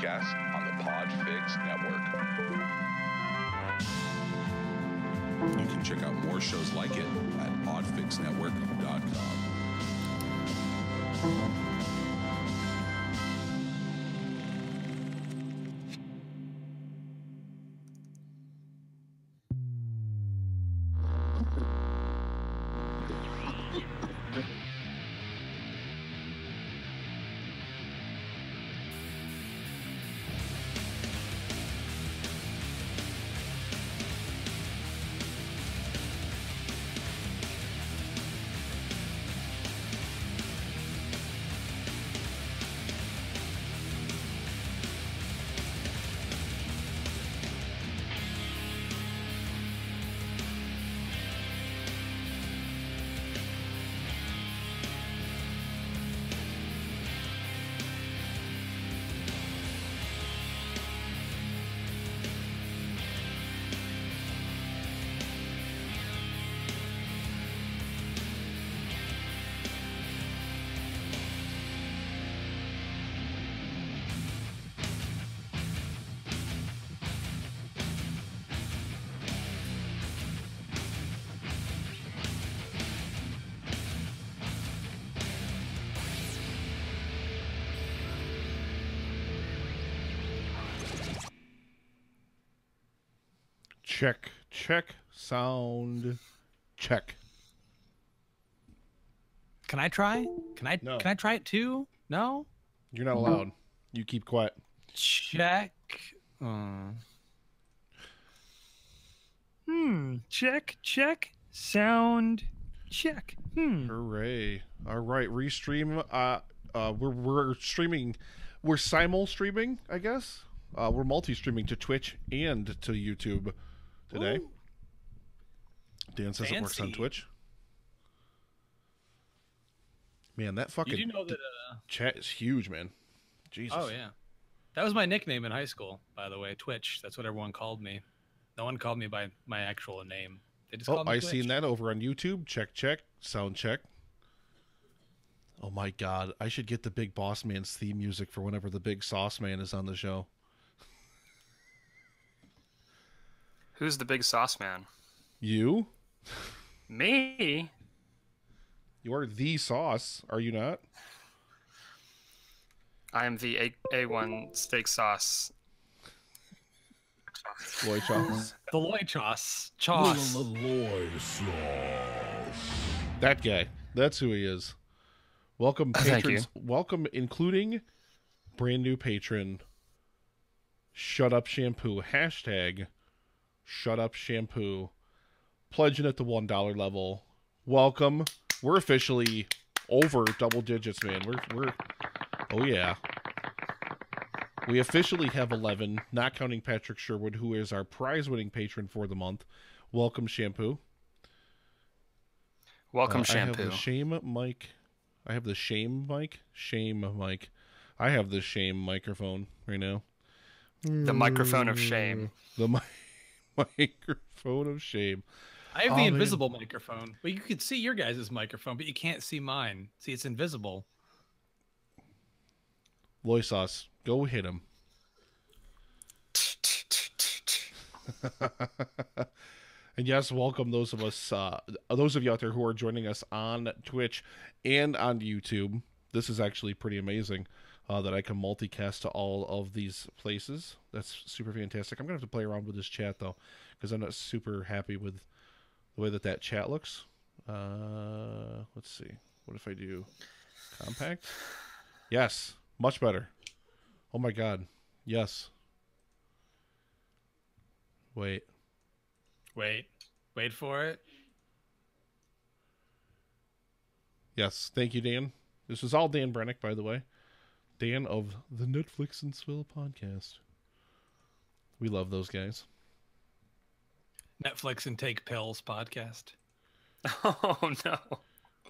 podcast on the Podfix Network. You can check out more shows like it at podfixnetwork.com. Check, sound, check. Can I try? No. Can I try it too? No? You're not allowed. You keep quiet. Check. Check. Sound. Check. Hooray. All right, restream. We're streaming. We're simul streaming, I guess. We're multi-streaming to Twitch and to YouTube today. Ooh. Dan says it works on Twitch. Man, that fucking Did you know that chat is huge, man. Jesus. Oh yeah. That was my nickname in high school, by the way, Twitch. That's what everyone called me. No one called me by my actual name. They just called me Twitch. Seen that over on YouTube. Check, sound check. Oh my god, I should get the Big Boss Man's theme music for whenever the Big Sauce Man is on the show. Who's the Big Sauce Man? You? Me? You are the sauce, are you not? I am the A1 steak sauce. Loy Choss. The Loy Choss. Choss. That guy. That's who he is. Welcome, patrons. Welcome, including brand new patron, Shut Up Shampoo. Hashtag Shut Up Shampoo. Pledging at the $1 level. Welcome. We're officially over double digits, man. We're oh yeah. We officially have 11, not counting Patrick Sherwood, who is our prize-winning patron for the month. Welcome, Shampoo. Welcome, Shampoo. I have the shame mic. I have the shame mic. I have the shame microphone right now. The microphone of shame. The microphone of shame. I have the invisible microphone. Well, you can see your guys' microphone, but you can't see mine. See, it's invisible. Loy Sauce, go hit him. And yes, welcome those of us, those of you out there who are joining us on Twitch and on YouTube. This is actually pretty amazing that I can multicast to all of these places. That's super fantastic. I'm gonna have to play around with this chat though, because I'm not super happy with the way that chat looks. Let's see. What if I do compact? Yes, much better. Oh my god. Yes. Wait for it. Yes, thank you, Dan. This is all Dan Brennick, by the way. Dan of the Netflix and Swill podcast. We love those guys. Netflix and Take Pills podcast. Oh no.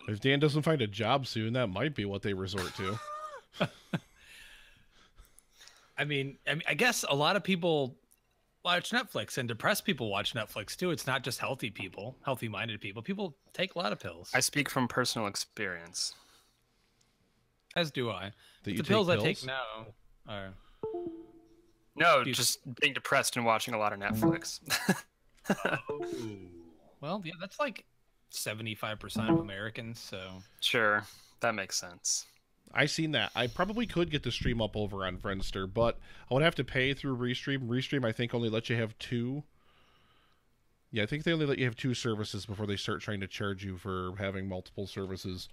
If Dan doesn't find a job soon, that might be what they resort to. I mean, I guess a lot of people watch Netflix, and depressed people watch Netflix too. It's not just healthy people, healthy-minded people. People take a lot of pills. I speak from personal experience. As do I. The pills I take now are No, just being depressed and watching a lot of Netflix. Oh. Well, yeah, that's like 75% of Americans, so... Sure, that makes sense. I seen that. I probably could get the stream up over on Friendster, but I would have to pay through Restream. Restream, I think, only lets you have 2. Yeah, I think they only let you have 2 services before they start trying to charge you for having multiple services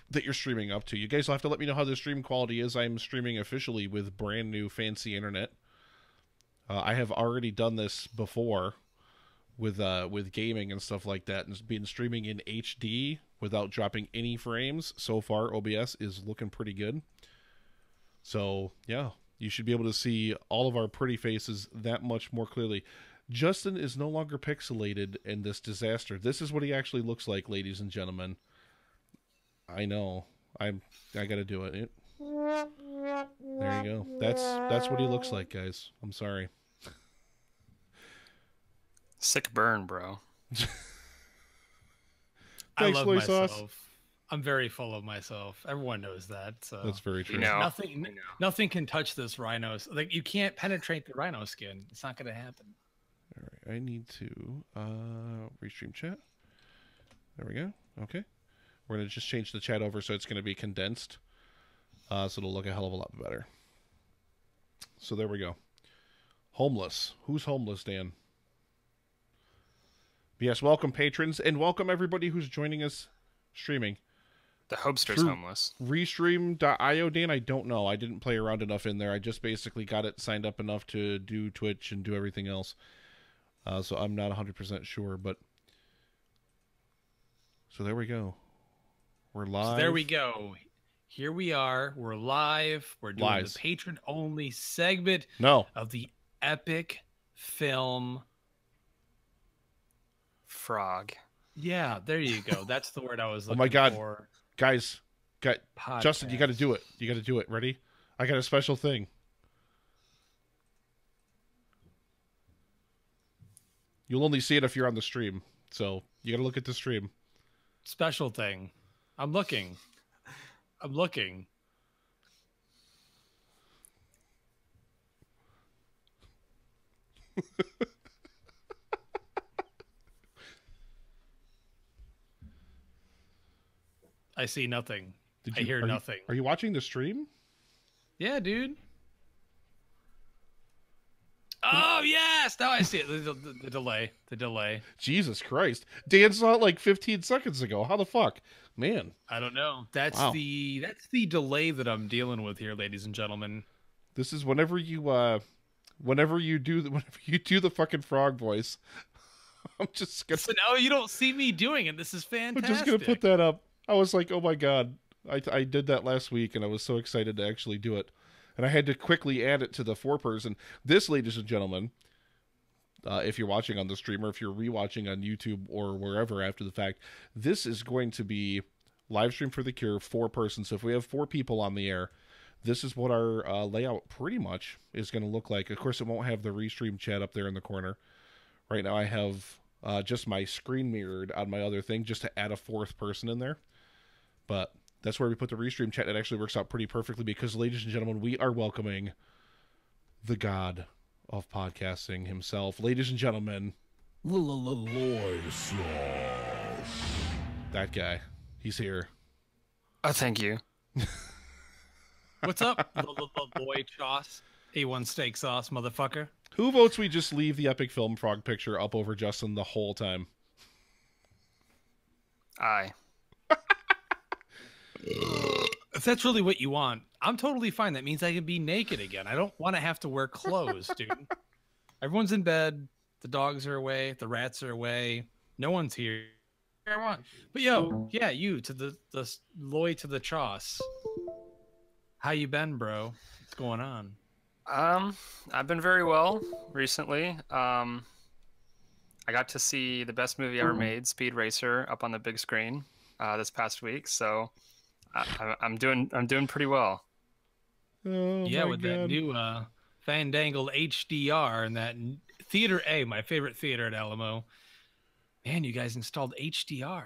that you're streaming up to. You guys will have to let me know how the stream quality is. I'm streaming officially with brand new fancy internet. I have already done this before with gaming and stuff like that, and been streaming in HD without dropping any frames. So far, OBS is looking pretty good. So, yeah, you should be able to see all of our pretty faces that much more clearly. Justin is no longer pixelated in this disaster. This is what he actually looks like, ladies and gentlemen. I know. I gotta do it. There you go. That's what he looks like, guys. I'm sorry. Sick burn, bro. I Thanks, love Loy myself. Sauce. I'm very full of myself. Everyone knows that. So That's very true. You know. nothing can touch this rhino. Like, you can't penetrate the rhino skin. It's not going to happen. All right, I need to restream chat. There we go. Okay. We're going to just change the chat over so it's going to be condensed. So it'll look a hell of a lot better. So there we go. Homeless. Who's homeless, Dan? Yes, welcome patrons, and welcome everybody who's joining us streaming. The Hopster's True. homeless. Restream.io, Dan, I don't know. I didn't play around enough in there. I just basically got it signed up enough to do Twitch and do everything else. So I'm not 100% sure, but... So there we go. We're live. So there we go. Here we are. We're live. We're doing Lies. the patron-only segment No. of the epic film... Frog. Yeah, there you go. That's the word I was looking Oh my God. for. Guys, Podcast. Justin, you got to do it. You got to do it. Ready? I got a special thing. You'll only see it if you're on the stream. So you got to look at the stream. Special thing. I'm looking. I see nothing. I hear nothing. Are you watching the stream? Yeah, dude. Oh, yes! Now I see it. The delay. Jesus Christ. Dan saw it like 15 seconds ago. How the fuck? Man. I don't know. That's Wow. the delay that I'm dealing with here, ladies and gentlemen. This is whenever you do the fucking frog voice. I'm just gonna So now you don't see me doing it. This is I'm fantastic. just gonna put that up. I was like, oh my god. I did that last week and I was so excited to actually do it. And I had to quickly add it to the 4-person. This, ladies and gentlemen, if you're watching on the stream or if you're rewatching on YouTube or wherever after the fact, this is going to be Livestream for the Cure 4-person. So if we have 4 people on the air, this is what our layout pretty much is going to look like. Of course, it won't have the restream chat up there in the corner. Right now I have just my screen mirrored on my other thing just to add a 4th person in there. But that's where we put the restream chat. It actually works out pretty perfectly because, ladies and gentlemen, we are welcoming the god of podcasting himself. Ladies and gentlemen, Loy Sauce. that guy. He's here. Oh, thank you. What's up, boy sauce? A1 steak sauce, motherfucker. Who votes we just leave the epic film frog picture up over Justin the whole time? Aye. If that's really what you want, I'm totally fine. That means I can be naked again. I don't want to have to wear clothes, dude. Everyone's in bed. The dogs are away. The rats are away. No one's here. I want. But yo, yeah, you to the Loy to the Choss. How you been, bro? What's going on? I've been very well recently. I got to see the best movie ever made, Speed Racer, up on the big screen this past week. So I'm doing pretty well. Oh, Yeah, my with God. that new Fandangle HDR and that Theater A, my favorite theater at Alamo. Man, you guys installed HDR.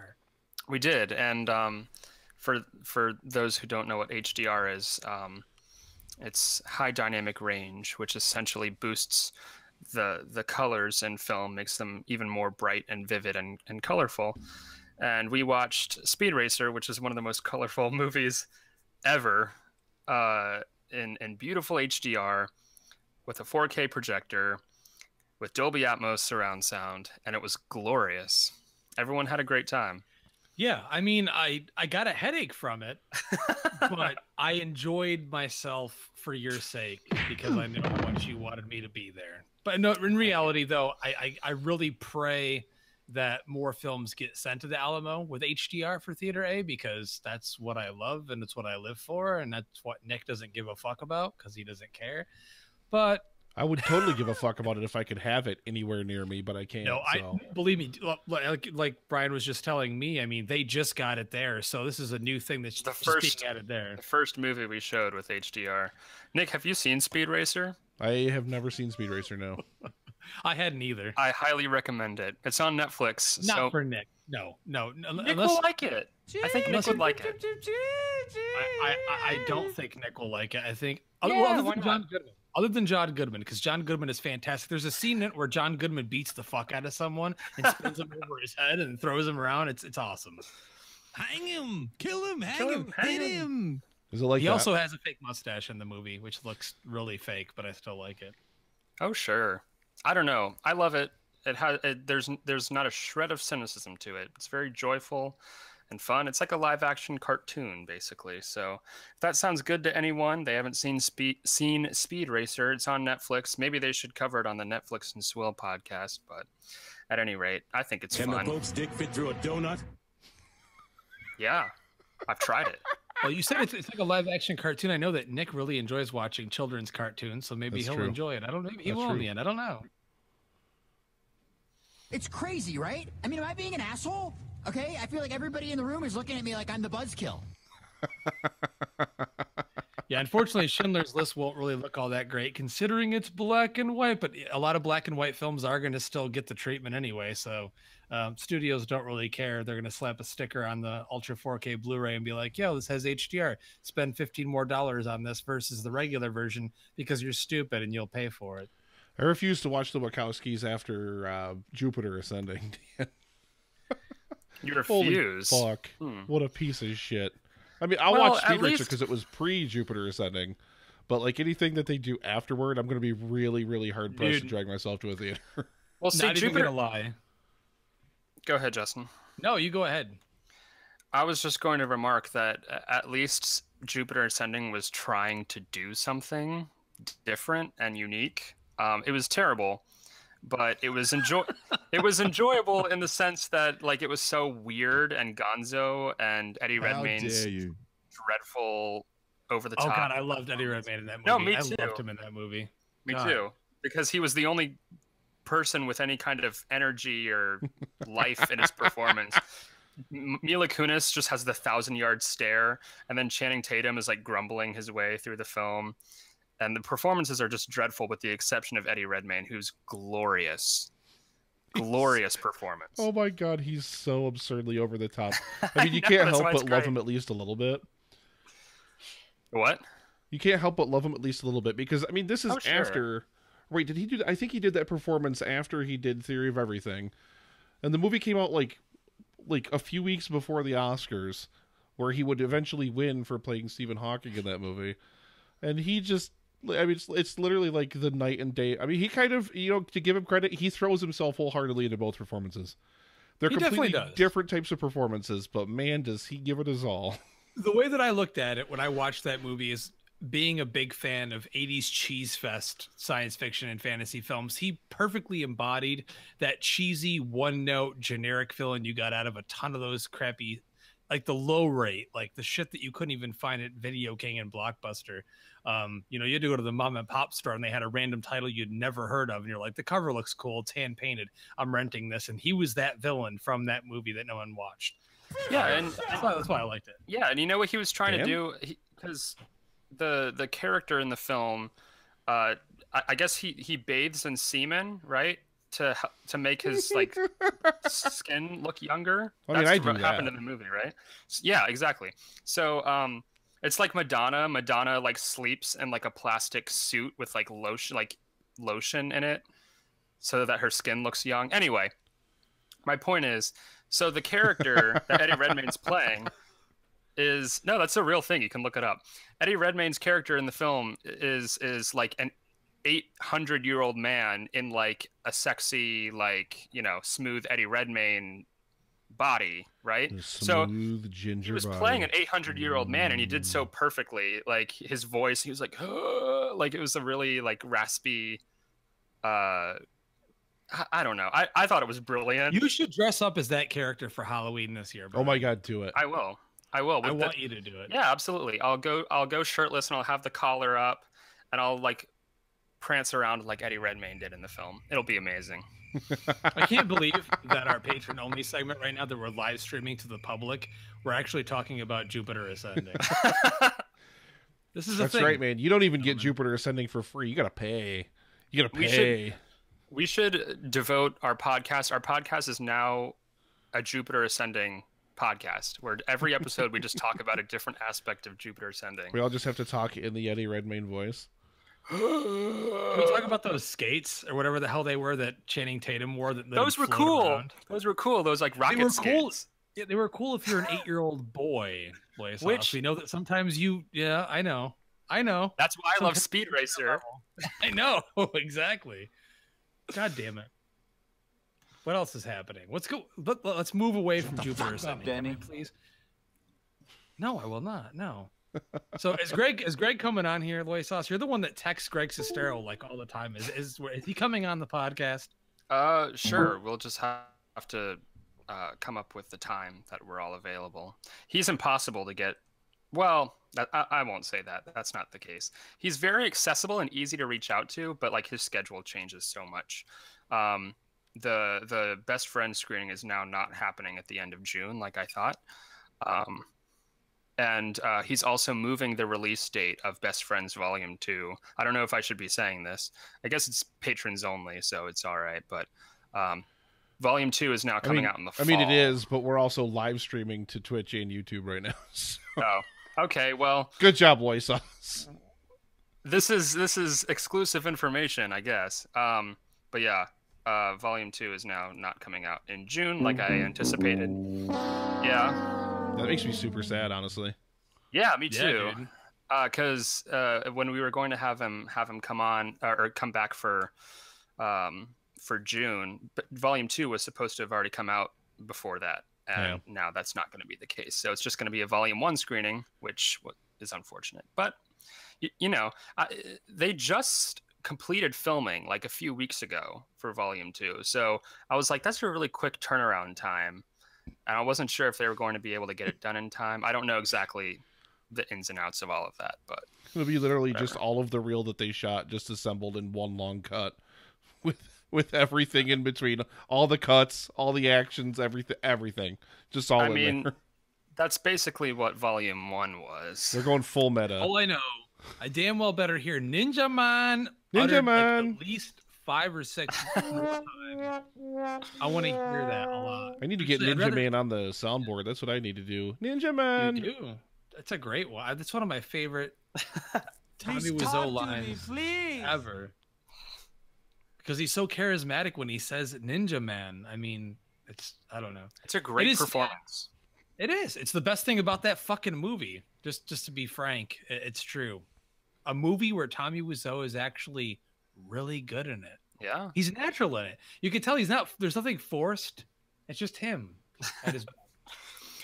We did, and for those who don't know what HDR is, its high dynamic range, which essentially boosts the colors in film, makes them even more bright and vivid and colorful. And we watched Speed Racer, which is one of the most colorful movies ever, in beautiful HDR with a 4K projector with Dolby Atmos surround sound, and it was glorious. Everyone had a great time. Yeah, I mean, I got a headache from it, but I enjoyed myself for your sake because I know how much you wanted me to be there. But no, in reality, though, I really pray that more films get sent to the Alamo with HDR for Theater A, because that's what I love and it's what I live for, and that's what Nick doesn't give a fuck about because he doesn't care. But I would totally give a fuck about it if I could have it anywhere near me, but I can't. No, so. Believe me, like Brian was just telling me. I mean, they just got it there, so this is a new thing that's just being added there. The first movie we showed with HDR. Nick, have you seen Speed Racer? I have never seen Speed Racer. No, I hadn't either. I highly recommend it. It's on Netflix. Not for Nick. No. Nick will like it. I think Nick would like it. I don't think Nick will like it. I think other than John Goodman, because John Goodman is fantastic. There's a scene in it where John Goodman beats the fuck out of someone and spins him over his head and throws him around. It's awesome. Hang him, kill him, hang him, hit him. Is it like he also has a fake mustache in the movie, which looks really fake, but I still like it. Oh sure. I don't know. I love it. There's not a shred of cynicism to it. It's very joyful and fun. It's like a live action cartoon, basically. So if that sounds good to anyone, they haven't seen Speed Racer, it's on Netflix. Maybe they should cover it on the Netflix and Swill podcast, but at any rate, I think it's fun. Can the Pope's dick fit through a donut? Yeah, I've tried it. Well, you said it's like a live action cartoon. I know that Nick really enjoys watching children's cartoons, so maybe he'll enjoy it. I don't know. Maybe he will in the end. I don't know. It's crazy, right? I mean, am I being an asshole? Okay, I feel like everybody in the room is looking at me like I'm the buzzkill. Yeah, unfortunately, Schindler's List won't really look all that great considering it's black and white, but a lot of black and white films are going to still get the treatment anyway, so studios don't really care. They're going to slap a sticker on the Ultra 4K Blu-ray and be like, yo, this has HDR. Spend $15 more on this versus the regular version because you're stupid and you'll pay for it. I refuse to watch the Wachowskis after Jupiter Ascending. You refuse? Holy fuck. What a piece of shit. I mean, I'll watch Speed Racer because it was pre-Jupiter Ascending, but like anything that they do afterward, I'm going to be really, really hard-pressed to drag myself to a theater. Well, see, not even going to lie. Go ahead, Justin. No, you go ahead. I was just going to remark that at least Jupiter Ascending was trying to do something different and unique. It was terrible, but it was enjoyable in the sense that like it was so weird and gonzo and Eddie Redmayne's dreadful over the top. Oh god, I loved Eddie Redmayne in that movie. No, me too. I loved him in that movie. Me too, because he was the only person with any kind of energy or life in his performance. Mila Kunis just has the 1,000-yard stare, and then Channing Tatum is like grumbling his way through the film. And the performances are just dreadful with the exception of Eddie Redmayne, who's glorious. Glorious performance. Oh my god, he's so absurdly over the top. I mean, you can't help but love him at least a little bit. What? You can't help but love him at least a little bit because, I mean, this is after... Wait, did he do... I think he did that performance after he did Theory of Everything. And the movie came out like a few weeks before the Oscars, where he would eventually win for playing Stephen Hawking in that movie. And he just... I mean, it's literally like the night and day. I mean, he kind of, you know, to give him credit, he throws himself wholeheartedly into both performances. They're completely different types of performances, but man, does he give it his all. The way that I looked at it when I watched that movie is being a big fan of 80s cheese fest science fiction and fantasy films. He perfectly embodied that cheesy one-note generic villain you got out of a ton of those crappy, like the low rate, like the shit that you couldn't even find at Video King and Blockbuster. You know, you had to go to the mom and pop store and they had a random title you'd never heard of. And you're like, the cover looks cool. It's hand painted. I'm renting this. And he was that villain from that movie that no one watched. Yeah. And that's why I liked it. Yeah. And you know what he was trying to do? Because the character in the film, I guess he bathes in semen, right? To make his like skin look younger. I mean, That's what happened in the movie, right? Yeah, exactly. So It's like Madonna. Madonna like sleeps in like a plastic suit with like lotion in it, so that her skin looks young. Anyway, my point is, so the character that Eddie Redmayne's playing is that's a real thing. You can look it up. Eddie Redmayne's character in the film is like an 800-year-old man in like a sexy, like, smooth Eddie Redmayne body, right? Smooth ginger he was body. playing an 800-year-old man, and he did so perfectly. Like his voice, he was like, like it was a really like raspy. I don't know. I thought it was brilliant. You should dress up as that character for Halloween this year, bro. Oh my God, do it. I will. I want you to do it. Yeah, absolutely. I'll go shirtless, and I'll have the collar up, and I'll like prance around like Eddie Redmayne did in the film. It'll be amazing. I can't believe that our patron only segment right now that we're live streaming to the public, we're actually talking about Jupiter Ascending. This is That's thing. right, man. You don't even get Jupiter Ascending for free. You gotta pay. We should devote our podcast. Our podcast is now a Jupiter Ascending podcast, where every episode we just talk about a different aspect of Jupiter Ascending. We all just have to talk in the Eddie Redmayne voice. Can we talk about those skates or whatever the hell they were that Channing Tatum wore? Those were cool. Around? Those were cool. Those like rocket skates. Cool. Yeah, they were cool if you're an 8-year-old boy. Which you know that sometimes I know. That's why I love Speed Racer. I know exactly. God damn it. What else is happening? Let's move away from Jupiter Ascending, Danny, please. No, I will not. No. So is Greg coming on here, Loy Sauce? You're the one that texts Greg Sestero like all the time. Is he coming on the podcast? Sure. We'll just have to come up with the time that we're all available. He's impossible to get. Well, I won't say that. That's not the case. He's very accessible and easy to reach out to, but like his schedule changes so much. The Best Friends screening is now not happening at the end of June, like I thought. And he's also moving the release date of Best Friends Volume 2. I don't know if I should be saying this. I guess it's patrons only, so it's all right. But Volume 2 is now coming out in the fall. I mean, it is, but we're also live streaming to Twitch and YouTube right now. So. Oh, okay. Well, good job, Loy Sauce. This is exclusive information, I guess. But yeah, Volume 2 is now not coming out in June like I anticipated. Yeah. That makes me super sad, honestly. Yeah, me too. Because when we were going to have him come on or come back for June, but Volume 2 was supposed to have already come out before that, and now that's not going to be the case. So it's just going to be a Volume 1 screening, which is unfortunate. But they just completed filming like a few weeks ago for Volume 2, so I was like, that's a really quick turnaround time. And I wasn't sure if they were going to be able to get it done in time. I don't know exactly the ins and outs of all of that, but it'll be literally just all of the reel that they shot just assembled in one long cut with everything in between, all the cuts, all the actions, everything just all in there. That's basically what Volume 1 was. They're going full meta. All I know, I damn well better hear Ninja Man like, at least 5 or 6 more times. I want to hear that a lot. I need to get Ninja Man on the soundboard. That's what I need to do. Ninja Man. You do. That's a great one. That's one of my favorite Tommy Wiseau lines ever. Because he's so charismatic when he says Ninja Man. I mean, I don't know. It's a great performance. It is. It's the best thing about that fucking movie. Just to be frank, it's true. A movie where Tommy Wiseau is actually really good in it. Yeah, he's natural in it. You can tell he's not. There's nothing forced. It's just him at his best.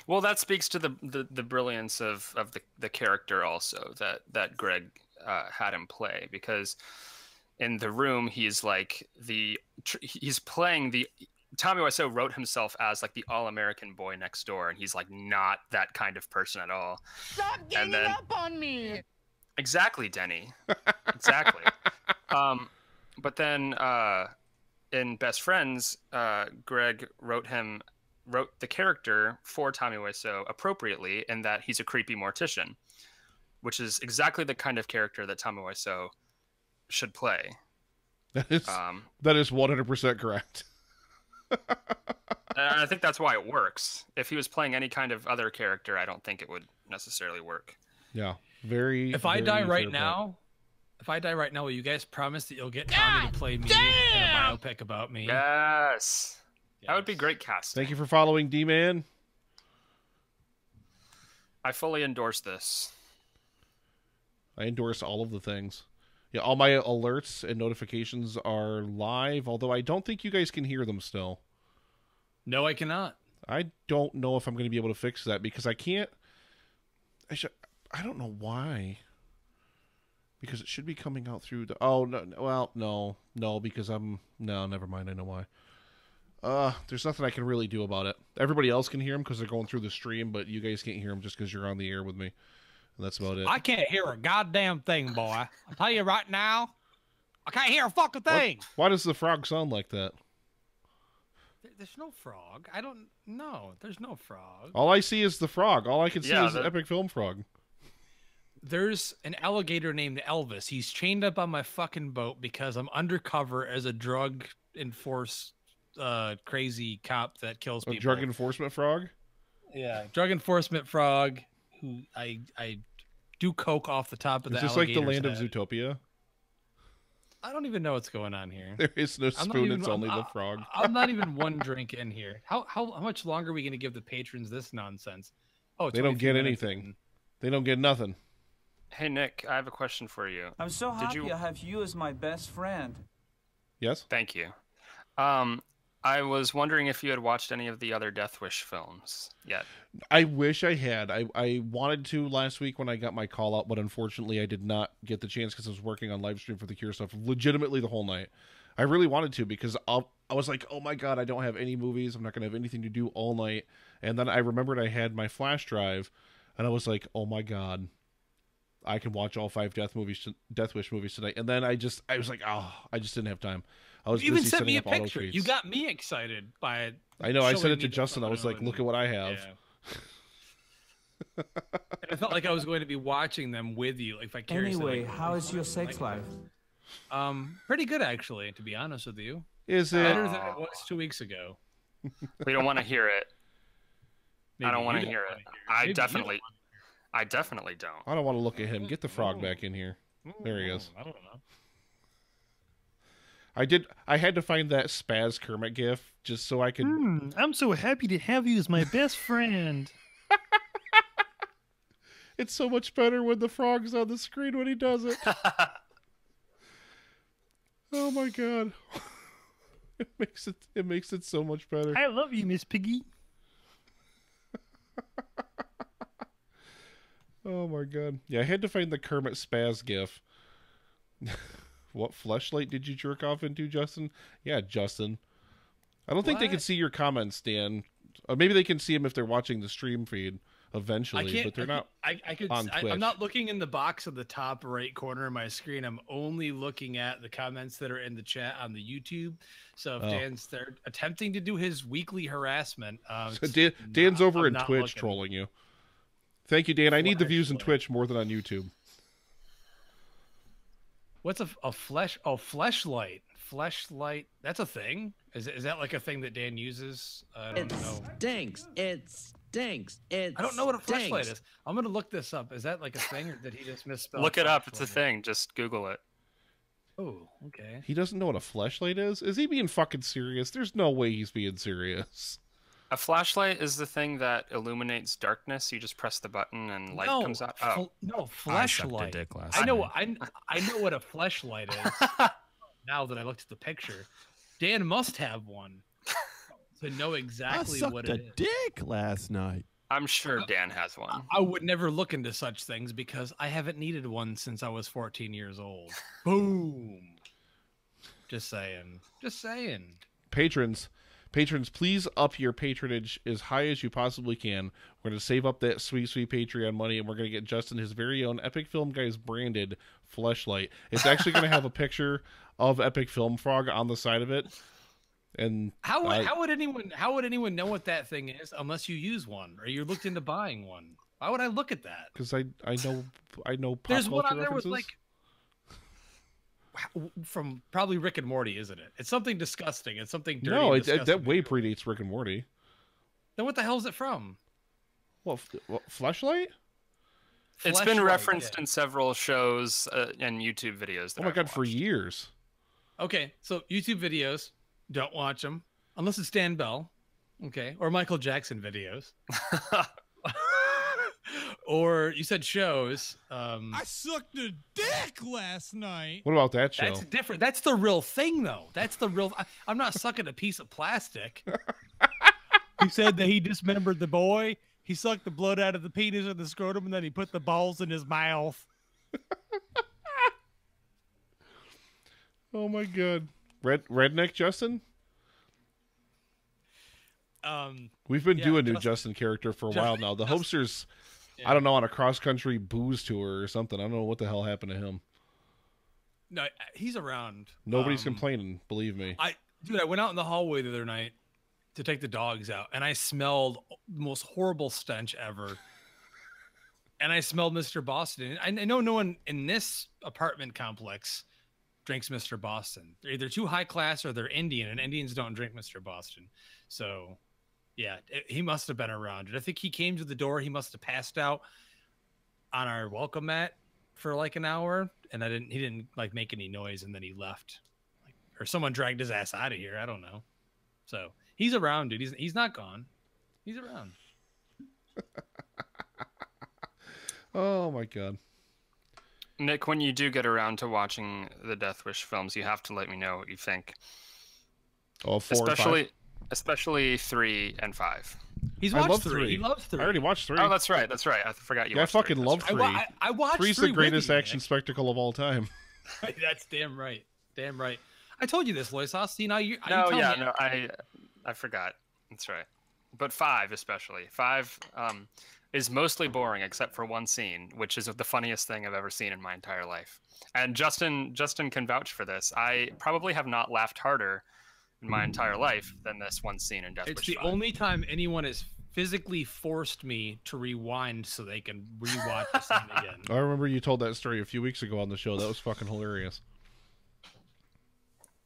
Well, that speaks to the brilliance of the character also that Greg had him play, because in The Room he's like he's playing the Tommy Wiseau wrote himself as like the all-American boy next door, and he's like not that kind of person at all. Stop ganging up on me. Exactly, Denny. Exactly. But then in Best Friends, Greg wrote the character for Tommy Wiseau appropriately in that he's a creepy mortician, which is exactly the kind of character that Tommy Wiseau should play. That is 100% correct. And I think that's why it works. If he was playing any kind of other character, I don't think it would necessarily work. Yeah, very. If I very die fair right point. now, will you guys promise that you'll get Tommy to play me in a biopic about me? Yes. That would be great casting. Thank you for following, D-Man. I fully endorse this. I endorse all of the things. Yeah, all my alerts and notifications are live, although I don't think you guys can hear them still. No, I cannot. I don't know if I'm going to be able to fix that because I can't. I don't know why. Because it should be coming out through the. Oh no! Well, no, because I'm no. Never mind. I know why. There's nothing I can really do about it. Everybody else can hear them because they're going through the stream, but you guys can't hear them just because you're on the air with me. And that's about it. I can't hear a goddamn thing, boy. I'll tell you right now, I can't hear a fucking thing. Why does the frog sound like that? There's no frog. I don't know. There's no frog. All I see is the frog. All I can see is the the Epic Film Frog. There's an alligator named Elvis. He's chained up on my fucking boat because I'm undercover as a drug crazy cop that kills people. A drug enforcement frog? Yeah, drug enforcement frog. Who I do coke off the top of Is the this like the alligator's land of head. Zootopia? I don't even know what's going on here. There is no spoon, it's only the frog. I'm not even one drink in here. How much longer are we going to give the patrons this nonsense? Oh, They don't 23 get minutes anything. in. They don't get nothing. Hey, Nick, I have a question for you. I'm so happy I have you as my best friend. Yes? Thank you. I was wondering if you had watched any of the other Death Wish films yet. I wish I had. I wanted to last week when I got my call out, but unfortunately I did not get the chance because I was working on Livestream for the Cure stuff legitimately the whole night. I really wanted to because I was like, oh my god, I don't have any movies. I'm not going to have anything to do all night. And then I remembered I had my flash drive, and I was like, oh my god, I can watch all 5 Death Wish movies tonight. And then I was like, oh, I just didn't have time. I was You busy even sent me a setting up auto picture. tweets. You got me excited by it. I know. I showing sent it me to the Justin. I was like, photo look at what I have. Yeah. And I felt like I was going to be watching them with you, like vicariously. Anyway, how is your sex life? Pretty good actually, to be honest with you. Is it? Better than it was 2 weeks ago. We don't want to hear it. I don't want to hear it. I definitely don't. I don't want to look at him. Get the frog back in here. There he is. I don't know. I had to find that Spaz Kermit gif just so I could. I'm so happy to have you as my best friend. It's so much better when the frog's on the screen when he does it. Oh my god. It makes it so much better. I love you, Miss Piggy. Oh my god. Yeah, I had to find the Kermit Spaz gif. What fleshlight did you jerk off into, Justin? Yeah, Justin. I don't think they can see your comments, Dan. Or maybe they can see them if they're watching the stream feed eventually, but they're not on Twitch. I'm not looking in the box of the top right corner of my screen. I'm only looking at the comments that are in the chat on the YouTube. So if Dan's there attempting to do his weekly harassment, so Dan's over in Twitch trolling you. Thank you, Dan. I need the views in Twitch more than on YouTube. What's a fleshlight? Fleshlight? That's a thing? Is that like a thing that Dan uses? I don't know. It stinks. I don't know what a fleshlight is. I'm gonna look this up. Is that like a thing, or did he just misspell? Look it up. It's a thing. Just Google it. Oh, okay. He doesn't know what a fleshlight is? Is he being fucking serious? There's no way he's being serious. A flashlight is the thing that illuminates darkness. You just press the button and light comes out. No, fleshlight. I know what a fleshlight is. Now that I looked at the picture, Dan must have one to know exactly what it is. I sucked a dick last night. I'm sure Dan has one. I would never look into such things because I haven't needed one since I was 14 years old. Boom. Just saying. Patrons, please up your patronage as high as you possibly can. We're going to save up that sweet, sweet Patreon money, and we're going to get Justin his very own Epic Film Guys branded fleshlight. It's actually going to have a picture of Epic Film Frog on the side of it. And how would anyone know what that thing is unless you use one or you looked into buying one? Why would I look at that? Because I know pop There's culture one on there references. with like from probably Rick and Morty, isn't it? It's something disgusting. It's something dirty. No, and that way predates Rick and Morty. Then what the hell is it from? What fleshlight? It's been referenced in several shows and YouTube videos. Oh my God, for years. Okay, so YouTube videos, don't watch them unless it's Dan Bell, okay, or Michael Jackson videos. Or you said shows. I sucked a dick last night. What about that show? That's different. That's the real thing, though. That's the real. I'm not sucking a piece of plastic. He said that he dismembered the boy. He sucked the blood out of the penis and the scrotum, and then he put the balls in his mouth. Oh my God, redneck Justin. We've been doing new Justin character for a while now. The Hopsters, I don't know, on a cross-country booze tour or something. I don't know what the hell happened to him. No, he's around. Nobody's complaining, believe me. I went out in the hallway the other night to take the dogs out, and I smelled the most horrible stench ever. And I smelled Mr. Boston. I know no one in this apartment complex drinks Mr. Boston. They're either too high class or they're Indian, and Indians don't drink Mr. Boston. So, yeah, he must have been around. I think he came to the door. He must have passed out on our welcome mat for like an hour, and he didn't like make any noise, and then he left, or someone dragged his ass out of here. I don't know. So he's around, dude. He's not gone. He's around. Oh my God. Nick, when you do get around to watching the Death Wish films, you have to let me know what you think. Oh, 4 and 5. Especially 3 and 5. He's watched 3. He loves 3. I already watched 3. Oh, that's right. I forgot you. Yeah, I fucking love 3. I watched 3's the greatest action spectacle of all time. That's damn right. Damn right. I told you this, Loisos. You know, I forgot. That's right. But 5 especially. 5 is mostly boring except for one scene, which is the funniest thing I've ever seen in my entire life. And Justin can vouch for this. I probably have not laughed harder in my entire life than this one scene in Death Wish 5. It's the only time anyone has physically forced me to rewind so they can rewatch the scene again. I remember you told that story a few weeks ago on the show. That was fucking hilarious.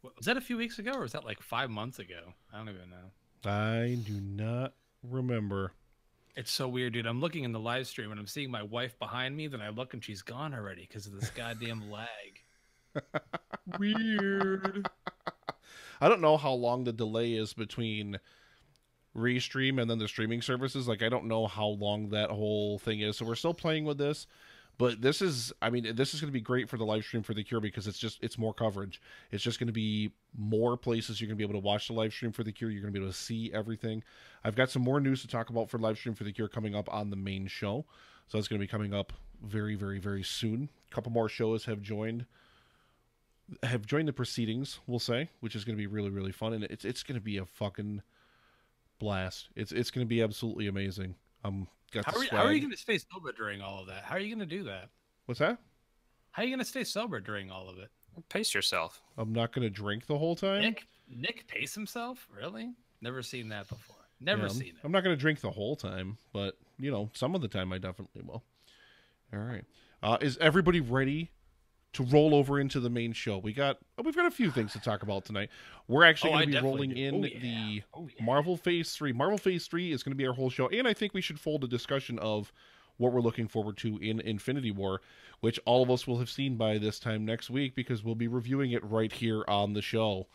Was that a few weeks ago, or was that like 5 months ago? I don't even know. I do not remember. It's so weird, dude. I'm looking in the live stream and I'm seeing my wife behind me. Then I look and she's gone already because of this goddamn lag. Weird. I don't know how long the delay is between Restream and then the streaming services. Like, I don't know how long that whole thing is. So we're still playing with this. But this is going to be great for the live stream for The Cure because it's more coverage. It's just going to be more places you're going to be able to watch the live stream for The Cure. You're going to be able to see everything. I've got some more news to talk about for live stream for The Cure coming up on the main show. So that's going to be coming up very, very, very soon. A couple more shows have joined the proceedings, we'll say, which is going to be really, really fun. And it's going to be a fucking blast. It's going to be absolutely amazing. How are you going to stay sober during all of that? How are you going to do that? What's that? How are you going to stay sober during all of it? Pace yourself. I'm not going to drink the whole time. Nick pace himself? Really? Never seen that before. Never seen it. I'm not going to drink the whole time, but some of the time I definitely will. All right. Is everybody ready to roll over into the main show? We've got a few things to talk about tonight. We're actually going to be rolling in the Marvel Phase 3. Marvel Phase 3 is going to be our whole show, and I think we should fold a discussion of what we're looking forward to in Infinity War, which all of us will have seen by this time next week because we'll be reviewing it right here on the show.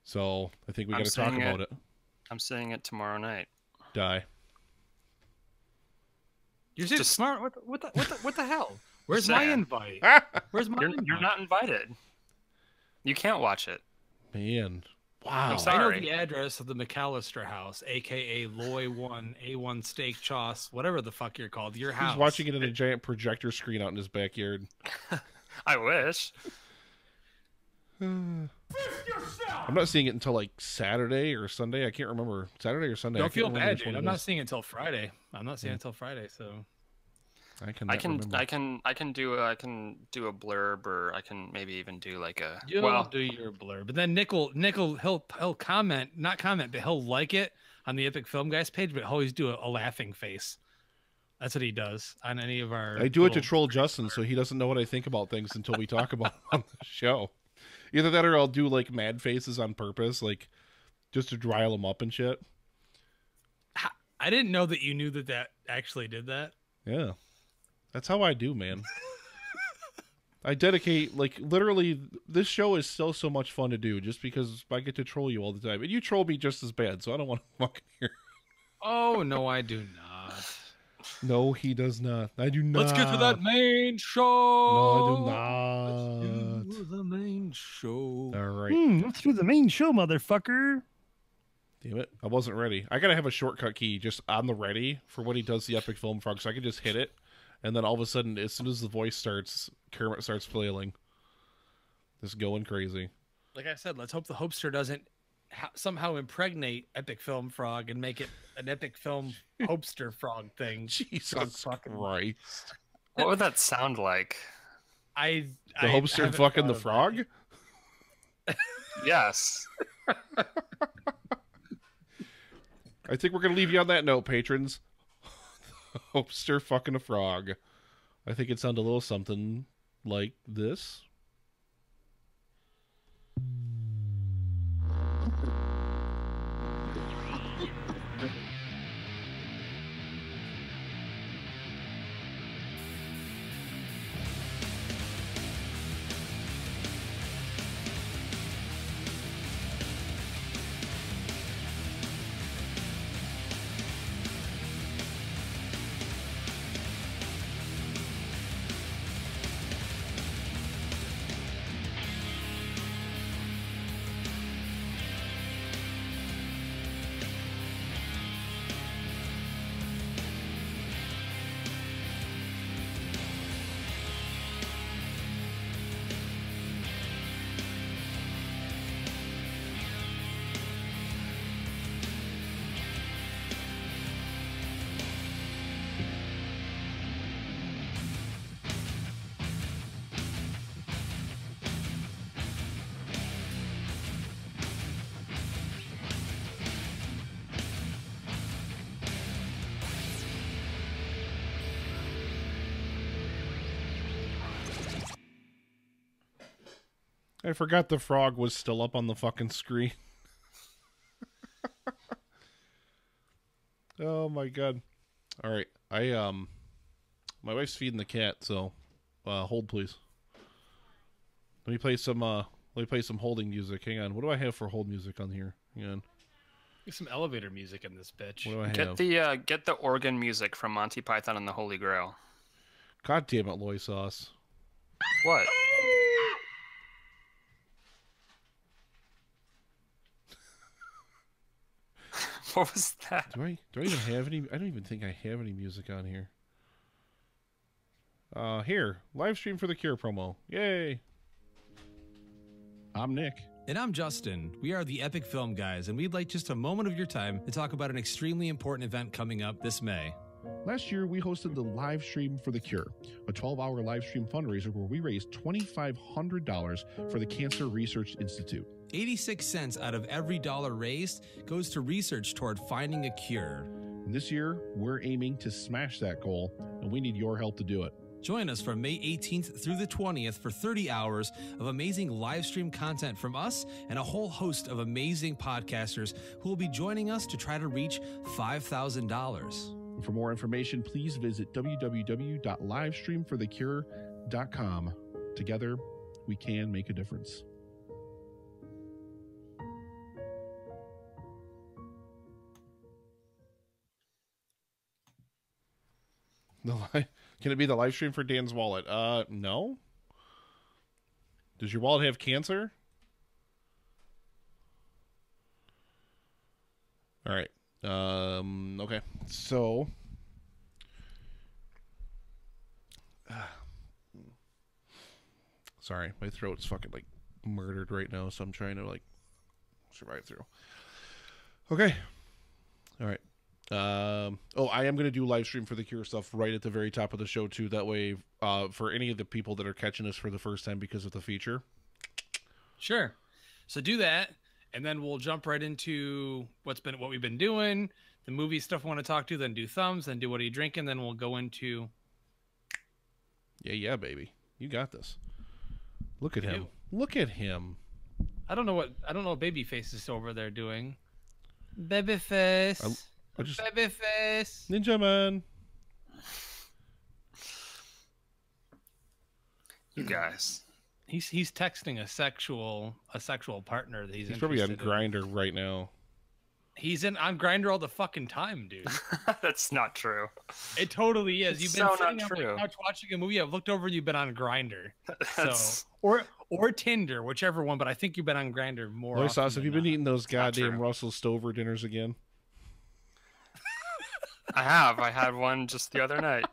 So I think we got to talk about it. I'm seeing it tomorrow night. Die. You're just smart. What the hell? Where's my invite? Where's my invite? You're not invited. You can't watch it. Man. Wow. I'm sorry. I know the address of the McAllister house, a.k.a. Loy 1, A1 Steak Choss, whatever the fuck you're called, your house. He's watching it in a giant projector screen out in his backyard. I wish. I'm not seeing it until like Saturday or Sunday. I can't remember. Saturday or Sunday. Don't feel bad, dude. I'm not seeing it until Friday. So I can do a blurb, or I can maybe even do like a. Do your blurb, but then Nick will he'll comment, not comment, but he'll like it on the Epic Film Guys page, but he'll always do a laughing face. That's what he does on any of our. I do it to troll Justin, so he doesn't know what I think about things until we talk about it on the show. Either that, or I'll do like mad faces on purpose, like just to rile him up and shit. I didn't know that you knew that actually did that. Yeah. That's how I do, man. I dedicate, like, literally, this show is still so much fun to do just because I get to troll you all the time. And you troll me just as bad, so I don't want to fucking hear. Oh, no, I do not. No, he does not. I do not. Let's get to that main show. No, I do not. Let's do the main show. All right. Let's do the main show, motherfucker. Damn it. I wasn't ready. I got to have a shortcut key just on the ready for when he does the Epic Film Frog, so I can just hit it. And then all of a sudden, as soon as the voice starts, Kermit starts flailing. Just going crazy. Like I said, let's hope the Hopester doesn't somehow impregnate Epic Film Frog and make it an Epic Film Hopester Frog thing. Jesus Christ. What would that sound like? The Hopester fucking the frog? Yes. I think we're going to leave you on that note, patrons. Hopester fucking a frog. I think it sounded a little something like this. I forgot the frog was still up on the fucking screen. Oh my god. All right. My wife's feeding the cat, so hold please. Let me play some holding music. Hang on. What do I have for hold music on here? Hang on. Get some elevator music in this bitch. What do I have? Get the organ music from Monty Python and the Holy Grail. God damn it, Loy Sauce. What? What was that? Do I even have any? I don't even think I have any music on here. Here, live stream for the Cure promo. Yay! I'm Nick. And I'm Justin. We are the Epic Film Guys, and we'd like just a moment of your time to talk about an extremely important event coming up this May. Last year, we hosted the Live Stream for the Cure, a 12-hour live stream fundraiser where we raised $2,500 for the Cancer Research Institute. 86 cents out of every dollar raised goes to research toward finding a cure. And this year, we're aiming to smash that goal, and we need your help to do it. Join us from May 18th through the 20th for 30 hours of amazing live stream content from us and a whole host of amazing podcasters who will be joining us to try to reach $5,000. For more information, please visit www.livestreamforthecure.com. Together, we can make a difference. Can it be the live stream for Dan's wallet? No. Does your wallet have cancer? All right. Okay. So. Sorry, my throat's fucking like murdered right now, so I'm trying to like survive through. Okay. All right. I am going to do live stream for the Cure stuff right at the very top of the show too. That way, for any of the people that are catching us for the first time because of the feature. Sure. So do that, and then we'll jump right into what we've been doing, the movie stuff I want to talk to, then do thumbs, then do what are you drinking, then we'll go into. Yeah, baby, you got this. Look at him. Look at him. I don't know what Babyface is over there doing. Babyface. I just Babyface. Ninja Man. You guys. He's texting a sexual partner that he's probably on interested in. Grindr right now. He's on Grindr all the fucking time, dude. That's not true. It totally is. It's You've been so sitting not on the true. couch watching a movie. I've looked over and you've been on Grindr. That's- or Tinder, whichever one. But I think you've been on Grindr more. Loy often Sauce, have than you been not. eating those goddamn true. Russell Stover dinners again? I have. I had one just the other night.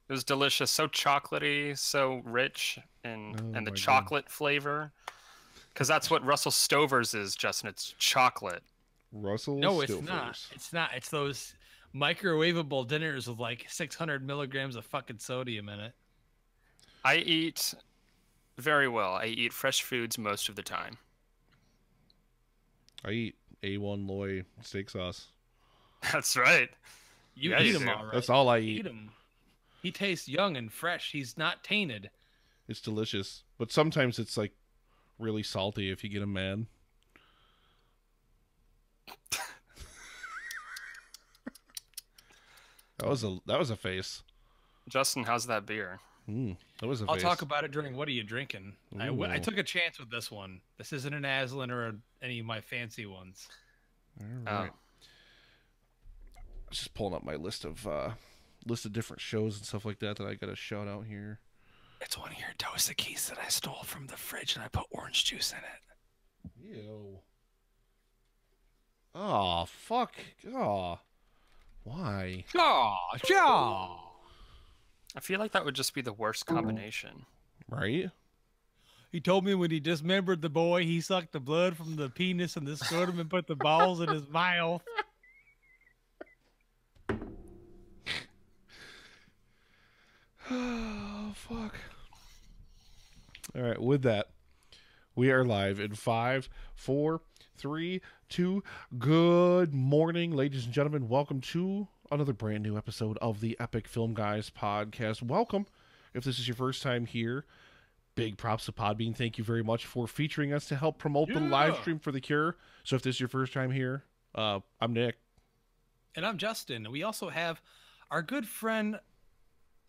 It was delicious. So chocolatey, so rich, and the my chocolate flavor. Because that's what Russell Stover's is, Justin. It's chocolate. Russell No, it's Stovers. not. It's not. It's those microwavable dinners with like 600 milligrams of fucking sodium in it. I eat very well. I eat fresh foods most of the time. I eat A1 Loy steak sauce. That's right. You Yeah, eat you him do. all right. That's all I Eat eat. him. He tastes young and fresh. He's not tainted. It's delicious. But sometimes it's like really salty if you get him mad. That was a face. Justin, how's that beer? That was a I'll face. talk about it during What Are You Drinking? I Ooh. took a chance with this one. This isn't an Aslan or any of my fancy ones. All right. Just pulling up my list of different shows and stuff like that I got to shout out here. It's one of your Dos Equis that I stole from the fridge and I put orange juice in it. Ew. Oh, fuck. Oh. Why? Yeah. I feel like that would just be the worst combination. Right? He told me when he dismembered the boy, he sucked the blood from the penis and the scrotum and put the balls in his mouth. Oh, fuck. All right, with that, we are live in 5, 4, 3, 2. Good morning, ladies and gentlemen. Welcome to another brand new episode of the Epic Film Guys podcast. Welcome. If this is your first time here, big props to Podbean. Thank you very much for featuring us to help promote the live stream for The Cure. So if this is your first time here, I'm Nick. And I'm Justin. We also have our good friend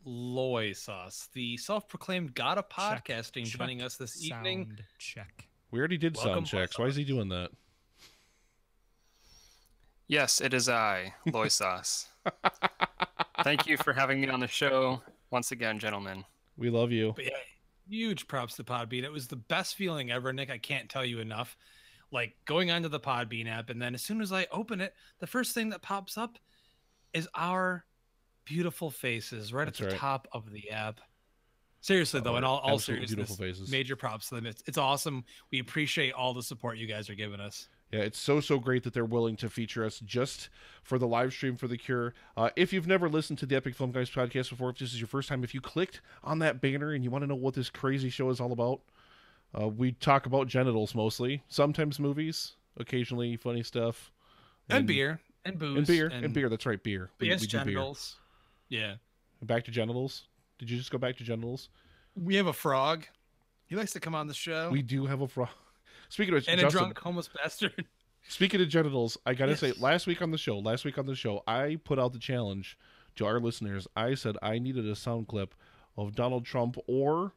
Loy Sauce, the self-proclaimed god of podcasting, joining us this evening. Sound check. We already did Welcome, sound checks. Why is he doing that? Yes, it is I, Loy Sauce. Thank you for having me on the show once again, gentlemen. We love you. But yeah, huge props to Podbean. It was the best feeling ever, Nick. I can't tell you enough. Like going onto the Podbean app, and then as soon as I open it, the first thing that pops up is our beautiful faces right That's at the right. top of the app. Seriously, though, in all absolutely seriousness, beautiful faces. major props to them. It's awesome. We appreciate all the support you guys are giving us. Yeah, it's so great that they're willing to feature us just for the live stream for The Cure. If you've never listened to the Epic Film Guys podcast before, if this is your first time, if you clicked on that banner and you want to know what this crazy show is all about, we talk about genitals mostly, sometimes movies, occasionally funny stuff. And beer. And booze. And beer. That's right, beer. Yes, we do beer. genitals. Yeah. Back to genitals. Did you just go back to genitals? We have a frog. He likes to come on the show. We do have a frog. Speaking of and Justin, a drunk homeless bastard. Speaking of genitals, I gotta say, last week on the show, I put out the challenge to our listeners. I said I needed a sound clip of Donald Trump or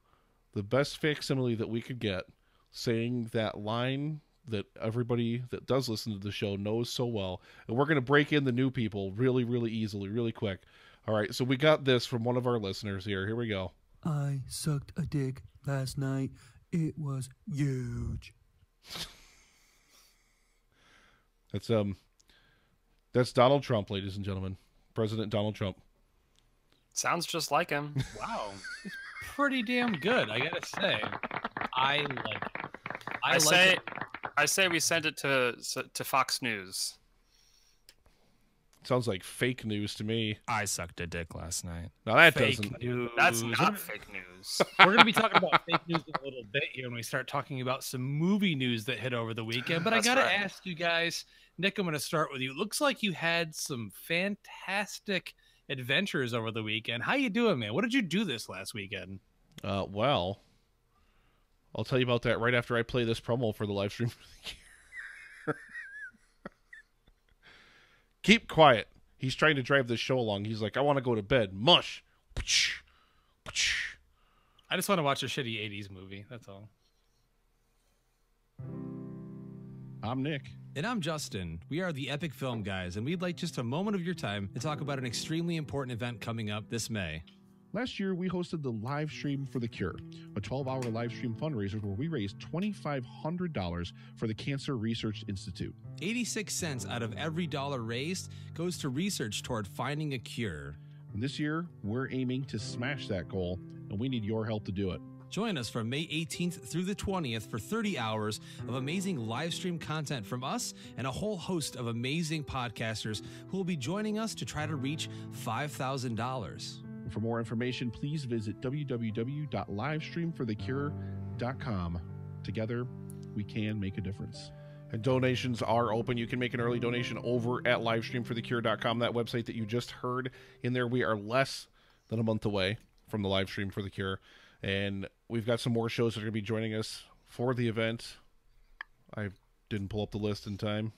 the best facsimile that we could get saying that line that everybody that does listen to the show knows so well. And we're gonna break in the new people really, really easily, really quick. All right, so we got this from one of our listeners here. Here we go. I sucked a dick last night. It was huge. That's Donald Trump, ladies and gentlemen. President Donald Trump. Sounds just like him. Wow. It's pretty damn good, I gotta say. I like it. I say we send it to Fox News. Sounds like fake news to me. I sucked a dick last night. No, that Fake doesn't. news. That's not fake news. We're going to be talking about fake news in a little bit here when we start talking about some movie news that hit over the weekend. But I got to ask you guys, Nick, I'm going to start with you. It looks like you had some fantastic adventures over the weekend. How you doing, man? What did you do this last weekend? Well, I'll tell you about that right after I play this promo for the live stream. Keep quiet. He's trying to drive this show along. He's like, I want to go to bed. Mush. I just want to watch a shitty 80s movie. That's all. I'm Nick. And I'm Justin. We are the Epic Film Guys, and we'd like just a moment of your time to talk about an extremely important event coming up this May. Last year, we hosted the Livestream for the Cure, a 12-hour live stream fundraiser where we raised $2,500 for the Cancer Research Institute. 86 cents out of every dollar raised goes to research toward finding a cure. And this year, we're aiming to smash that goal, and we need your help to do it. Join us from May 18th through the 20th for 30 hours of amazing live stream content from us and a whole host of amazing podcasters who will be joining us to try to reach $5,000. For more information, please visit www.livestreamforthecure.com. Together, we can make a difference. And donations are open. You can make an early donation over at livestreamforthecure.com, that website that you just heard in there. We are less than a month away from the Livestream for the Cure. And we've got some more shows that are going to be joining us for the event. I didn't pull up the list in time.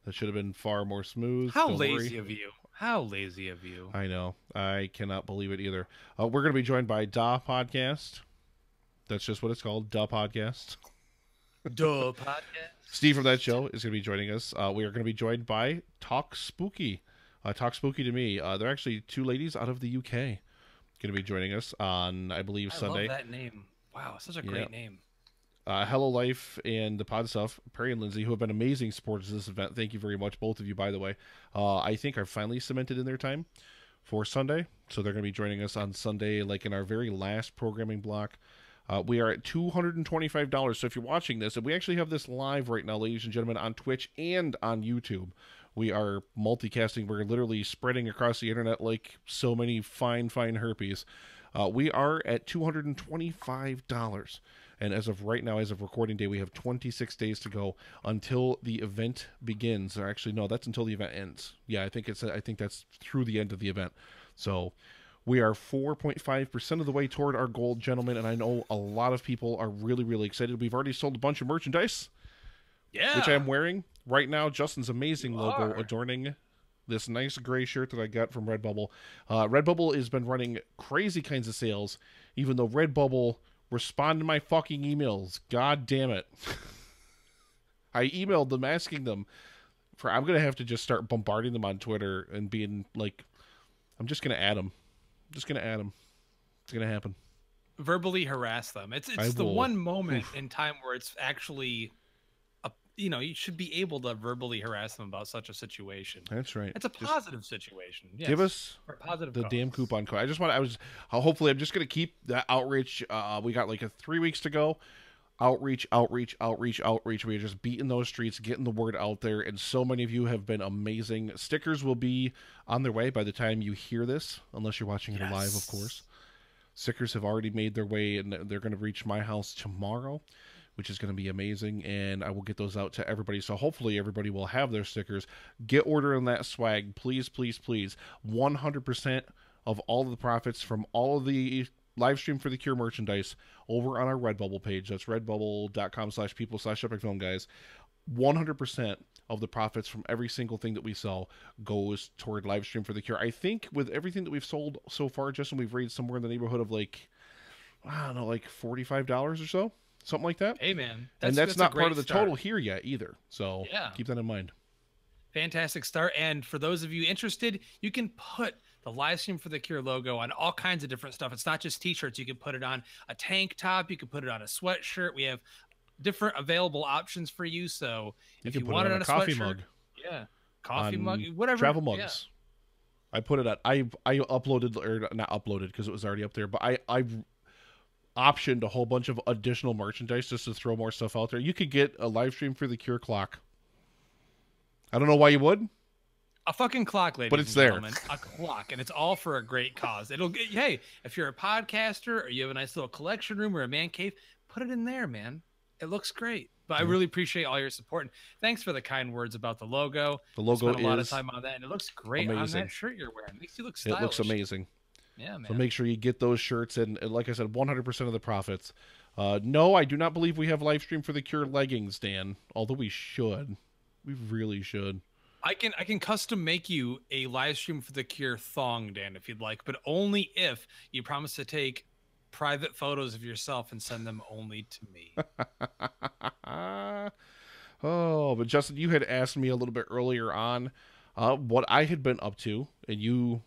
That should have been far more smooth. How lazy of you. How lazy of you. I know. I cannot believe it either. We're going to be joined by Da Podcast. That's just what it's called, Da Podcast. Da Podcast. Steve from that show is going to be joining us. We are going to be joined by Talk Spooky. Talk Spooky to Me. They're actually two ladies out of the UK. Going to be joining us on, I believe, Sunday. I love that name. Wow, such a great name. Hello Life and the Pod Stuff, Perry and Lindsay, who have been amazing supporters of this event. Thank you very much, both of you, by the way. I think are finally cemented in their time for Sunday. So they're going to be joining us on Sunday, like in our very last programming block. We are at $225. So if you're watching this, and we actually have this live right now, ladies and gentlemen, on Twitch and on YouTube. We are multicasting. We're literally spreading across the internet like so many fine herpes. We are at $225. And as of right now, as of recording day, we have 26 days to go until the event begins. Or actually, no, that's until the event ends. Yeah, I think that's through the end of the event. So we are 4.5% of the way toward our goal, gentlemen. And I know a lot of people are really, really excited. We've already sold a bunch of merchandise. Yeah. Which I'm wearing right now. Justin's amazing logo adorning this nice gray shirt that I got from Redbubble. Redbubble has been running crazy kinds of sales, even though Redbubble responded to my fucking emails. God damn it. I emailed them asking them for, I'm going to have to just start bombarding them on Twitter and being like, I'm just going to add them. It's going to happen. Verbally harass them. It's the one moment in time where it's actually... you should be able to verbally harass them about such a situation. That's right. It's a positive situation. Yes. Give us the damn coupon code. Hopefully I'm just going to keep that outreach. We got like 3 weeks to go. Outreach. We're just beating those streets, getting the word out there. And so many of you have been amazing. Stickers will be on their way by the time you hear this, unless you're watching it live, of course. Stickers have already made their way and they're going to reach my house tomorrow, which is going to be amazing, and I will get those out to everybody. So hopefully everybody will have their stickers. Get ordering that swag, please, please, please. 100% of all of the profits from all of the Livestream for the Cure merchandise over on our Redbubble page. That's redbubble.com/people/epicfilmguys. 100% of the profits from every single thing that we sell goes toward Livestream for the Cure. I think with everything that we've sold so far, Justin, we've raised somewhere in the neighborhood of like $45 or so. Something like that. Hey, man. That's not part of the total here yet either. So keep that in mind. Fantastic start. And for those of you interested, you can put the Livestream for the Cure logo on all kinds of different stuff. It's not just t-shirts. You can put it on a tank top. You can put it on a sweatshirt. We have different available options for you. So if you want it on a coffee mug. Yeah. Coffee mug, whatever. Travel mugs. Yeah. I put it at, I uploaded, or not uploaded because it was already up there, but I optioned a whole bunch of additional merchandise just to throw more stuff out there. You could get a Livestream for the Cure clock. I don't know why you would. A fucking clock, ladies but it's and there. Gentlemen. A clock, and it's all for a great cause. It'll get, hey, if you're a podcaster or you have a nice little collection room or a man cave, put it in there, man. It looks great. But I really appreciate all your support. And thanks for the kind words about the logo. The logo spent a lot of time on that, and it looks great amazing. on that shirt you're wearing. It makes you look stylish. It looks amazing. Yeah, man. So make sure you get those shirts, and like I said, 100% of the profits. No, I do not believe we have Livestream for the Cure leggings, Dan. Although we should. We really should. I can custom make you a live stream for the cure thong, Dan, if you'd like, but only if you promise to take private photos of yourself and send them only to me. Oh, but Justin, you had asked me a little bit earlier on what I had been up to, and you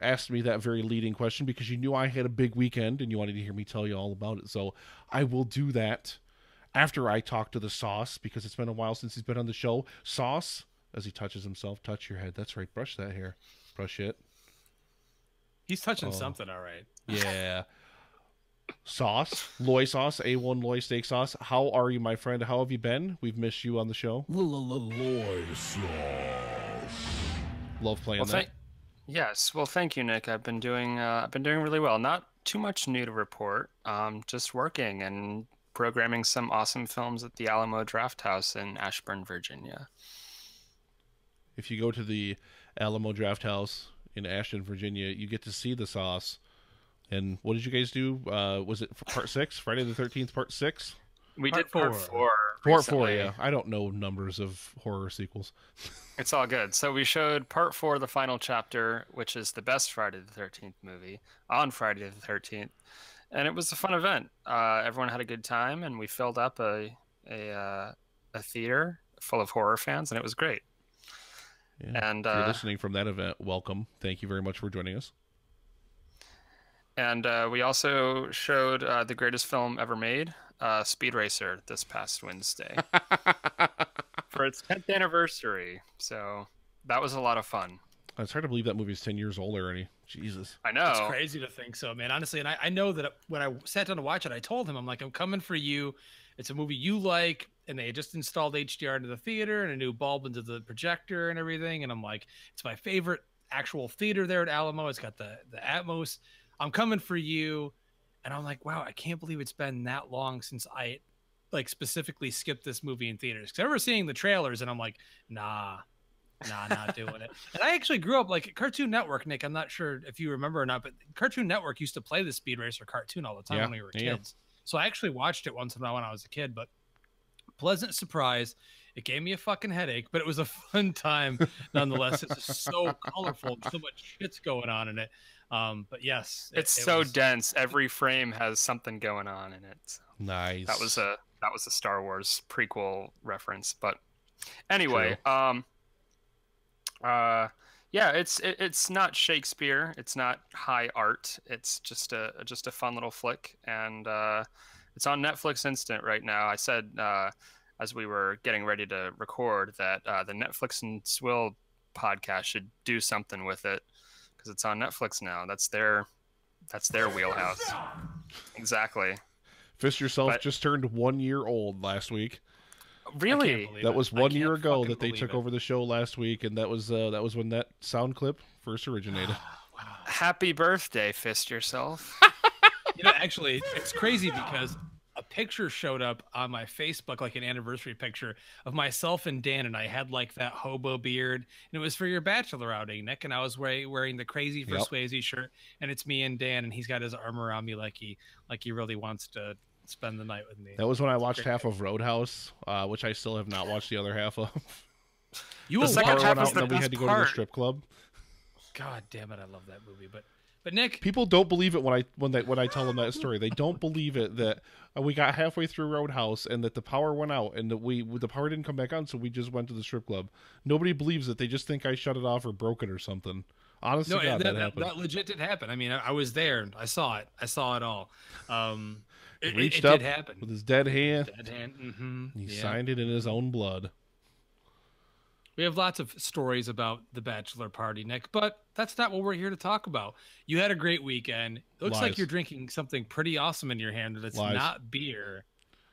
asked me that very leading question because you knew I had a big weekend and you wanted to hear me tell you all about it. So I will do that after I talk to the Sauce, because it's been a while since he's been on the show. Sauce, as he touches himself, touch your head. That's right. Brush that hair. Brush it. He's touching something, all right. Yeah. Sauce, Loy Sauce, A1 Loy Steak Sauce. How are you, my friend? How have you been? We've missed you on the show. Loy Sauce. Love playing that. Yes. Well, thank you, Nick. I've been doing really well. Not too much new to report. Just working and programming some awesome films at the Alamo Drafthouse in Ashburn, Virginia. If you go to the Alamo Drafthouse in Ashburn, Virginia, you get to see the Sauce. And what did you guys do? Was it part 6? Friday the 13th, part 6? We did part 4. Part 4, yeah. I don't know numbers of horror sequels. It's all good. So we showed part 4, the final chapter, which is the best Friday the 13th movie, on Friday the 13th. And it was a fun event. Everyone had a good time, and we filled up a theater full of horror fans, and it was great. Yeah. And if you're listening from that event, welcome. Thank you very much for joining us. And we also showed the greatest film ever made, Speed Racer, this past Wednesday for its 10th anniversary. So that was a lot of fun. It's hard to believe that movie's 10 years old already. Jesus. I know. It's crazy to think so, man. Honestly, and I know that when I sat down to watch it, I told him, I'm like, I'm coming for you. It's a movie you like, and they just installed HDR into the theater and a new bulb into the projector and everything. And I'm like, it's my favorite actual theater there at Alamo. It's got the Atmos. I'm coming for you. And I'm like, wow, I can't believe it's been that long since I like specifically skipped this movie in theaters. Because I remember seeing the trailers and I'm like, nah, not doing it. And I actually grew up like Cartoon Network, Nick. I'm not sure if you remember or not, but Cartoon Network used to play the Speed Racer cartoon all the time when we were kids. So I actually watched it once in a while when I was a kid, but pleasant surprise. It gave me a fucking headache, but it was a fun time nonetheless. It's just so colorful. So much shit's going on in it. But yes, it's so dense. Every frame has something going on in it. So nice. That was a Star Wars prequel reference. But anyway, yeah, it's not Shakespeare. It's not high art. It's just a fun little flick, and it's on Netflix Instant right now. I said as we were getting ready to record that the Netflix and Swill podcast should do something with it, because it's on Netflix now. That's their wheelhouse. Exactly. Fist Yourself just turned 1 year old last week. Really? That was 1 year ago that they took over the show last week, and that was when that sound clip first originated. Wow. Happy birthday, Fist Yourself. Actually, it's crazy because a picture showed up on my Facebook, like an anniversary picture of myself and Dan, and I had like that hobo beard, and it was for your bachelor outing, Nick, and I was wearing the Crazy for Swayze shirt, and it's me and Dan, and he's got his arm around me like he really wants to spend the night with me. That was when I watched half of Roadhouse, which I still have not watched the other half of. You the second half was the best part. We had to go to the strip club. God damn it, I love that movie, but Nick, people don't believe it when I tell them that story. They don't believe it that we got halfway through Roadhouse and that the power went out and that the power didn't come back on, so we just went to the strip club. Nobody believes it. They just think I shut it off or broke it or something. Honestly, no, God, that happened. That legit did happen. I mean, I was there. I saw it. I saw it all. It reached up did happen with his dead hand. Mm-hmm. He signed it in his own blood. We have lots of stories about the bachelor party, Nick, but that's not what we're here to talk about. You had a great weekend. It looks like you're drinking something pretty awesome in your hand, but it's not beer.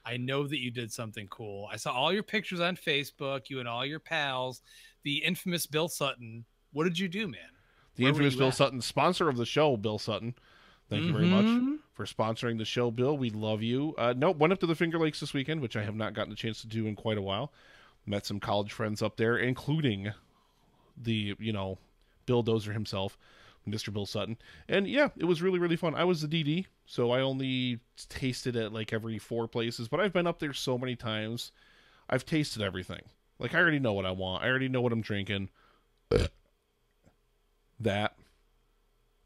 I know that you did something cool. I saw all your pictures on Facebook, you and all your pals, the infamous Bill Sutton. What did you do, man? The infamous Bill Sutton, sponsor of the show, Bill Sutton. Thank you very much for sponsoring the show, Bill. We love you. Went up to the Finger Lakes this weekend, which I have not gotten a chance to do in quite a while. Met some college friends up there, including the, Bill Dozer himself, Mr. Bill Sutton. And yeah, it was really, really fun. I was the DD, so I only tasted at like every 4 places, but I've been up there so many times. I've tasted everything. Like, I already know what I want. I already know what I'm drinking. That.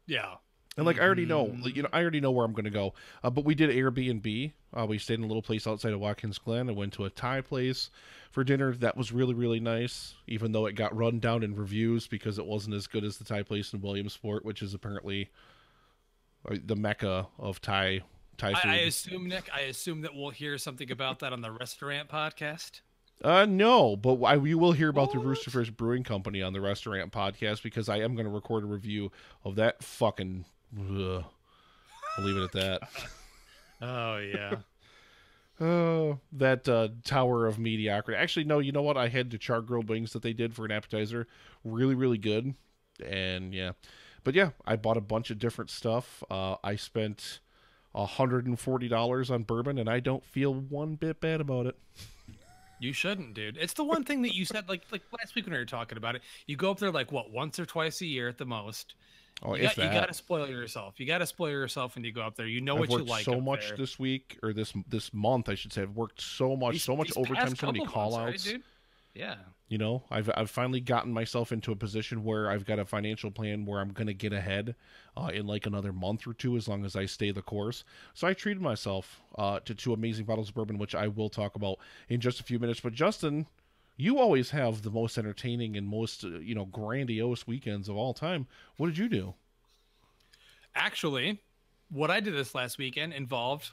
Yeah. And like, I already know, I already know where I'm going to go. But we did Airbnb. We stayed in a little place outside of Watkins Glen. I went to a Thai place for dinner. That was really, really nice, even though it got run down in reviews because it wasn't as good as the Thai place in Williamsport, which is apparently the mecca of Thai food. I assume, Nick, that we'll hear something about that on the restaurant podcast. No, but we will hear about the Rooster Fish Brewing Company on the Restaurant Podcast because I am going to record a review of that fucking... I'll leave it at that. Oh, yeah. Oh, that tower of mediocrity. Actually, no, you know what? I had the char grilled wings that they did for an appetizer. Really, really good. And, yeah. But, yeah, I bought a bunch of different stuff. I spent $140 on bourbon, and I don't feel one bit bad about it. You shouldn't, dude. It's the one thing that you said, like last week when we were talking about it. You go up there like what, once or twice a year at the most. Oh, you got to spoil yourself. You got to spoil yourself when you go up there. You know what you like. I've worked so much this week, or this month, I should say. I've worked so much overtime, so many call outs. Right, dude? Yeah. You know, I've finally gotten myself into a position where I've got a financial plan where I'm going to get ahead in like another month or two as long as I stay the course. So I treated myself to 2 amazing bottles of bourbon, which I will talk about in just a few minutes. But Justin, you always have the most entertaining and most grandiose weekends of all time. What did you do? Actually, what I did this last weekend involved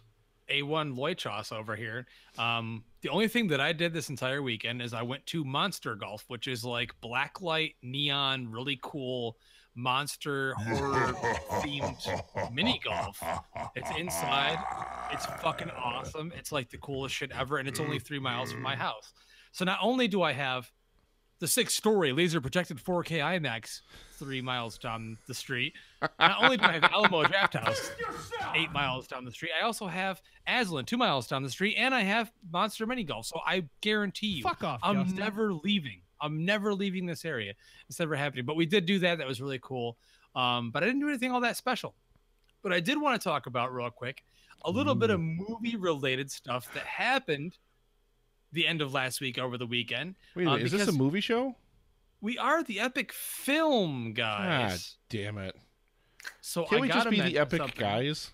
A1 Loichos over here. The only thing that I did this entire weekend is I went to Monster Golf, which is like blacklight, neon, really cool monster horror themed mini golf. It's inside. It's fucking awesome. It's like the coolest shit ever. And it's only 3 miles from my house. So not only do I have the 6-story laser projected 4K IMAX 3 miles down the street, not only do I have Alamo Draft House 8 miles down the street, I also have Aslan 2 miles down the street, and I have Monster Mini Golf. So I guarantee you, fuck off, I'm Justin. never leaving. I'm never leaving this area. It's never happening. But we did do that. That was really cool. But I didn't do anything all that special. But I did want to talk about real quick a little bit of movie-related stuff that happened the end of last week over the weekend. Wait a minute, is this a movie show? We are the Epic Film Guys. God damn it. So Can't we just be the Epic Guys?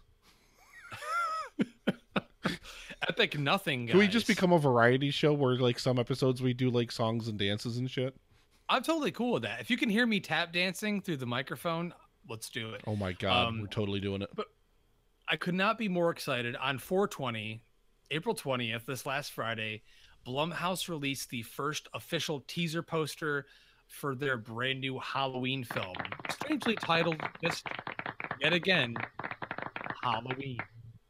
Epic Nothing Guys. Can we just become a variety show where like some episodes we do like songs and dances and shit? I'm totally cool with that. If you can hear me tap dancing through the microphone, let's do it. Oh my God, we're totally doing it. But I could not be more excited. On 4/20, April 20th, this last Friday, Blumhouse released the first official teaser poster for their brand new Halloween film, strangely titled just yet again, Halloween.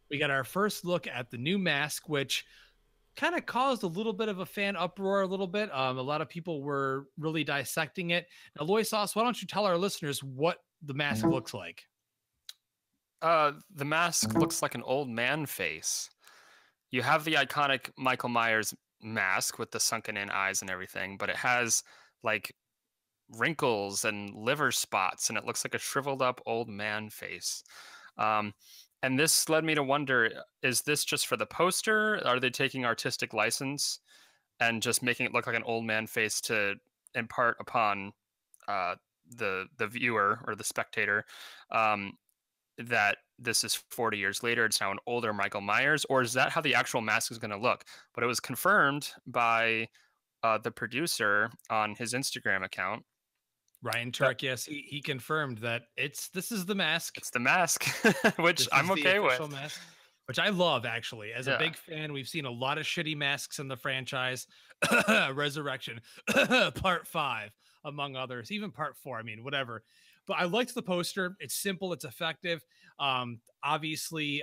We got our first look at the new mask, which kind of caused a little bit of a fan uproar a little bit. A lot of people were really dissecting it. Now, Loy Sauce, why don't you tell our listeners what the mask looks like? The mask looks like an old man face. You have the iconic Michael Myers mask with the sunken in eyes and everything, but it has like wrinkles and liver spots, and it looks like a shriveled up old man face. And this led me to wonder, is this just for the poster? Are they taking artistic license and just making it look like an old man face to impart upon the viewer or the spectator that this is 40 years later, it's now an older Michael Myers? Or is that how the actual mask is going to look? But it was confirmed by the producer on his Instagram account. Ryan Turk, yes, he confirmed that this is the mask. It's the mask, which I'm okay with. Mask, which I love, actually. As a big fan, we've seen a lot of shitty masks in the franchise. Resurrection, Part 5, among others. Even Part 4, I mean, whatever. But I liked the poster. It's simple. It's effective. Obviously,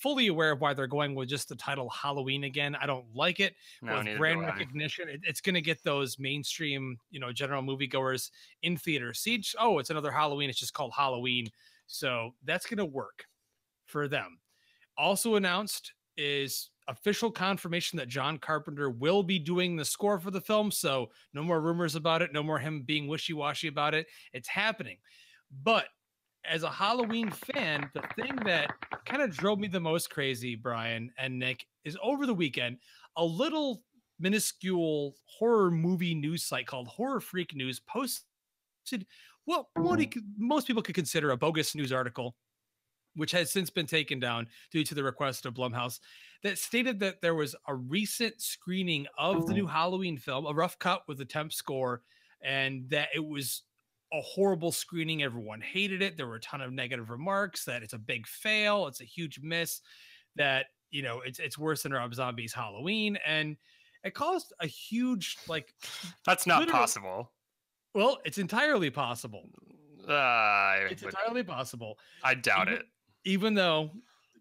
fully aware of why they're going with just the title Halloween again. I don't like it. No, with brand recognition, it's going to get those mainstream, general moviegoers in theaters. It's another Halloween. It's just called Halloween. So that's going to work for them. Also announced is official confirmation that John Carpenter will be doing the score for the film. So no more rumors about it. No more him being wishy-washy about it. It's happening. But as a Halloween fan, the thing that kind of drove me the most crazy, Brian and Nick, is over the weekend, a little minuscule horror movie news site called Horror Freak News posted what most people could consider a bogus news article, which has since been taken down due to the request of Blumhouse, that stated that there was a recent screening of the new Halloween film, a rough cut with a temp score, and that it was a horrible screening. Everyone hated it. There were a ton of negative remarks, that it's a big fail, it's a huge miss, that, you know, it's worse than Rob Zombie's Halloween. And it caused a huge, like... That's not possible. Well, it's entirely possible. It's entirely possible. I doubt it. Even though,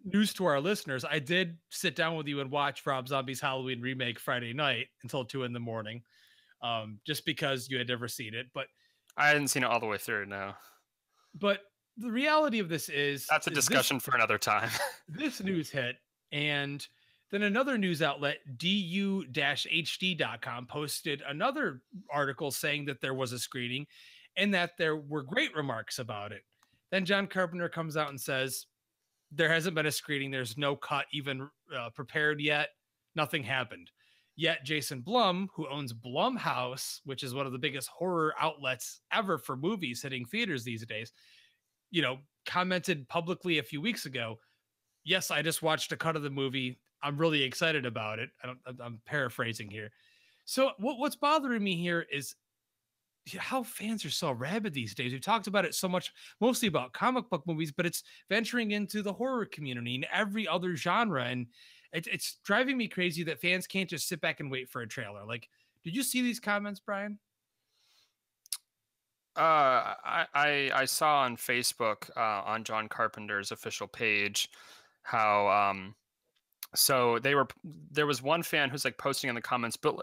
news to our listeners, I did sit down with you and watch Rob Zombie's Halloween remake Friday night until 2 a.m, just because you had never seen it. But I hadn't seen it all the way through, no. But the reality of this is... That's a discussion for another time. This news hit, and then another news outlet, du-hd.com, posted another article saying that there was a screening and that there were great remarks about it. Then John Carpenter comes out and says, there hasn't been a screening. There's no cut even prepared yet. Nothing happened. Yet Jason Blum, who owns Blumhouse, which is one of the biggest horror outlets ever for movies hitting theaters these days, you know, commented publicly a few weeks ago, yes, I just watched a cut of the movie. I'm really excited about it. I'm paraphrasing here. So what's bothering me here is how fans are so rabid these days. We've talked about it so much, mostly about comic book movies, but it's venturing into the horror community and every other genre. And it's driving me crazy that fans can't just sit back and wait for a trailer. Like, did you see these comments, Brian? I saw on Facebook, on John Carpenter's official page, how, so there was one fan who's like posting in the comments, but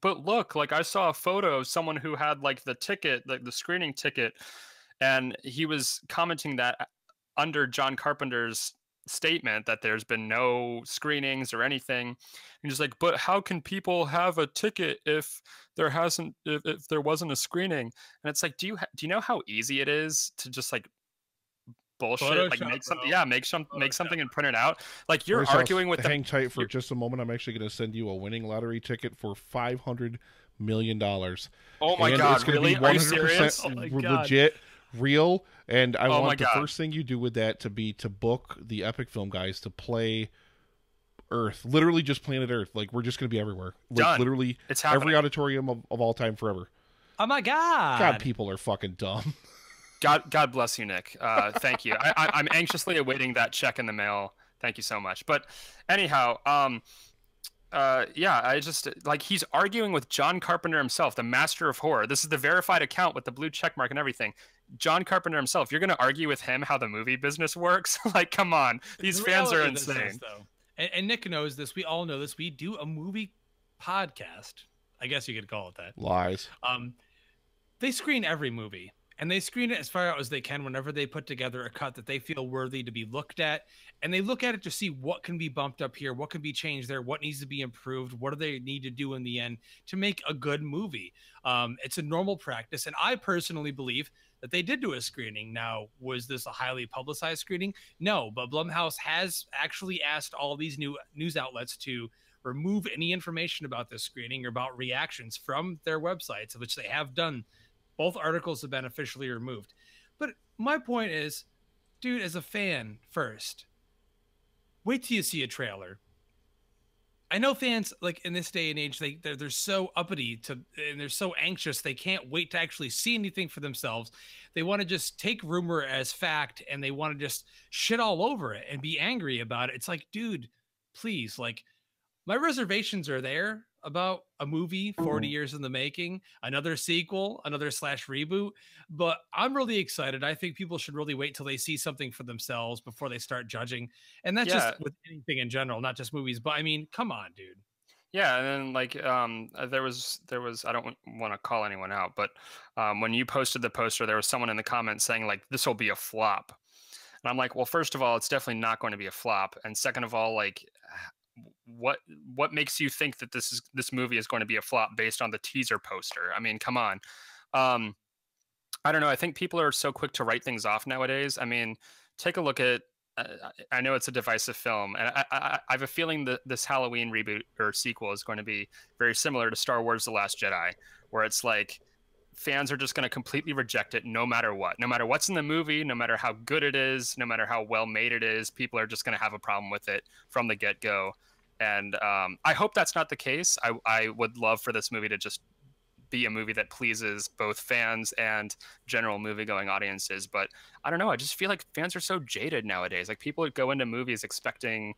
look, like I saw a photo of someone who had like the ticket, like the screening ticket, and he was commenting that under John Carpenter's statement that there's been no screenings or anything. And just like, but how can people have a ticket if there wasn't a screening? And it's like, do you know how easy it is to just like bullshit, Photoshop, like make something, make something and print it out? Like you're arguing with hang tight for just a moment. I'm actually going to send you a winning lottery ticket for $500 million. Oh my God, it's really? Be 100% Are you serious? Oh legit, real. And I want the God. first thing you do with that to be to book the Epic Film guys to play Earth, literally just planet Earth. Like we're just going to be everywhere. Like Done. literally it's every auditorium of all time forever. Oh my God. God, people are fucking dumb. God bless you, Nick. Thank you. I'm anxiously awaiting that check in the mail. Thank you so much. But anyhow, yeah, I just like he's arguing with John Carpenter himself, the master of horror. This is the verified account with the blue check mark and everything. John Carpenter himself. You're going to argue with him how the movie business works? Like, come on. These fans are insane. And Nick knows this. We all know this. We do a movie podcast. I guess you could call it that. Lies. They screen every movie. And they screen it as far out as they can whenever they put together a cut that they feel worthy to be looked at. And they look at it to see what can be bumped up here, what can be changed there, what needs to be improved, what do they need to do in the end to make a good movie. It's a normal practice. And I personally believe that they did do a screening. Now, was this a highly publicized screening? No, but Blumhouse has actually asked all these new news outlets to remove any information about this screening or about reactions from their websites, which they have done. Both articles have been officially removed. But my point is, dude, as a fan first, wait till you see a trailer. I know fans, like in this day and age, they're so uppity and they're so anxious. They can't wait to actually see anything for themselves. They want to just take rumor as fact and they want to just shit all over it and be angry about it. It's like, dude, please, like my reservations are there about a movie 40 years in the making, another sequel, another / reboot, but I'm really excited. I think people should really wait till they see something for themselves before they start judging. And that's just with anything in general, not just movies, but I mean, come on, dude. Yeah, and then like there was I don't want to call anyone out, but when you posted the poster, there was someone in the comments saying like this will be a flop. And I'm like, well, first of all, it's definitely not going to be a flop. And second of all, like what makes you think that this movie is going to be a flop based on the teaser poster? I mean, come on. I don't know. I think people are so quick to write things off nowadays. I mean, take a look at I know it's a divisive film, and I have a feeling that this Halloween reboot or sequel is going to be very similar to Star Wars: The Last Jedi, where it's like fans are just going to completely reject it no matter what. No matter what's in the movie, no matter how good it is, no matter how well made it is, people are just going to have a problem with it from the get-go. And I hope that's not the case. I would love for this movie to just be a movie that pleases both fans and general movie-going audiences. But I don't know. I just feel like fans are so jaded nowadays. Like, people go into movies expecting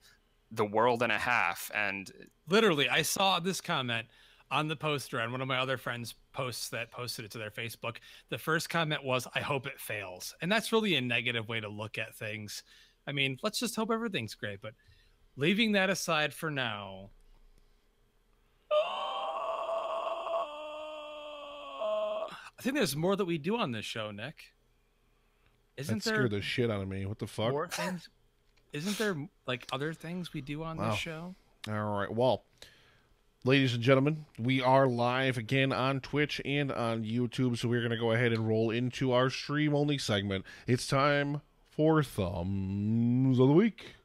the world and a half. And literally, I saw this comment on the poster on one of my other friends' posts that posted it to their Facebook. The first comment was, "I hope it fails." And that's really a negative way to look at things. I mean, let's just hope everything's great. But leaving that aside for now, I think there's more that we do on this show, Nick. That scared the shit out of me. What the fuck? More things? Isn't there like other things we do on this show? All right. Well, ladies and gentlemen, we are live again on Twitch and on YouTube, so we're going to go ahead and roll into our stream-only segment. It's time for Thumbs of the Week.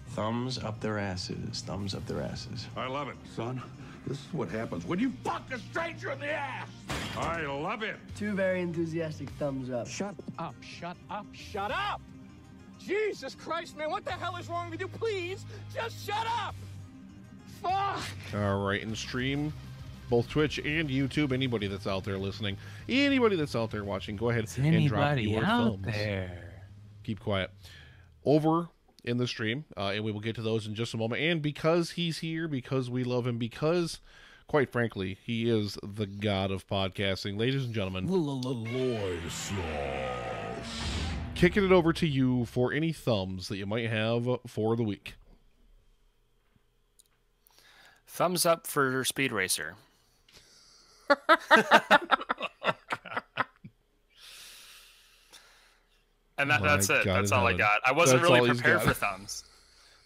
Thumbs up their asses. Thumbs up their asses. I love it. Son, this is what happens when you fuck a stranger in the ass. I love it. Two very enthusiastic thumbs up. Shut up, shut up, shut up! Jesus Christ, man, what the hell is wrong with you? Please, just shut up! Fuck! All right, and stream both Twitch and YouTube. Anybody that's out there listening, anybody that's out there watching, go ahead and drop your thumbs. There. Keep quiet. Over in the stream, and we will get to those in just a moment. And because he's here, because we love him, because, quite frankly, he is the god of podcasting, ladies and gentlemen, kicking it over to you for any thumbs that you might have for the week. Thumbs up for Speed Racer. And that's it. That's all I got. I wasn't really prepared for thumbs.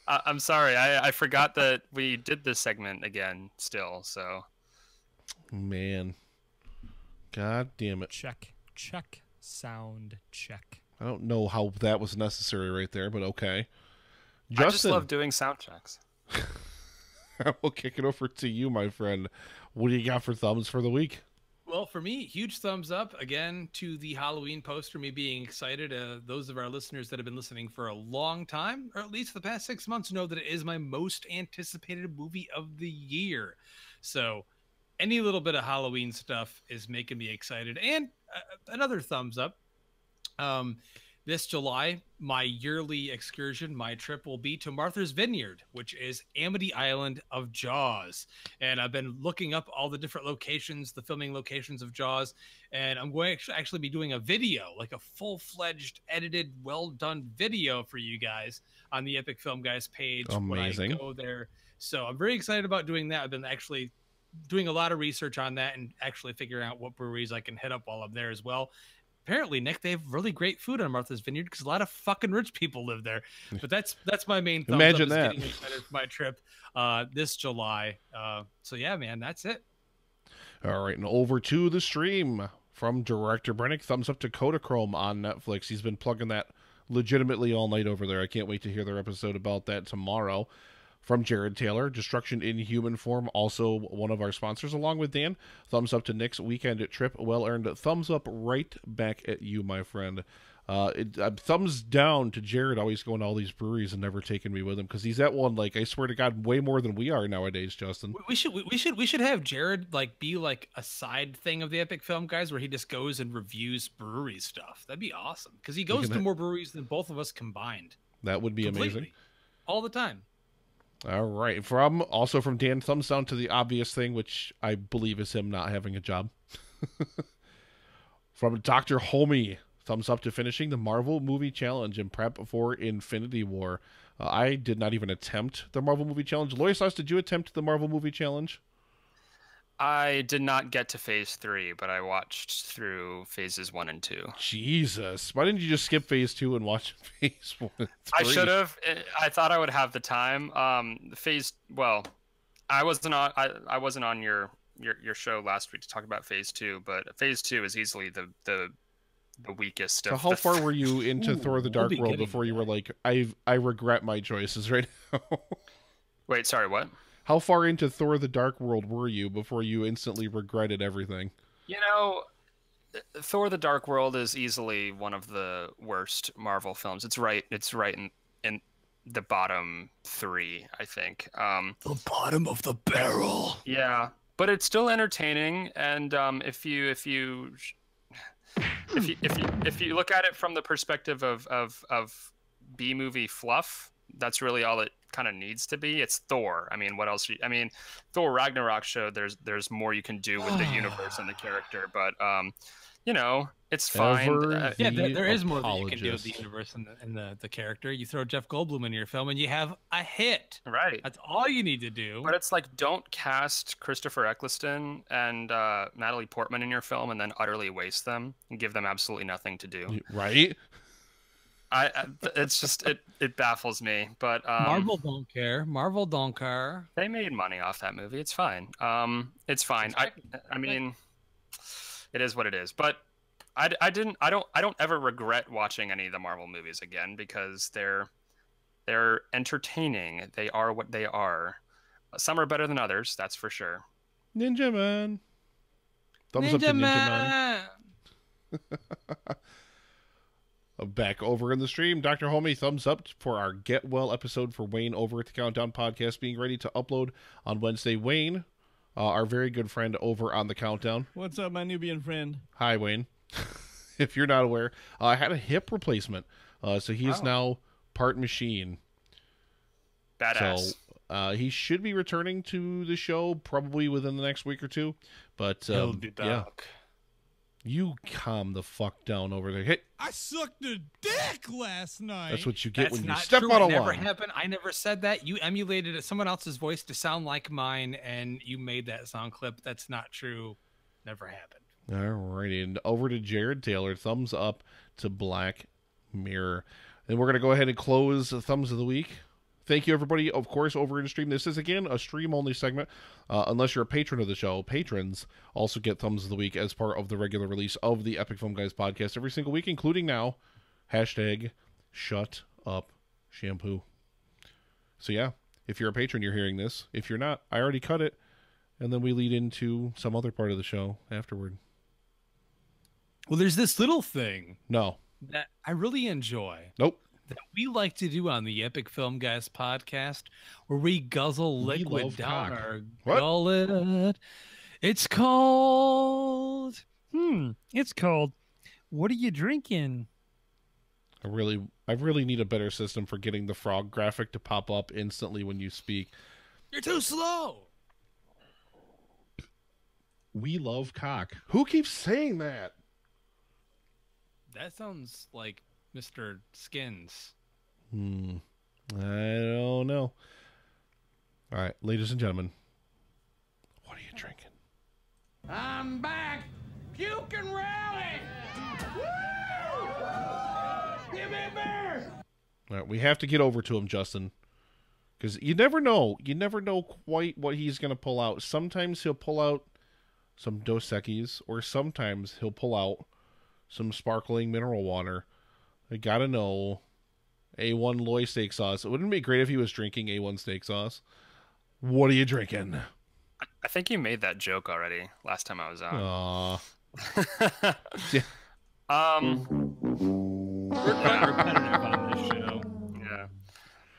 I'm sorry. I forgot that we did this segment again still, so. Man. God damn it. Check. Sound check. I don't know how that was necessary right there, but okay. Justin, I just love doing sound checks. I will kick it over to you, my friend. What do you got for thumbs for the week? Well, for me, huge thumbs up again to the Halloween poster, me being excited. Those of our listeners that have been listening for a long time, or at least the past 6 months, know that it is my most anticipated movie of the year. So any little bit of Halloween stuff is making me excited. And another thumbs up. This July, my yearly excursion, my trip will be to Martha's Vineyard, which is Amity Island of Jaws. And I've been looking up all the different locations, the filming locations of Jaws. And I'm going to actually be doing a video, like a full-fledged, edited, well-done video for you guys on the Epic Film Guys page. Amazing. When I go there. So I'm very excited about doing that. I've been actually doing a lot of research on that and actually figuring out what breweries I can hit up while I'm there as well. Apparently, Nick, they have really great food on Martha's Vineyard because a lot of fucking rich people live there. But that's my main thumbs Imagine up, that. Getting excited for my trip this July. So yeah, man, that's it. All right, and over to the stream from director Brennick. Thumbs up to Kodachrome on Netflix. He's been plugging that legitimately all night over there. I can't wait to hear their episode about that tomorrow. From Jared Taylor, Destruction in Human Form, also one of our sponsors, along with Dan. Thumbs up to Nick's weekend trip. Well-earned. Thumbs up right back at you, my friend. Thumbs down to Jared always going to all these breweries and never taking me with him, because he's at one, like, I swear to God, way more than we are nowadays, Justin. We should have Jared be like a side thing of the Epic Film Guys where he just goes and reviews brewery stuff. That'd be awesome, because he goes to more breweries than both of us combined. That would be amazing. All the time. All right. Also from Dan, thumbs down to the obvious thing, which I believe is him not having a job. From Dr. Homie, thumbs up to finishing the Marvel Movie Challenge in prep for Infinity War. I did not even attempt the Marvel Movie Challenge. Loyas, did you attempt the Marvel Movie Challenge? I did not get to phase 3, but I watched through phases 1 and 2. Jesus. Why didn't you just skip phase 2 and watch phase 1 and 3? I should have. I thought I would have the time. I wasn't on your show last week to talk about phase 2, but phase 2 is easily the the weakest. So of how the far were you into Thor: The Dark World before you were like, I regret my choices right now? Wait, sorry, what? How far into Thor: The Dark World were you before you instantly regretted everything? You know, Thor: The Dark World is easily one of the worst Marvel films. It's right in the bottom 3, I think. The bottom of the barrel. Yeah, but it's still entertaining, and if you look at it from the perspective of B-movie fluff, that's really all it kind of needs to be. It's Thor. I mean, what else? I mean, Thor Ragnarok showed there's more you can do with the universe and the character, but you know, it's fine. Yeah, there is more that you can do with the universe and the character. You throw Jeff Goldblum in your film and you have a hit. Right. That's all you need to do. But it's like, don't cast Christopher Eccleston and Natalie Portman in your film and then utterly waste them and give them absolutely nothing to do. Right. It's just it baffles me. But Marvel don't care. Marvel don't care. They made money off that movie. It's fine. It's fine. I mean, it is what it is. But I don't ever regret watching any of the Marvel movies again because they're entertaining. They are what they are. Some are better than others, that's for sure. Ninja Man. Thumbs up to Ninja Man. Back over in the stream, Dr. Homie, thumbs up for our Get Well episode for Wayne over at the Countdown Podcast, being ready to upload on Wednesday. Wayne, our very good friend over on the Countdown. What's up, my Nubian friend? Hi, Wayne. If you're not aware, I had a hip replacement, so he is now part machine. Badass. So he should be returning to the show probably within the next week or two. But He'll be back. Yeah. You calm the fuck down over there. Hey, I sucked a dick last night. that's what you get when you not step true. out of It never line. happened. I never said that. You emulated someone else's voice to sound like mine, and you made that sound clip. That's not true. Never happened. All righty, and over to Jared Taylor. Thumbs up to Black Mirror. And we're going to go ahead and close the Thumbs of the Week. Thank you, everybody, of course, over in the stream. This is, again, a stream-only segment. Unless you're a patron of the show, patrons also get Thumbs of the Week as part of the regular release of the Epic Film Guys podcast every single week, including now, hashtag Shut Up Shampoo. So, yeah, if you're a patron, you're hearing this. If you're not, I already cut it, and then we lead into some other part of the show afterward. Well, there's this little thing. No. That I really enjoy. Nope. That we like to do on the Epic Film Guys podcast, where we guzzle liquid down our gullet. It's called. It's called. What are you drinking? I really need a better system for getting the frog graphic to pop up instantly when you speak. You're too slow. We love cock. Who keeps saying that? That sounds like Mr. Skins. I don't know. All right, ladies and gentlemen, what are you drinking? I'm back. Puke and rally. Woo! Give me a beer. All right, we have to get over to him, Justin, because you never know. You never know quite what he's going to pull out. Sometimes he'll pull out some Dos Equis, or sometimes he'll pull out some sparkling mineral water. I gotta know. A1 Loy steak sauce. Wouldn't it be great if he was drinking A1 steak sauce? What are you drinking? I think you made that joke already last time I was on. Aww. Yeah. We're quite repetitive on this show. Yeah.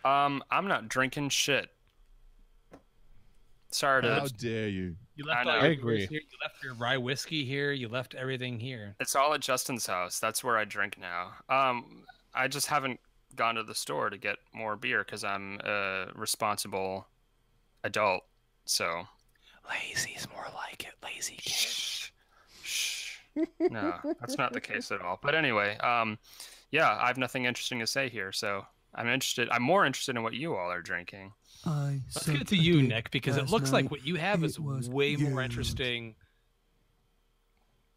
I'm not drinking shit. Sorry to. How dare you? You left I agree. Here. You left your rye whiskey here. You left everything here. It's all at Justin's house. That's where I drink now. I just haven't gone to the store to get more beer because I'm a responsible adult. So lazy's more like it. Lazy kid. Shh. No, that's not the case at all. But anyway, yeah, I have nothing interesting to say here. So I'm more interested in what you all are drinking. Let's get to you, Nick, because it looks like what you have is way more interesting.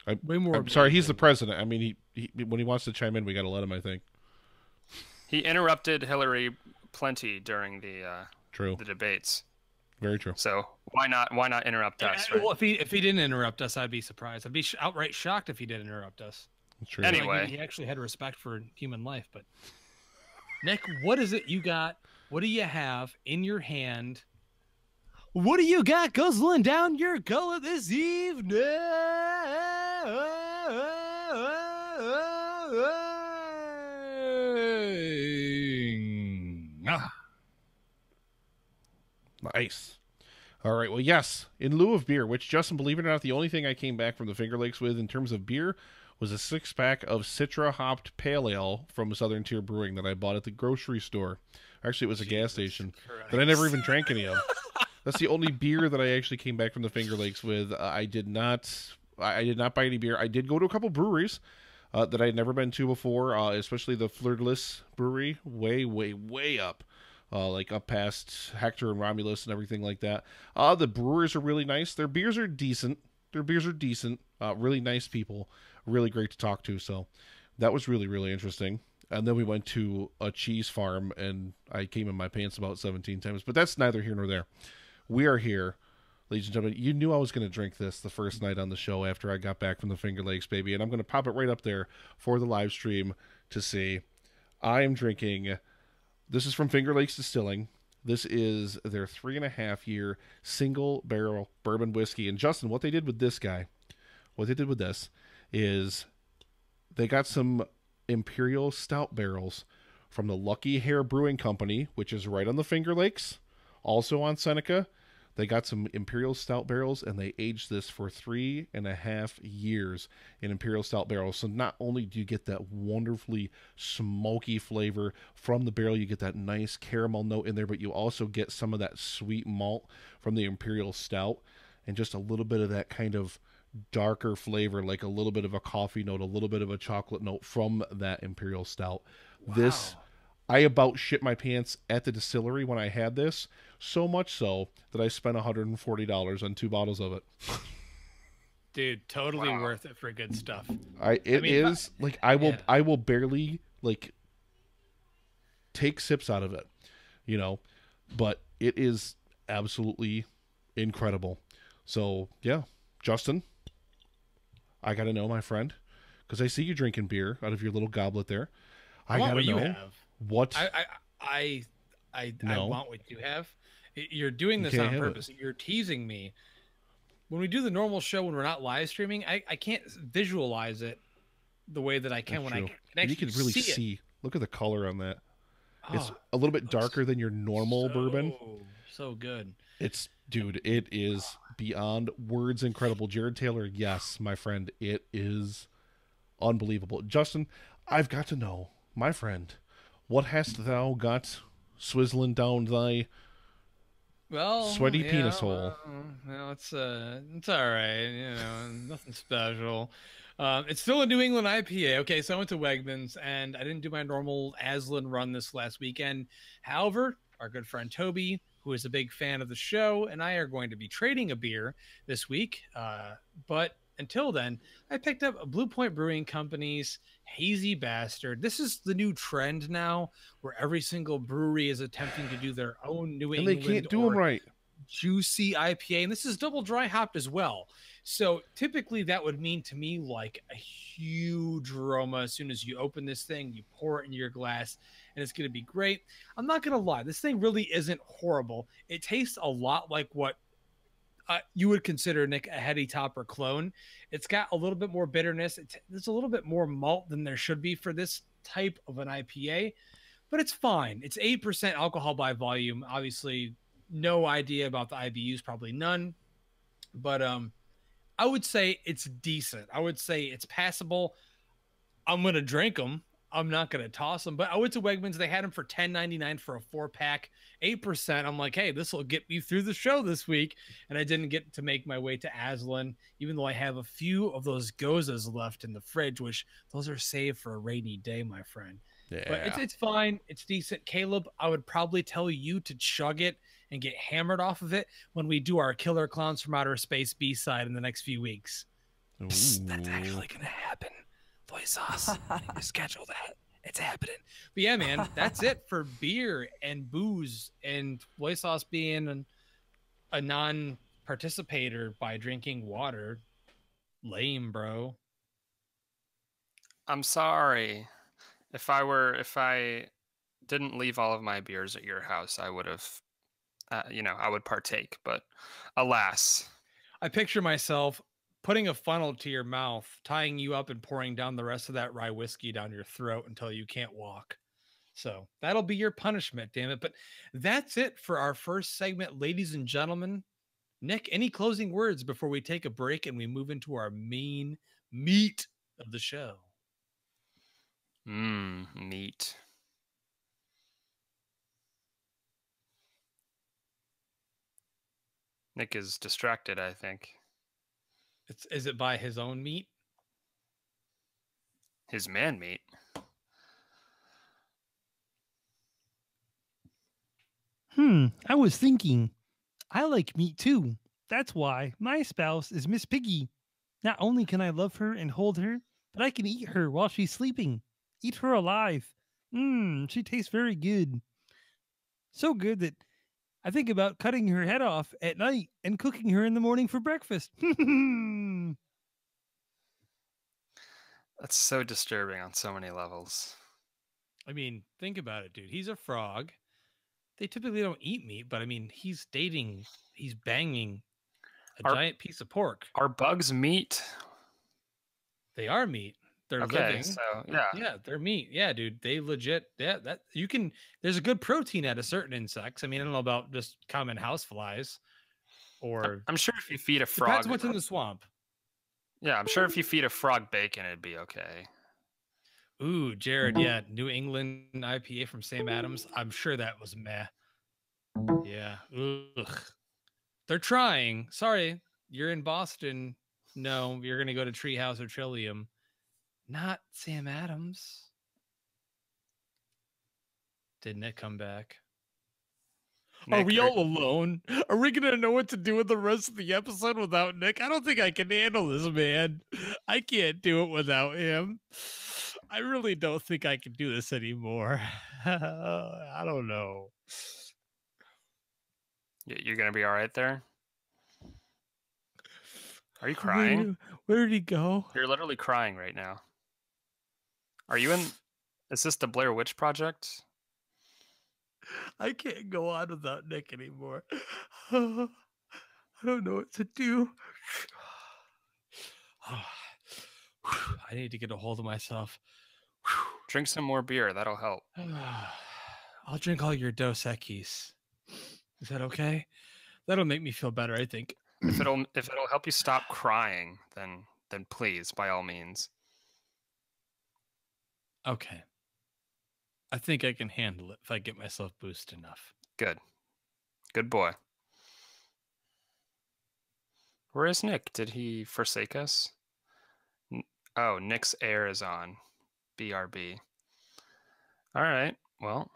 I'm sorry, he's the president. I mean, he when he wants to chime in, we got to let him, I think. He interrupted Hillary plenty during the debates. Very true. So why not interrupt us? Right? Well, if he didn't interrupt us, I'd be surprised. I'd be outright shocked if he did interrupt us. True. Anyway, he actually had respect for human life. But Nick, what is it you got? What do you have in your hand? What do you got guzzling down your gullet this evening? Nice. All right. Well, yes. In lieu of beer, which, Justin, believe it or not, the only thing I came back from the Finger Lakes with in terms of beer was a 6-pack of Citra hopped pale ale from Southern Tier Brewing that I bought at the grocery store. Actually, it was a gas station that I never even drank any of. That's the only beer that I actually came back from the Finger Lakes with. I did not buy any beer. I did go to a couple breweries that I had never been to before, especially the Flirtless Brewery, way up. Like up past Hector and Romulus and everything like that. The brewers are really nice. Their beers are decent. Really nice people. Really great to talk to. So that was really, really interesting. And then we went to a cheese farm, and I came in my pants about 17 times. But that's neither here nor there. We are here, ladies and gentlemen. You knew I was going to drink this the first night on the show after I got back from the Finger Lakes, baby. And I'm going to pop it right up there for the live stream to see. I am drinking... This is from Finger Lakes Distilling. This is their 3.5-year single barrel bourbon whiskey. And Justin, what they did with this is they got some Imperial Stout barrels from the Lucky Hare Brewing Company, which is right on the Finger Lakes, also on Seneca. They got some Imperial Stout barrels, and they aged this for 3.5 years in Imperial Stout barrels. So not only do you get that wonderfully smoky flavor from the barrel, you get that nice caramel note in there, but you also get some of that sweet malt from the Imperial Stout, and just a little bit of that kind of darker flavor, like a little bit of a coffee note, a little bit of a chocolate note from that Imperial Stout. Wow. I about shit my pants at the distillery when I had this, so much so that I spent $140 on 2 bottles of it. Dude, totally worth it for good stuff. I will barely like take sips out of it, but it is absolutely incredible. So yeah, Justin, I got to know, my friend, because I see you drinking beer out of your little goblet there. I got to know. You have. What I want what you have. You're doing this on purpose. You're teasing me. When we do the normal show, when we're not live streaming, I can't visualize it the way that I can. That's when true. I can actually you can really see. Look at the color on that. It's a little bit darker than your normal bourbon. So good. Dude, it is beyond words incredible. Jared Taylor, yes, my friend, it is unbelievable. Justin, I've got to know, my friend, what hast thou got swizzling down thy sweaty penis hole? Well, it's all right. Nothing special. It's still a New England IPA. Okay, so I went to Wegmans, and I didn't do my normal Aslan run this last weekend. However, our good friend Toby, who is a big fan of the show, and I are going to be trading a beer this week. But until then, I picked up a Blue Point Brewing Company's Hazy Bastard. This is the new trend now, where every single brewery is attempting to do their own New England. And they can't do them right. Juicy IPA, and this is double dry hopped as well. So typically that would mean to me like a huge aroma. As soon as you open this thing, you pour it into your glass, and it's going to be great. I'm not going to lie. This thing really isn't horrible. It tastes a lot like what you would consider, Nick, a heady topper clone. It's got a little bit more bitterness. There's a little bit more malt than there should be for this type of an IPA, but it's fine. It's 8% alcohol by volume. Obviously, no idea about the IBUs, probably none. But I would say it's decent. I would say it's passable. I'm going to drink them. I'm not going to toss them. But I went to Wegmans. They had them for $10.99 for a 4-pack, 8%. I'm like, hey, this will get me through the show this week. And I didn't get to make my way to Aslan, even though I have a few of those Gozas left in the fridge, which those are saved for a rainy day, my friend. Yeah. But it's fine. It's decent. Caleb, I would probably tell you to chug it and get hammered off of it when we do our Killer Clowns from Outer Space B-side in the next few weeks. Psst, that's actually going to happen. Voice sauce. Schedule that. It's happening. But yeah, man, that's it for beer and booze, and Voice sauce being a non-participator by drinking water. Lame, bro. I'm sorry. If I didn't leave all of my beers at your house, I would have, I would partake. But alas, I picture myself putting a funnel to your mouth, tying you up, and pouring down the rest of that rye whiskey down your throat until you can't walk. So that'll be your punishment, damn it. But that's it for our first segment, ladies and gentlemen. Nick, any closing words before we take a break and we move into our main meat of the show? Meat. Nick is distracted, I think. Is it by his own meat? His man meat. I was thinking, I like meat too. That's why my spouse is Miss Piggy. Not only can I love her and hold her, but I can eat her while she's sleeping. Eat her alive. She tastes very good. So good that I think about cutting her head off at night and cooking her in the morning for breakfast. That's so disturbing on so many levels. I mean, think about it, dude. He's a frog. They typically don't eat meat, but I mean, he's banging a giant piece of pork. Are bugs meat? They are meat. They're okay, living. So yeah. Yeah, they're meat. Yeah, dude. They legit, that you can, there's a good protein out of certain insects. I mean, I don't know about just common houseflies or. I'm sure if you feed a frog. Depends what's in the swamp. Yeah, I'm sure if you feed a frog bacon, it'd be okay. Ooh, Jared, yeah. New England IPA from Sam Adams. I'm sure that was meh. Yeah. Ugh. They're trying. Sorry, you're in Boston. No, you're going to go to Treehouse or Trillium. Not Sam Adams. Did Nick come back? Nick, are we all alone? Are we going to know what to do with the rest of the episode without Nick? I don't think I can handle this, man. I can't do it without him. I really don't think I can do this anymore. I don't know. You're going to be all right there? Are you crying? Where did he go? You're literally crying right now. Are you in... Is this the Blair Witch Project? I can't go on without Nick anymore. I don't know what to do. I need to get a hold of myself. Drink some more beer. That'll help. I'll drink all your Dos Equis. Is that okay? That'll make me feel better, I think. If it'll help you stop crying, then please, by all means. Okay. I think I can handle it if I get myself boosted enough. Good. Good boy. Where is Nick? Did he forsake us? Oh, Nick's air is on. BRB. All right. Well.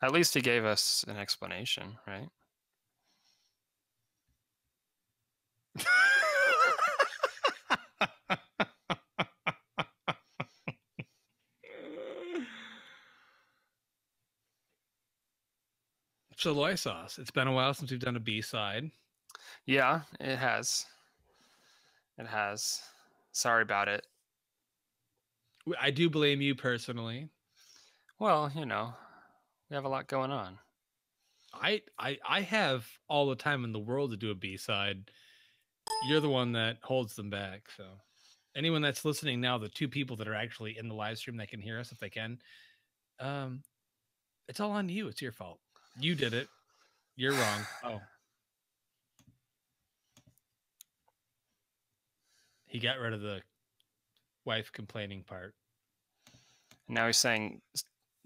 At least he gave us an explanation, right? Soy sauce. It's been a while since we've done a B-side. Yeah, it has. It has. Sorry about it. I do blame you personally. Well, you know, we have a lot going on. I have all the time in the world to do a B-side. You're the one that holds them back. So anyone that's listening now, the two people that are actually in the live stream that can hear us if they can, it's all on you. It's your fault. You did it. You're wrong. Oh. He got rid of the wife complaining part. Now he's saying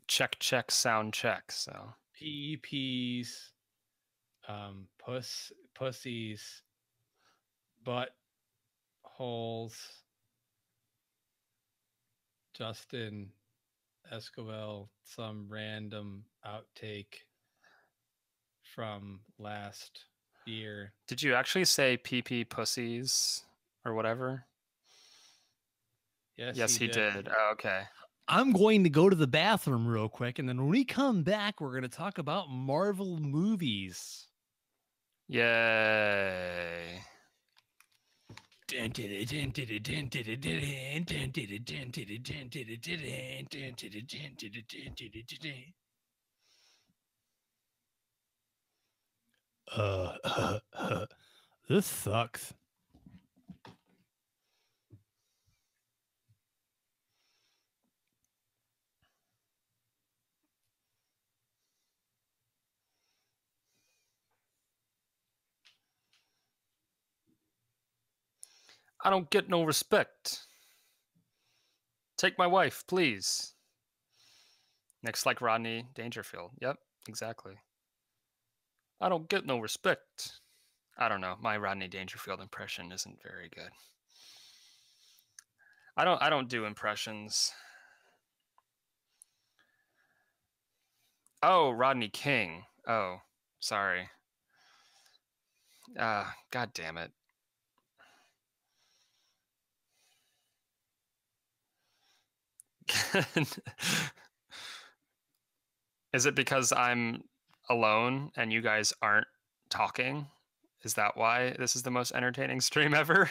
check, check, sound check. So PEPs, pussies, butt holes, Justin Escobar, some random outtake from last year. Did you actually say PP pussies or whatever? Yes, he did. Oh, okay. I'm going to go to the bathroom real quick, and then when we come back, we're going to talk about Marvel movies. Yay. This sucks. I don't get no respect. Take my wife, please. Next, like Rodney Dangerfield. Yep, exactly. I don't get no respect. I don't know. My Rodney Dangerfield impression isn't very good. I don't do impressions. Oh, Rodney King. Oh, sorry. God damn it. Is it because I'm alone and you guys aren't talking? Is that why this is the most entertaining stream ever?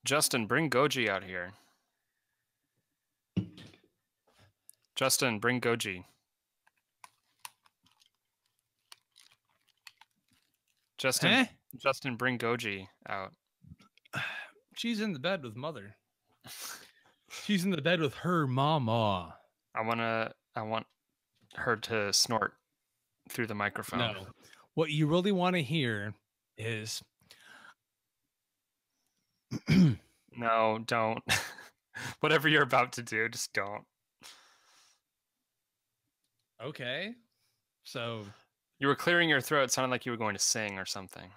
Justin, bring Goji out here. Justin, bring Goji. Justin, bring Goji out. She's in the bed with mother. She's in the bed with her mama. I want her to snort through the microphone. No. What you really want to hear is no, don't. Whatever you're about to do, just don't. Okay. So you were clearing your throat. It sounded like you were going to sing or something.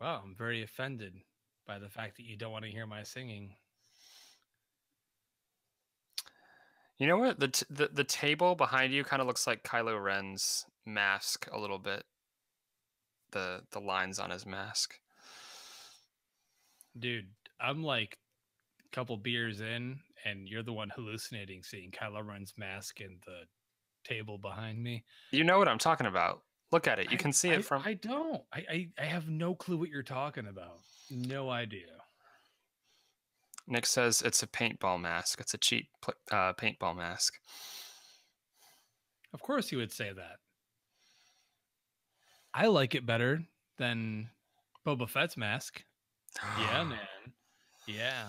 Wow, I'm very offended by the fact that you don't want to hear my singing. You know what? The table behind you kind of looks like Kylo Ren's mask a little bit. The lines on his mask. Dude, I'm like a couple beers in, and you're the one hallucinating seeing Kylo Ren's mask and the table behind me. You know what I'm talking about. Look at it. You can see it from... I don't. I have no clue what you're talking about. No idea. Nick says it's a paintball mask. It's a cheap paintball mask. Of course he would say that. I like it better than Boba Fett's mask. Yeah, man. Yeah.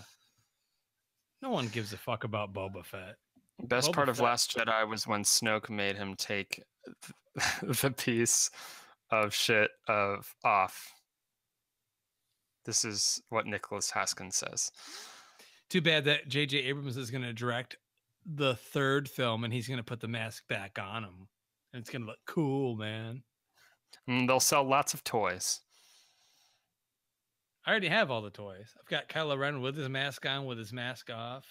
No one gives a fuck about Boba Fett. Best part of Last Jedi was when Snoke made him take the piece of shit off. This is what Nicholas Haskins says. Too bad that J.J. Abrams is going to direct the third film and he's going to put the mask back on him. And it's going to look cool, man. And they'll sell lots of toys. I already have all the toys. I've got Kylo Ren with his mask on, with his mask off.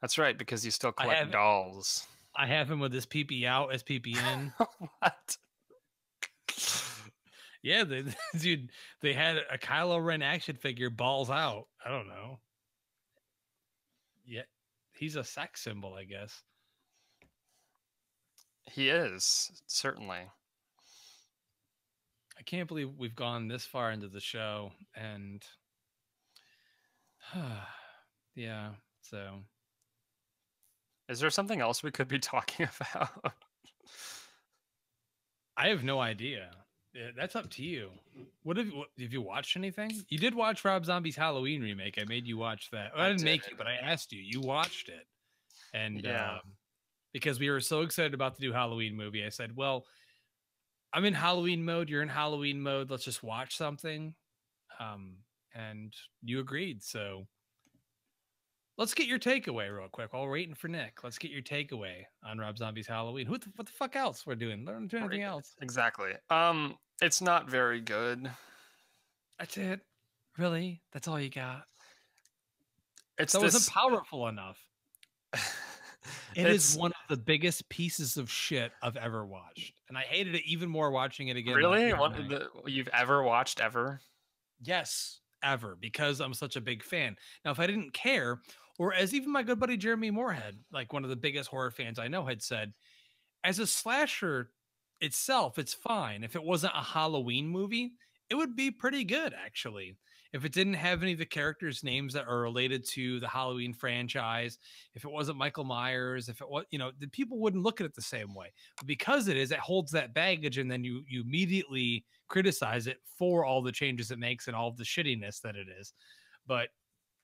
That's right, because you still collect dolls. I have him with his PP out, his PP in. What? Yeah, dude, they had a Kylo Ren action figure, balls out. I don't know. Yeah, he's a sex symbol, I guess. He is, certainly. I can't believe we've gone this far into the show, and yeah, so. Is there something else we could be talking about? I have no idea. That's up to you. What have you watched anything? You did watch Rob Zombie's Halloween remake. I made you watch that. Well, I didn't make you, but I asked you. You watched it. And yeah. Because we were so excited about the new Halloween movie, I said, well, I'm in Halloween mode. You're in Halloween mode. Let's just watch something. And you agreed. So let's get your takeaway real quick while we're waiting for Nick. Let's get your takeaway on Rob Zombie's Halloween. What the fuck else we're doing? We're not doing anything else. Exactly. It's not very good. That's it. Really? That's all you got? It wasn't powerful enough. It is one of the biggest pieces of shit I've ever watched, and I hated it even more watching it again. Really? You've ever watched ever? Yes, ever, because I'm such a big fan. Now, if I didn't care, or as even my good buddy Jeremy Moorhead, like one of the biggest horror fans I know, had said, as a slasher itself, it's fine. If it wasn't a Halloween movie, it would be pretty good, actually. If it didn't have any of the characters' names that are related to the Halloween franchise, if it wasn't Michael Myers, if it was, the people wouldn't look at it the same way. But because it is, it holds that baggage, and then you immediately criticize it for all the changes it makes and all the shittiness that it is. But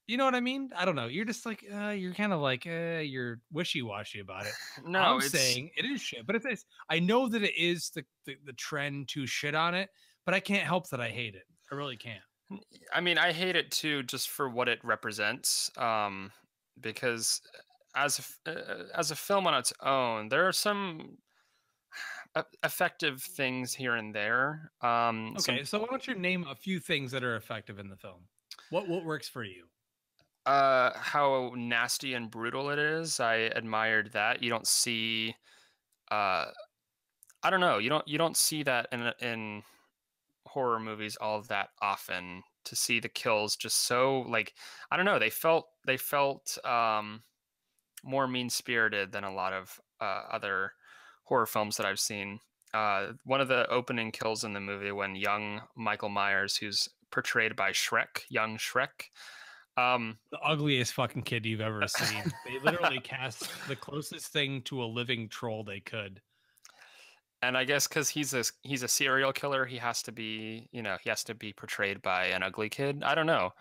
you know what I mean? I don't know. You're just like, you're kind of like, you're wishy-washy about it. No, I'm saying it is shit, but it's I know that it is the trend to shit on it, but I can't help that I hate it. I really can't. I mean, I hate it too, just for what it represents. Because as a film on its own, there are some effective things here and there. Okay, so why don't you name a few things that are effective in the film? What works for you? How nasty and brutal it is. I admired that. You don't see, I don't know. You don't see that in horror movies all that often. To see the kills just so, like, I don't know. They felt more mean-spirited than a lot of other horror films that I've seen. One of the opening kills in the movie, when young Michael Myers, who's portrayed by young Shrek. The ugliest fucking kid you've ever seen. They literally cast the closest thing to a living troll they could. And I guess because he's a serial killer, he has to be portrayed by an ugly kid. I don't know.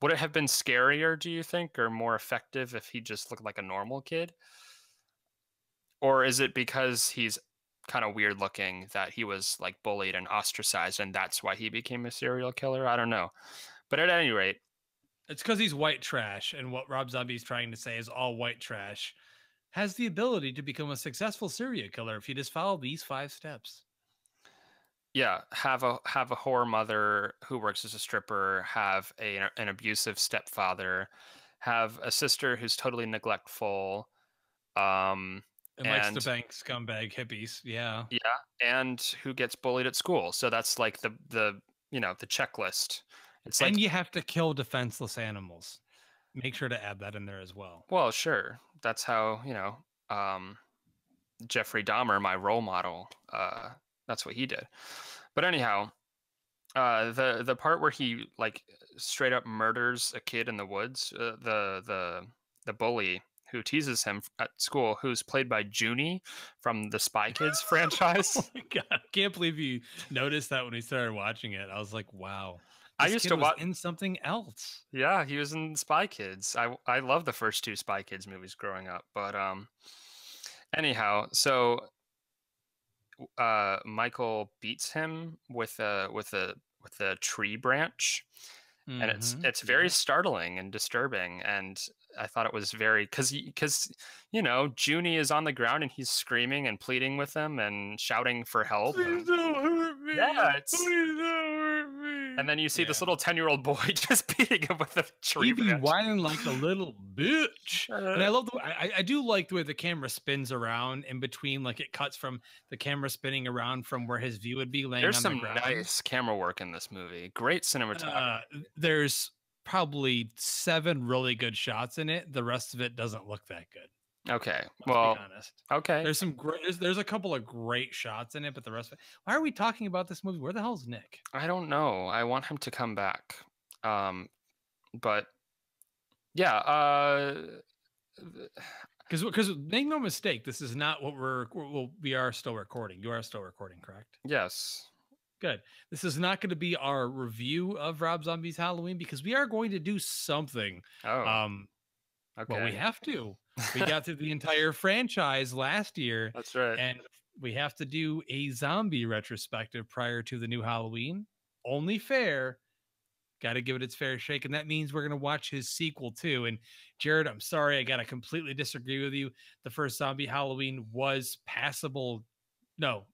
Would it have been scarier, do you think, or more effective if he just looked like a normal kid? Or is it because he's kind of weird looking that he was like bullied and ostracized, and that's why he became a serial killer? I don't know. But at any rate, it's because he's white trash, and what Rob Zombie's trying to say is all white trash has the ability to become a successful serial killer if you just follow these 5 steps. Yeah, have a whore mother who works as a stripper, have an abusive stepfather, have a sister who's totally neglectful, and likes to bank scumbag hippies. Yeah, and who gets bullied at school. So that's like the checklist. It's and you have to kill defenseless animals. Make sure to add that in there as well. Well, sure. That's how, Jeffrey Dahmer, my role model, that's what he did. But anyhow, the part where he like straight up murders a kid in the woods, the bully who teases him at school, who's played by Junie from the Spy Kids franchise. Oh my God, I can't believe you noticed that when we started watching it. I was like, wow. I used to watch in something else. Yeah, he was in Spy Kids. I love the first 2 Spy Kids movies growing up. But anyhow, so Michael beats him with a tree branch, and it's very startling and disturbing. And I thought it was very because Junie is on the ground and he's screaming and pleading with him and shouting for help. Please don't hurt me. Yeah, Please don't hurt me. And then you see this little 10-year-old boy just beating him with a tree branch. He be whining like a little bitch. And I love the way I do like the way the camera spins around in between, like it cuts from the camera spinning around from where his view would be laying There's on the some ground. nice camera work in this movie. Great cinematography. There's probably 7 really good shots in it. The rest of it doesn't look that good. Okay. Let's be honest. Okay. There's some great. There's a couple of great shots in it, but the rest of it. Why are we talking about this movie? Where the hell's Nick? I don't know. I want him to come back. But yeah. Because make no mistake, this is not what we are still recording. You are still recording, correct? Yes. Good. This is not going to be our review of Rob Zombie's Halloween because we are going to do something. Oh. Okay. Well, we have to. We got through the entire franchise last year. That's right. And we have to do a zombie retrospective prior to the new Halloween. Only fair. Got to give it its fair shake. And that means we're going to watch his sequel too. And Jared, I'm sorry, I got to completely disagree with you. The first zombie Halloween was passable. No,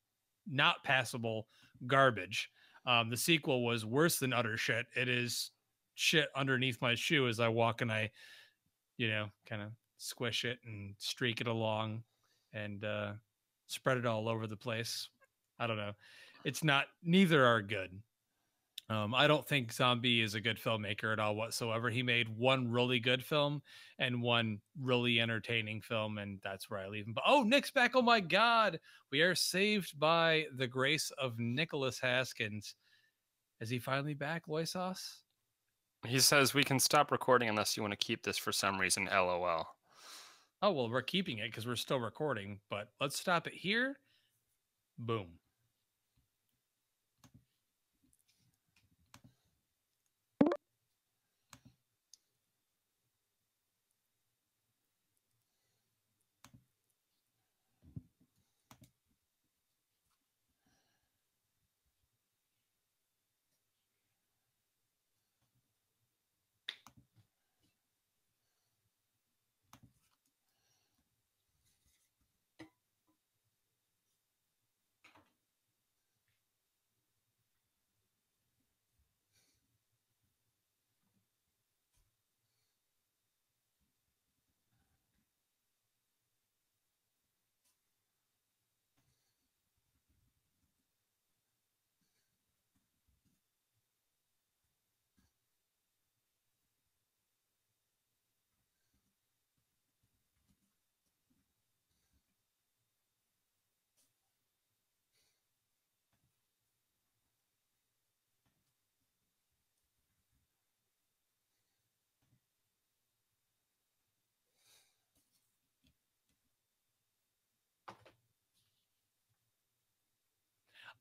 not passable garbage. The sequel was worse than utter shit. It is shit underneath my shoe as I walk and I, kind of squish it and streak it along and spread it all over the place. I don't know. It's not, neither are good. I don't think Zombie is a good filmmaker at all whatsoever. He made one really good film and one really entertaining film, and that's where I leave him. But oh, Nick's back. Oh my God. We are saved by the grace of Nicholas Haskins. Is he finally back, Loisos? He says we can stop recording unless you want to keep this for some reason, LOL. Oh, well, we're keeping it because we're still recording, but let's stop it here. Boom.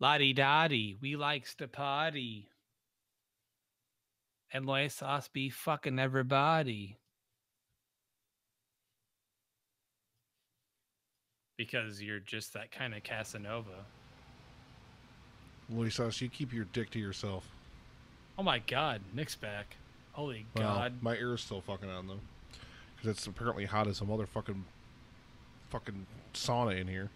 La-di-da-di, we likes to party. And Loisos be fucking everybody. Because you're just that kind of Casanova. Loisos, you keep your dick to yourself. Oh my God, Nick's back. Holy God. My ear is still fucking on though. Because it's apparently hot as a motherfucking fucking sauna in here.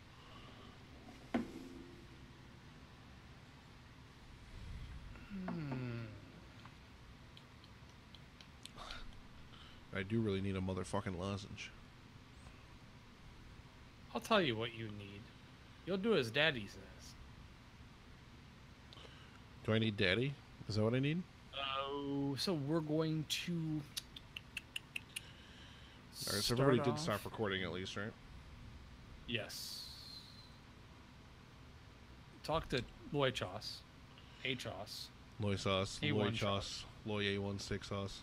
I do really need a motherfucking lozenge. I'll tell you what you need. You'll do as Daddy says. Do I need Daddy? Is that what I need? Oh, so we're going to... Alright, so everybody did stop recording at least, right? Yes. Talk to Loisos. Achos. Loisos. A1 Loisos. Loy A16 sauce.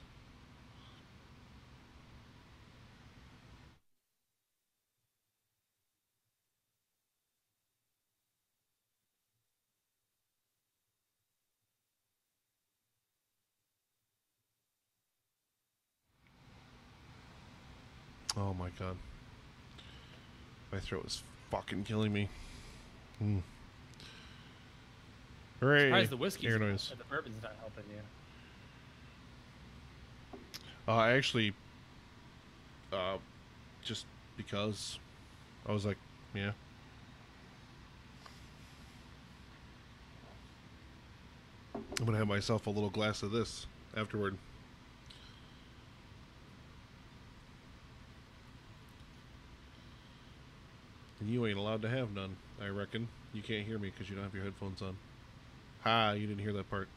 Oh my God. My throat is fucking killing me. Hooray. Surprised the whiskey's Air noise. the bourbon's not helping you. I actually, just because I was like, yeah. I'm gonna have myself a little glass of this afterward. And you ain't allowed to have none, I reckon. You can't hear me because you don't have your headphones on. Ha, you didn't hear that part.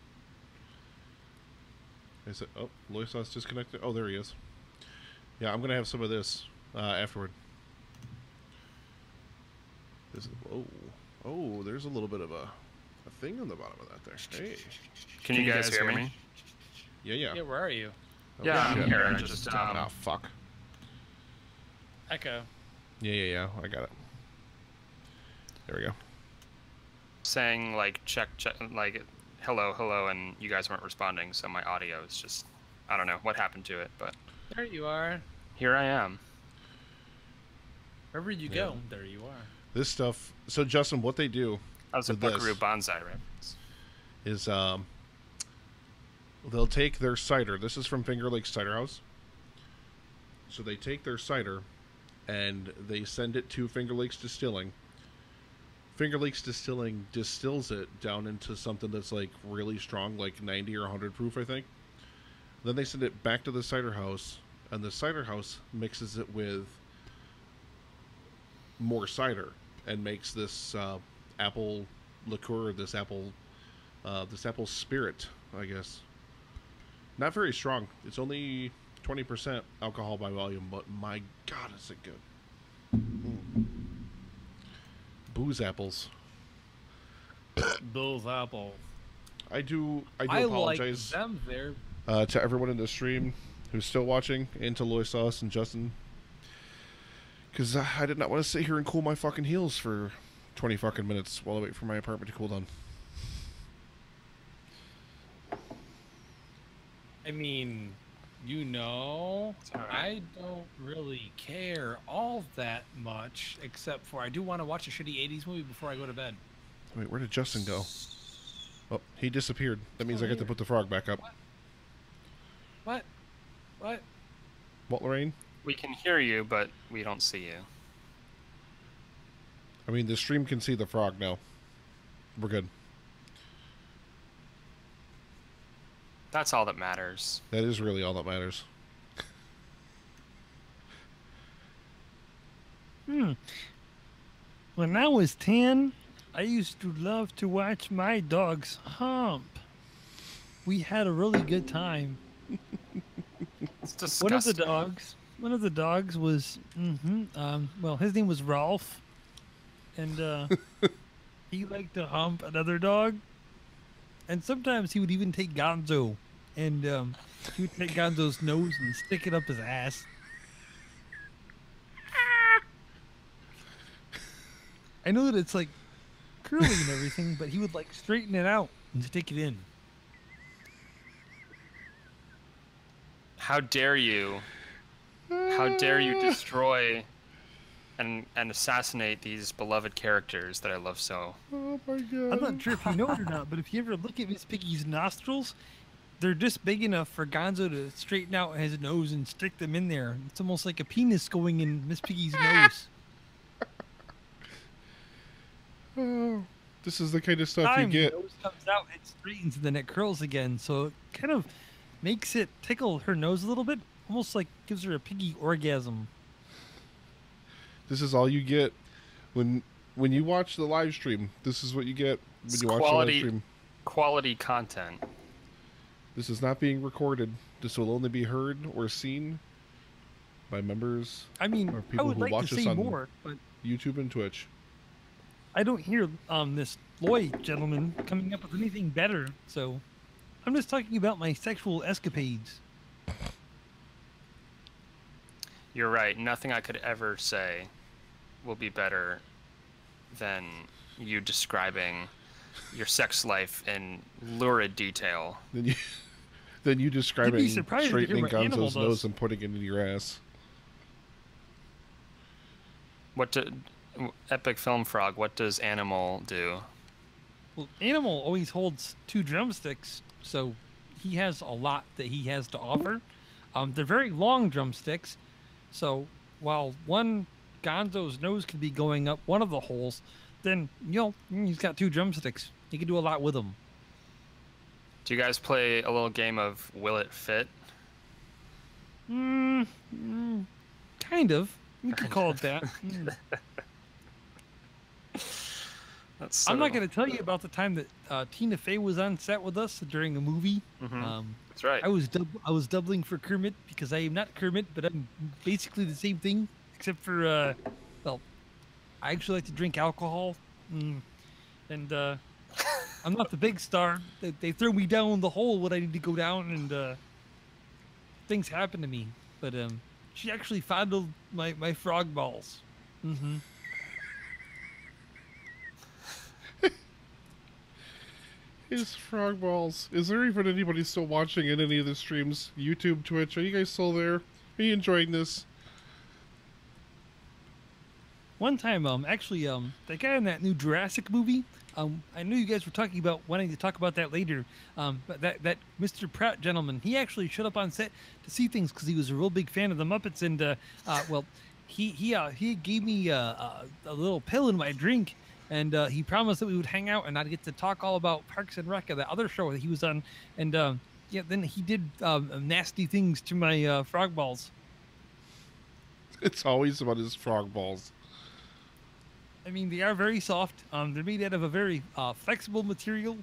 I said, oh, Loisos disconnected. Oh, there he is. Yeah, I'm going to have some of this afterward. This is, oh, there's a little bit of a thing on the bottom of that there. Hey. Can you guys hear me? Yeah. Yeah, where are you? Oh, yeah, shit. I'm here. Just, oh, fuck. Echo. Yeah. I got it. There we go. Saying, like, check, like, hello, and you guys weren't responding, so my audio is just, I don't know what happened to it, but... There you are. Here I am. Wherever you go, there you are. This stuff... So, Justin, what they do... That was a Buckaroo Banzai reference. Is, they'll take their cider. This is from Finger Lakes Cider House. So they take their cider, and they send it to Finger Lakes Distilling. Finger Lakes Distilling distills it down into something that's like really strong, like 90 or 100 proof, I think. Then they send it back to the cider house, and the cider house mixes it with more cider and makes this apple liqueur, this apple spirit, I guess. Not very strong. It's only 20% alcohol by volume, but my God, is it good. Booze apples. Booze apple. I do apologize like them there. To everyone in the stream who's still watching, and to Loy Sauce and Justin, because I did not want to sit here and cool my fucking heels for 20 fucking minutes while I wait for my apartment to cool down. I mean, I don't really care all that much, except for I do want to watch a shitty 80s movie before I go to bed. Wait, where did Justin go? Oh, he disappeared. That means I get to put the frog back up. What? What, Lorraine? We can hear you, but we don't see you. I mean, the stream can see the frog now. We're good. That's all that matters. That is really all that matters. When I was 10, I used to love to watch my dogs hump. We had a really good time. It's disgusting. One of the dogs was, well, his name was Rolf, and he liked to hump another dog. And sometimes he would even take Gonzo, and he would take Gonzo's nose and stick it up his ass. I know that it's like curly and everything, but he would like straighten it out and stick it in. How dare you? How dare you destroy and assassinate these beloved characters that I love so? Oh my God. I'm not sure if you know it or not, but if you ever look at Miss Piggy's nostrils, they're just big enough for Gonzo to straighten out his nose and stick them in there. It's almost like a penis going in Miss Piggy's nose. Oh, this is the kind of stuff you get. The nose comes out, it straightens, and then it curls again. So it kind of makes it tickle her nose a little bit, almost like gives her a piggy orgasm. This is all you get when you watch the live stream. This is what you get when you watch the live stream. Quality content. This is not being recorded. This will only be heard or seen by members. I mean, or people I would who like watch to us say on more, but YouTube and Twitch. I don't hear this Lloyd gentleman coming up with anything better. So I'm just talking about my sexual escapades. You're right. Nothing I could ever say will be better than you describing your sex life in lurid detail. Then you describing straightening Gonzo's does. nose and putting it in your ass. Epic Film Frog, what does Animal do? Well, Animal always holds 2 drumsticks, so he has a lot that he has to offer. They're very long drumsticks, so while one Gonzo's nose could be going up one of the holes, then he's got 2 drumsticks. He can do a lot with them. Do you guys play a little game of Will It Fit? Kind of. You could call it that. I'm not going to tell you about the time that Tina Fey was on set with us during a movie. Mm-hmm. That's right. I was doubling for Kermit because I am not Kermit, but I'm basically the same thing, except for well, I actually like to drink alcohol, and I'm not the big star. They throw me down the hole when I need to go down, and things happen to me. But she actually fondled my frog balls. Mm-hmm. His frog balls. Is there even anybody still watching in any of the streams? YouTube, Twitch, are you guys still there? Are you enjoying this? One time, actually, that guy in that new Jurassic movie, I knew you guys were talking about wanting to talk about that later, but that Mr. Pratt gentleman, he actually showed up on set to see things because he was a real big fan of the Muppets, and well, he gave me a little pill in my drink, and he promised that we would hang out and I'd get to talk all about Parks and Rec, that other show that he was on, and yeah, then he did nasty things to my frog balls. It's always about his frog balls. I mean, they are very soft. They're made out of a very flexible material,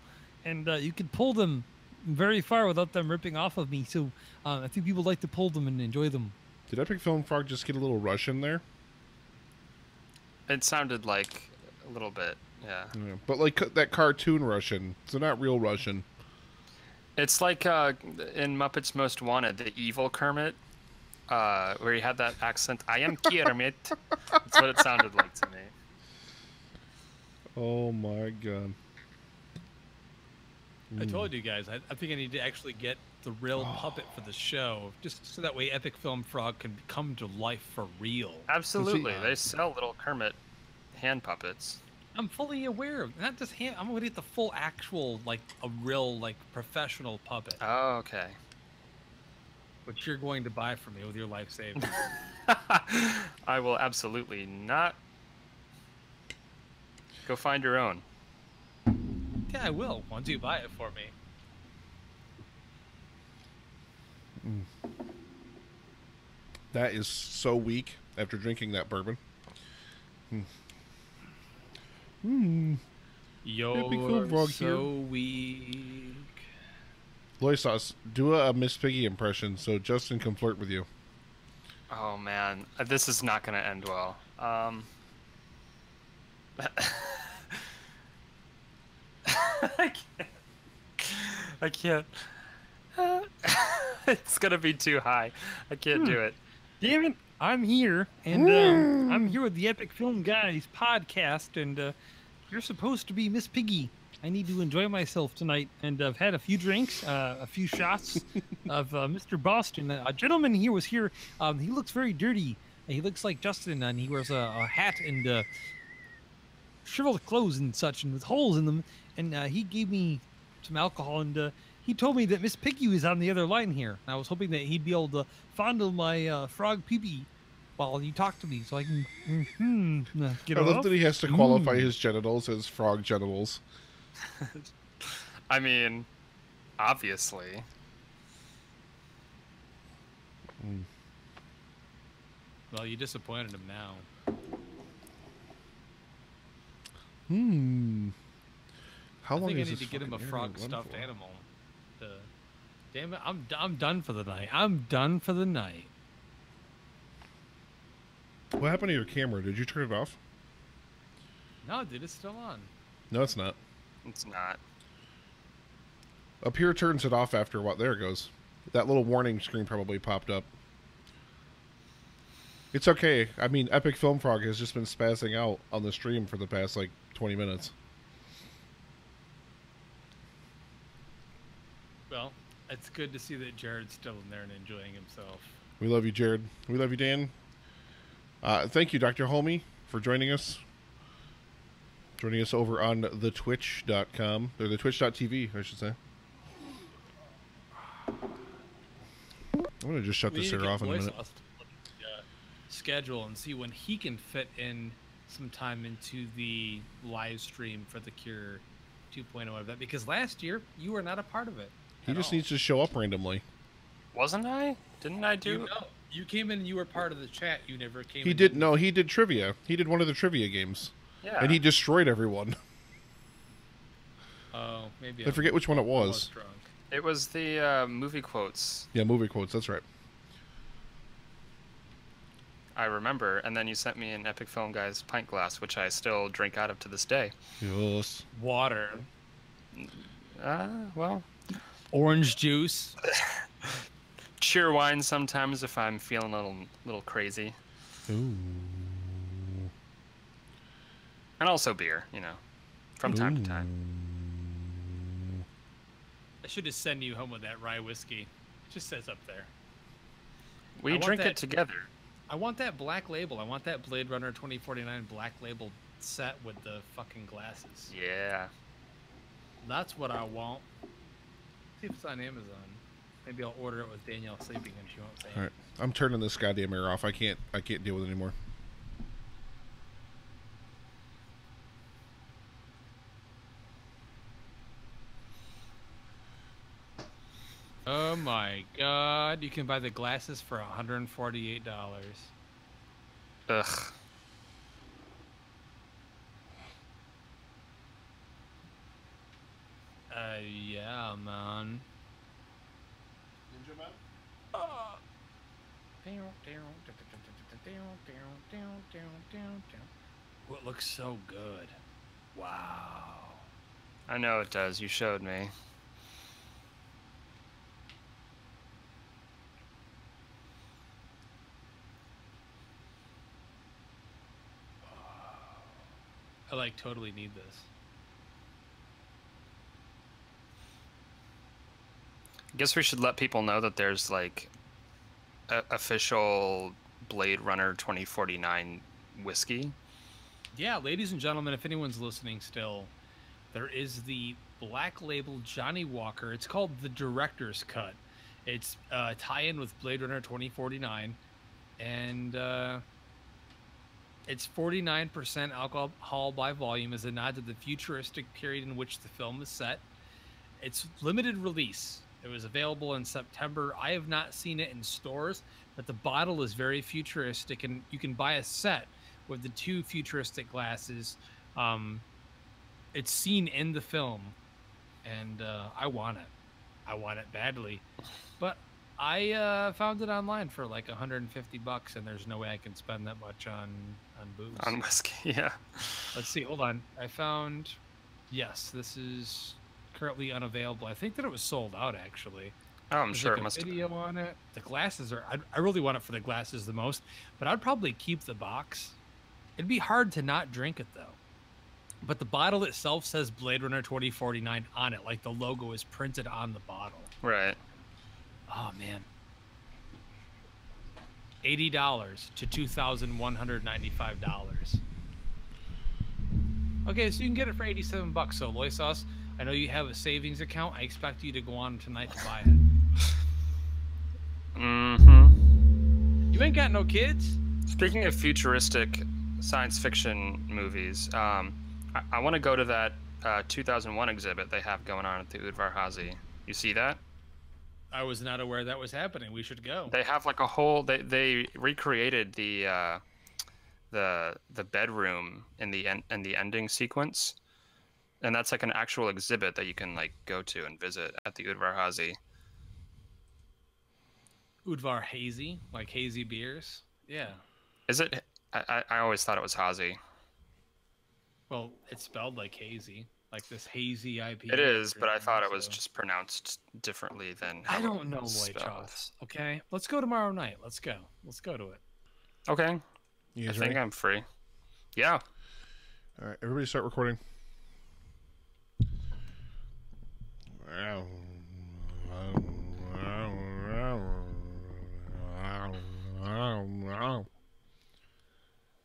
and you can pull them very far without them ripping off of me. So I think people like to pull them and enjoy them. Did Epic Film Frog just get a little Russian there? It sounded like a little bit, yeah. But like that cartoon Russian, so not real Russian. It's like in Muppets Most Wanted, the evil Kermit, where he had that accent. I am Kermit. That's what it sounded like to me. Oh my god. I told you guys, I think I need to actually get the real puppet for the show, just so that way Epic Film Frog can come to life for real. Absolutely. They sell little Kermit hand puppets. I'm fully aware of not just hand. I'm gonna get the full actual, like a real, like professional puppet. Oh, okay. Which you're going to buy for me with your life savings. I will absolutely not. Go find your own. Yeah, I will once you buy it for me. That is so weak after drinking that bourbon. You're so weak. Loisos, do a Miss Piggy impression so Justin can flirt with you. Oh man, this is not going to end well. I can't. It's gonna be too high. I can't do it. Damn it! I'm here, and I'm here with the Epic Film Guys podcast, and you're supposed to be Miss Piggy. I need to enjoy myself tonight, and I've had a few drinks, a few shots of Mr. Boston. A gentleman here was here. He looks very dirty. He looks like Justin, and he wears a hat and shriveled clothes and such, and with holes in them. And he gave me some alcohol, and he told me that Miss Piggy was on the other line here. And I was hoping that he'd be able to fondle my frog pee-pee while you talk to me, so I can get I off. love that he has to qualify his genitals as frog genitals. I mean, obviously. Well, you disappointed him now. How long I think is I need this to get him a fucking frog internet stuffed run for? animal. Damn it, I'm done for the night. I'm done for the night. What happened to your camera? Did you turn it off? No, dude, it's still on. No, it's not. It's not. Up here turns it off after what? There it goes. That little warning screen probably popped up. It's okay. I mean, Epic Film Frog has just been spazzing out on the stream for the past, like, 20 minutes. Well, it's good to see that Jared's still in there and enjoying himself. We love you, Jared. We love you, Dan. Thank you, Dr. Homie, for joining us. Joining us over on the Twitch.com, or the Twitch.tv, I should say. I'm going to just shut this here off in a minute. Schedule and see when he can fit in some time into the live stream for the Cure 2.0 of that, because last year you were not a part of it. He just needs to show up randomly. Wasn't I? Didn't I do? You came in and you were part of the chat. You never came. He did. No, he did trivia. He did one of the trivia games. Yeah. And he destroyed everyone. Oh, maybe I forget which one it was. drunk. It was the movie quotes. Yeah, movie quotes. That's right. I remember, and then you sent me an Epic Film Guys pint glass, which I still drink out of to this day. Yes. Water. Well, orange juice. Cheer wine sometimes if I'm feeling a little crazy. Ooh. And also beer, from time to time. I should just send you home with that rye whiskey. It just says up there. We drink it together. I want that black label. I want that Blade Runner 2049 black label set with the fucking glasses. Yeah. That's what I want. See if it's on Amazon. Maybe I'll order it with Danielle sleeping and she won't say All right. I'm turning this goddamn air off. I can't deal with it anymore. Oh my god, you can buy the glasses for $148. Ugh. Yeah, man. Ninja Man? What looks so good. Wow. I know it does. You showed me. I like totally need this. I guess we should let people know that there's like official Blade Runner 2049 whiskey. Yeah, ladies and gentlemen, if anyone's listening still, there is the Black Label Johnny Walker. It's called the Director's Cut. It's a tie-in with Blade Runner 2049, and it's 49% alcohol by volume as a nod to the futuristic period in which the film is set. It's limited release. It was available in September. I have not seen it in stores, but the bottle is very futuristic, and you can buy a set with the 2 futuristic glasses. It's seen in the film, and I want it. I want it badly. But I found it online for like $150, and there's no way I can spend that much on booze. On whiskey, yeah. Let's see. Hold on. I found... Yes, this is currently unavailable. I think that it was sold out, actually. Oh, I'm There's sure like it must a have. video on it. The glasses are... I really want it for the glasses the most, but I'd probably keep the box. It'd be hard to not drink it, though. But the bottle itself says Blade Runner 2049 on it. Like the logo is printed on the bottle. Right. Oh, man. $80 to $2,195. Okay, so you can get it for $87. So, Loy Sauce, I know you have a savings account. I expect you to go on tonight to buy it. Mm-hmm. You ain't got no kids? Speaking of futuristic science fiction movies, I want to go to that 2001 exhibit they have going on at the Udvar Hazy. You see that? I was not aware that was happening. We should go. They have like a whole. They recreated the bedroom in the ending sequence, and that's like an actual exhibit that you can like go to and visit at the Udvar Hazy. Udvar Hazy, like hazy beers. Yeah. Is it? I always thought it was Hazy. Well, it's spelled like hazy, like this hazy IPA. It is, but I thought it was just pronounced differently than. I don't know, Lloyd Charles. Okay, let's go tomorrow night. Let's go. Let's go to it. Okay. You guys I think ready? I'm free. Yeah. All right, everybody start recording.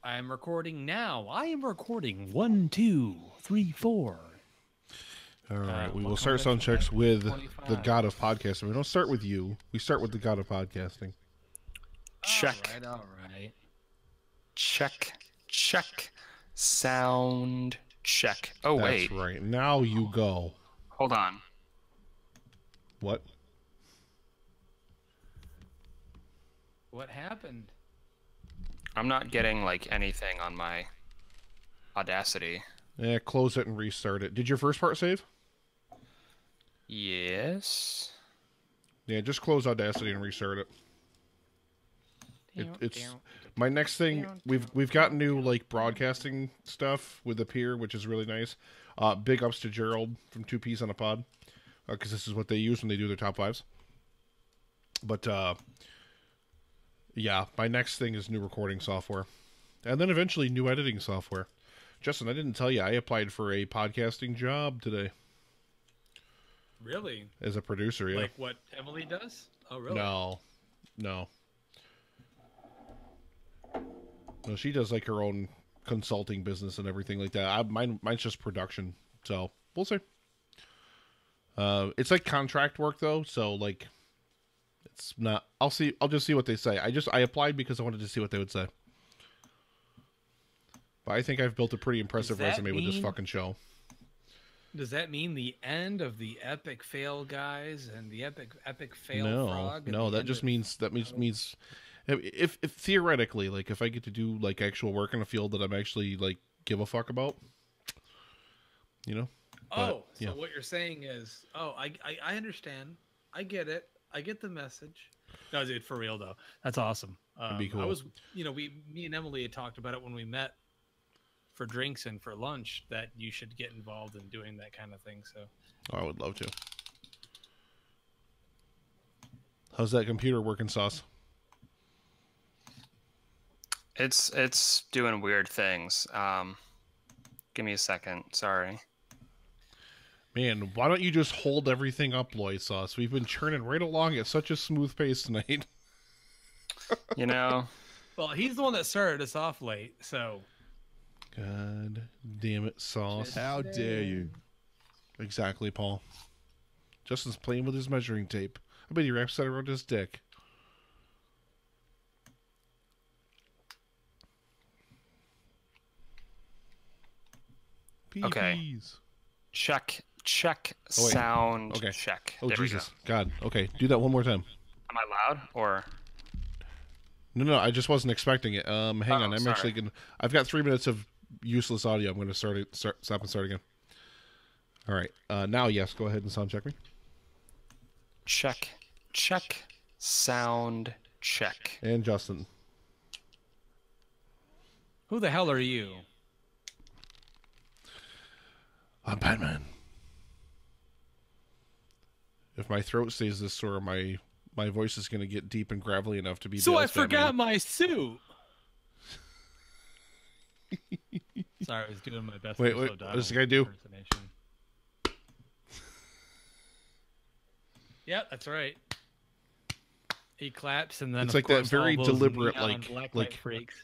I am recording now. I am recording 1, 2, 3, 4. All right, we will start sound checks with the god of podcasting. We don't start with you. We start with the god of podcasting. Check. All right. Check. Sound check. Oh, That's wait. right. Now you go. Hold on. What? What happened? I'm not getting like anything on my Audacity. Yeah, close it and restart it. Did your first part save? Yes. Yeah, just close Audacity and restart it. It's my next thing. We've got new like broadcasting stuff with the Pier, which is really nice. Big ups to Gerald from 2 Piece on a Pod, because this is what they use when they do their top 5s. But yeah, my next thing is new recording software, and then eventually new editing software. Justin, I didn't tell you I applied for a podcasting job today. Really? As a producer, yeah. Like what Emily does? Oh, really? No. No, she does like her own consulting business and everything like that. Mine's just production, so we'll see. It's like contract work though, so like it's not. I'll just see what they say. I applied because I wanted to see what they would say. But I think I've built a pretty impressive resume with this fucking show. Does that mean the end of the epic fail guys and the epic fail frog? No, that just means If theoretically, like, if I get to do like actual work in a field that I'm actually like give a fuck about, you know. So what you're saying is, I understand. I get it. I get the message. No, dude, for real though. That's awesome. That'd be cool. I was, me and Emily had talked about it when we met for drinks and for lunch, that you should get involved in doing that kind of thing. So I would love to. How's that computer working, Sauce? It's doing weird things. Give me a second. Sorry. Man, why don't you just hold everything up, Loy Sauce? We've been churning right along at such a smooth pace tonight. You know. Well, he's the one that started us off late, so. God damn it, Sauce. How dare you? Exactly, Paul. Justin's playing with his measuring tape. I bet he wraps that around his dick. Okay. Check sound check. Oh, there Jesus. God. Okay. Do that one more time. Am I loud or? No, I just wasn't expecting it. Hang on. I'm sorry. actually going to... I've got 3 minutes of useless audio. I'm going to stop and start again. All right. Now, yes, go ahead and sound check me. Check sound check. And Justin. Who the hell are you? I'm Batman. If my throat stays this sore, my voice is going to get deep and gravelly enough to be. So I forgot my suit. Sorry, I was doing my best. Wait, what does the guy do? Yeah, that's right. He claps and then it's like that very deliberate, like freaks.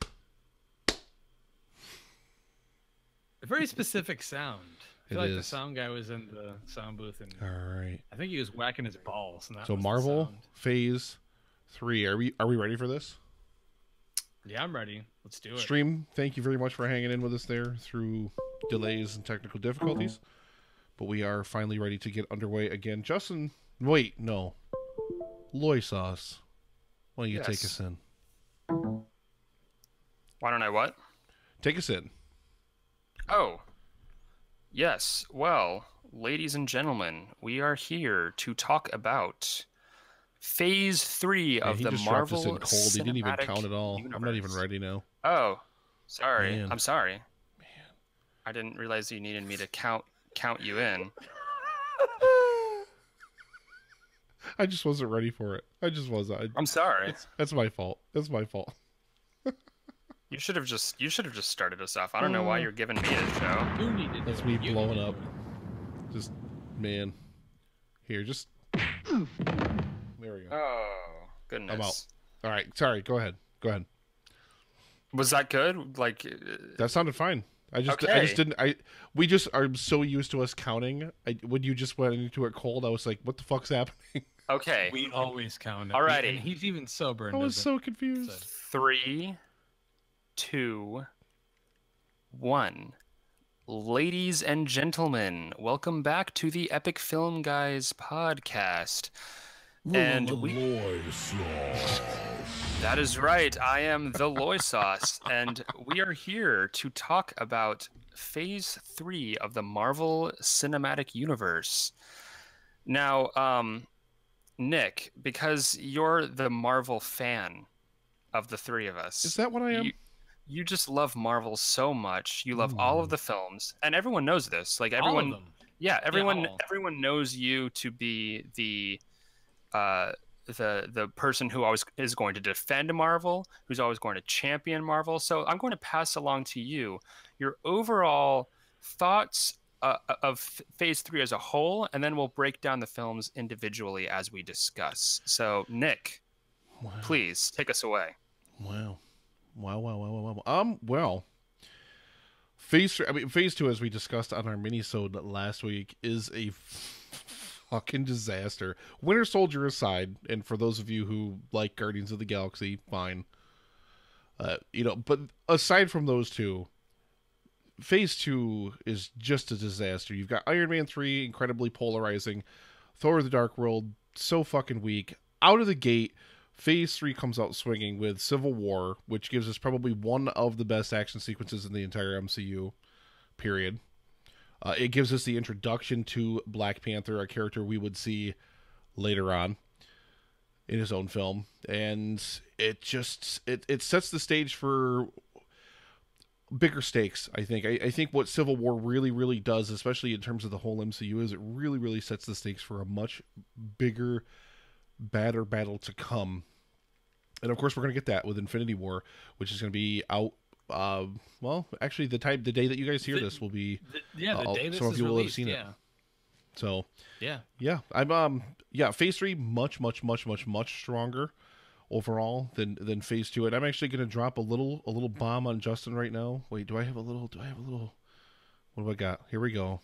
A very specific sound. I feel like the sound guy was in the sound booth, and all right, I think he was whacking his balls. And that so was Marvel Phase 3. Are we ready for this? Yeah, I'm ready. Let's do it. Stream, thank you very much for hanging in with us there through delays and technical difficulties. But we are finally ready to get underway again. Justin, wait, no. Loy Sauce, why don't you take us in? Why don't I what? Take us in. Oh. Yes. Well, ladies and gentlemen, we are here to talk about Phase 3 of the Marvel Cinematic Universe. He didn't even count at all. Universe. I'm not even ready now. Oh, sorry. Man. I'm sorry. Man, I didn't realize you needed me to count you in. I just wasn't ready for it. I just wasn't. I'm sorry. That's my fault. That's my fault. You should have just started us off. I don't know why you're giving me a show. You need to. That's me blowing up. Just, man. Here, just. There we go. Oh, goodness. I'm out. All right. Sorry. Go ahead. Was that good? Like. That sounded fine. I just didn't. We just are so used to us counting. When you just went into it cold, I was like, "What the fuck's happening?" Okay. We always count. Alrighty. And he's even sober. I was so confused. 3, 2, 1. Ladies and gentlemen, welcome back to the Epic Film Guys podcast. And that is right. I am the Loy Sauce, and we are here to talk about Phase 3 of the Marvel Cinematic Universe. Now, Nick, because you're the Marvel fan of the three of us. Is that what I am? You just love Marvel so much. You love all of the films, and everyone knows this. Like everyone, all of them. Yeah, everyone knows you to be the person who always is going to defend Marvel, who's always going to champion Marvel. So I'm going to pass along to you your overall thoughts of Phase 3 as a whole, and then we'll break down the films individually as we discuss. So Nick, please take us away. Wow. Well, Phase 3, Phase 2, as we discussed on our mini-sode last week, is a fucking disaster. Winter Soldier aside, and for those of you who like Guardians of the Galaxy, fine. But aside from those two, Phase 2 is just a disaster. You've got Iron Man 3, incredibly polarizing. Thor: The Dark World, so fucking weak. Out of the gate, Phase 3 comes out swinging with Civil War, which gives us probably one of the best action sequences in the entire MCU, period. It gives us the introduction to Black Panther, a character we would see later on in his own film. And it just, it sets the stage for bigger stakes, I think. I think what Civil War really, really does, especially in terms of the whole MCU, is it really, really sets the stakes for a much bigger, badder battle to come. And of course, we're going to get that with Infinity War, which is going to be out. Well, actually, the day that you guys hear this will be. The day this some of is you will have released, seen yeah. it. So yeah, I'm Phase 3 much stronger overall than Phase 2, and I'm actually going to drop a little bomb on Justin right now. Wait, do I have a little? What do I got? Here we go.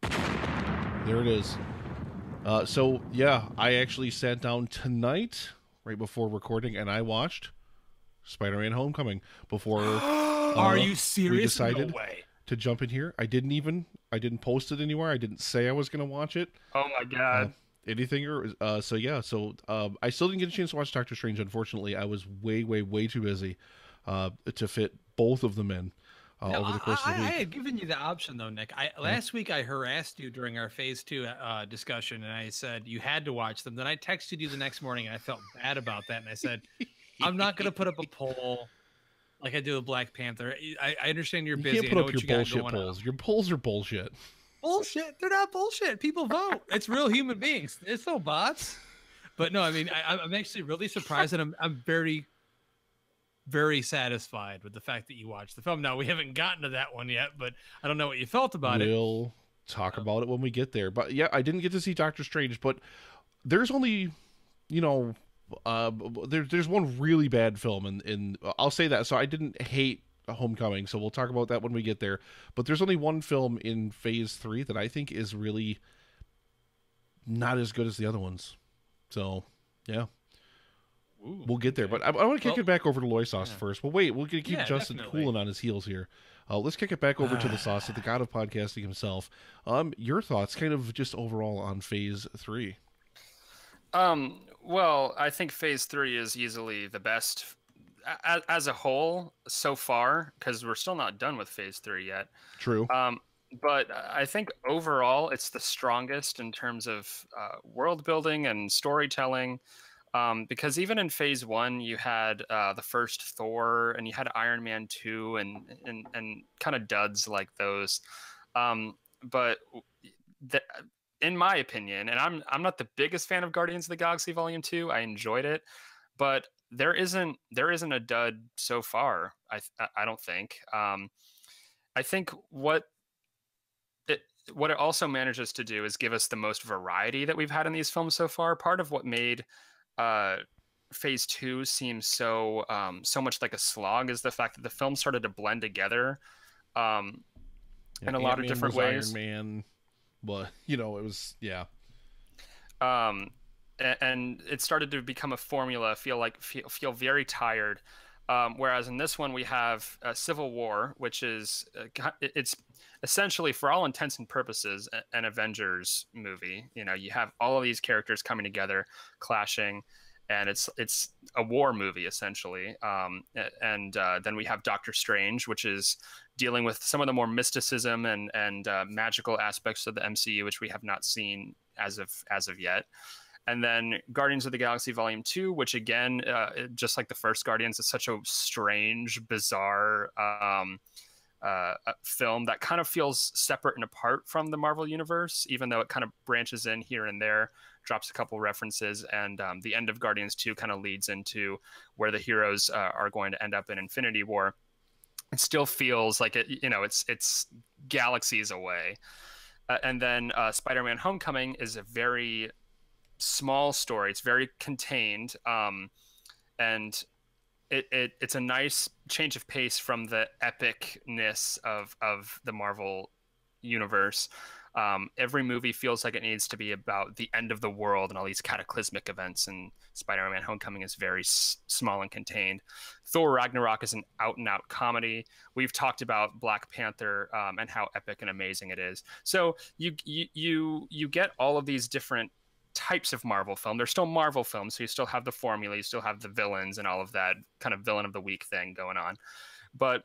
There it is. So yeah, I actually sat down tonight right before recording, and I watched Spider-Man: Homecoming before. Are you serious? We decided No way. to jump in here. I didn't post it anywhere. I didn't say I was going to watch it. Oh my god. Anything or I still didn't get a chance to watch Doctor Strange. Unfortunately, I was way too busy to fit both of them in over the course of the week. I had given you the option though, Nick. Last week I harassed you during our Phase 2 discussion, and I said you had to watch them. Then I texted you the next morning, and I felt bad about that, and I said I'm not going to put up a poll like I do with Black Panther. I understand you're busy. You can't put up your bullshit polls. Your polls are bullshit. Bullshit. They're not bullshit. People vote. It's real human beings. It's no bots. But no, I mean, I'm actually really surprised, and I'm very, very satisfied with the fact that you watched the film. Now, we haven't gotten to that one yet, but I don't know what you felt about it. We'll talk about it when we get there. But yeah, I didn't get to see Doctor Strange, but there's only, there's one really bad film in I'll say that. So I didn't hate Homecoming, so we'll talk about that when we get there. But there's only one film in Phase 3 that I think is really not as good as the other ones. So yeah. We'll get there, but I want to kick it back over to Loy Sauce first. Well, wait, we'll keep Justin cooling on his heels here. Let's kick it back over to the Sauce, to the god of podcasting himself. Your thoughts, kind of just overall on Phase 3. Well, I think Phase 3 is easily the best as a whole so far, because we're still not done with Phase 3 yet. True. But I think overall it's the strongest in terms of world building and storytelling. Because even in Phase 1, you had the first Thor, and you had Iron Man 2, and kind of duds like those. But in my opinion, and I'm not the biggest fan of Guardians of the Galaxy Volume 2. I enjoyed it, but there isn't a dud so far. I don't think. I think what it also manages to do is give us the most variety that we've had in these films so far. Part of what made Phase 2 seems so much like a slog is the fact that the film started to blend together in a lot of different ways. Iron Man, but it was and it started to become a formula. Feel very tired. Whereas in this one we have Civil War, which is it's essentially, for all intents and purposes, an Avengers movie. You have all of these characters coming together, clashing, and it's a war movie essentially. And then we have Doctor Strange, which is dealing with some of the more mysticism and magical aspects of the MCU, which we have not seen as of yet. And then Guardians of the Galaxy Volume 2, which again, just like the first Guardians, is such a strange, bizarre film that kind of feels separate and apart from the Marvel Universe, even though it kind of branches in here and there, drops a couple references, and the end of Guardians 2 kind of leads into where the heroes are going to end up in Infinity War. It still feels like it's galaxies away. And then Spider-Man: Homecoming is a very small story. It's very contained, and it's a nice change of pace from the epicness of the Marvel universe. Every movie feels like it needs to be about the end of the world and all these cataclysmic events, and Spider-Man: Homecoming is very small and contained. Thor: Ragnarok is an out-and-out comedy. We've talked about Black Panther and how epic and amazing it is. So you get all of these different types of Marvel film. They're still Marvel films, so you still have the formula, you still have the villains and all of that kind of villain of the week thing going on. But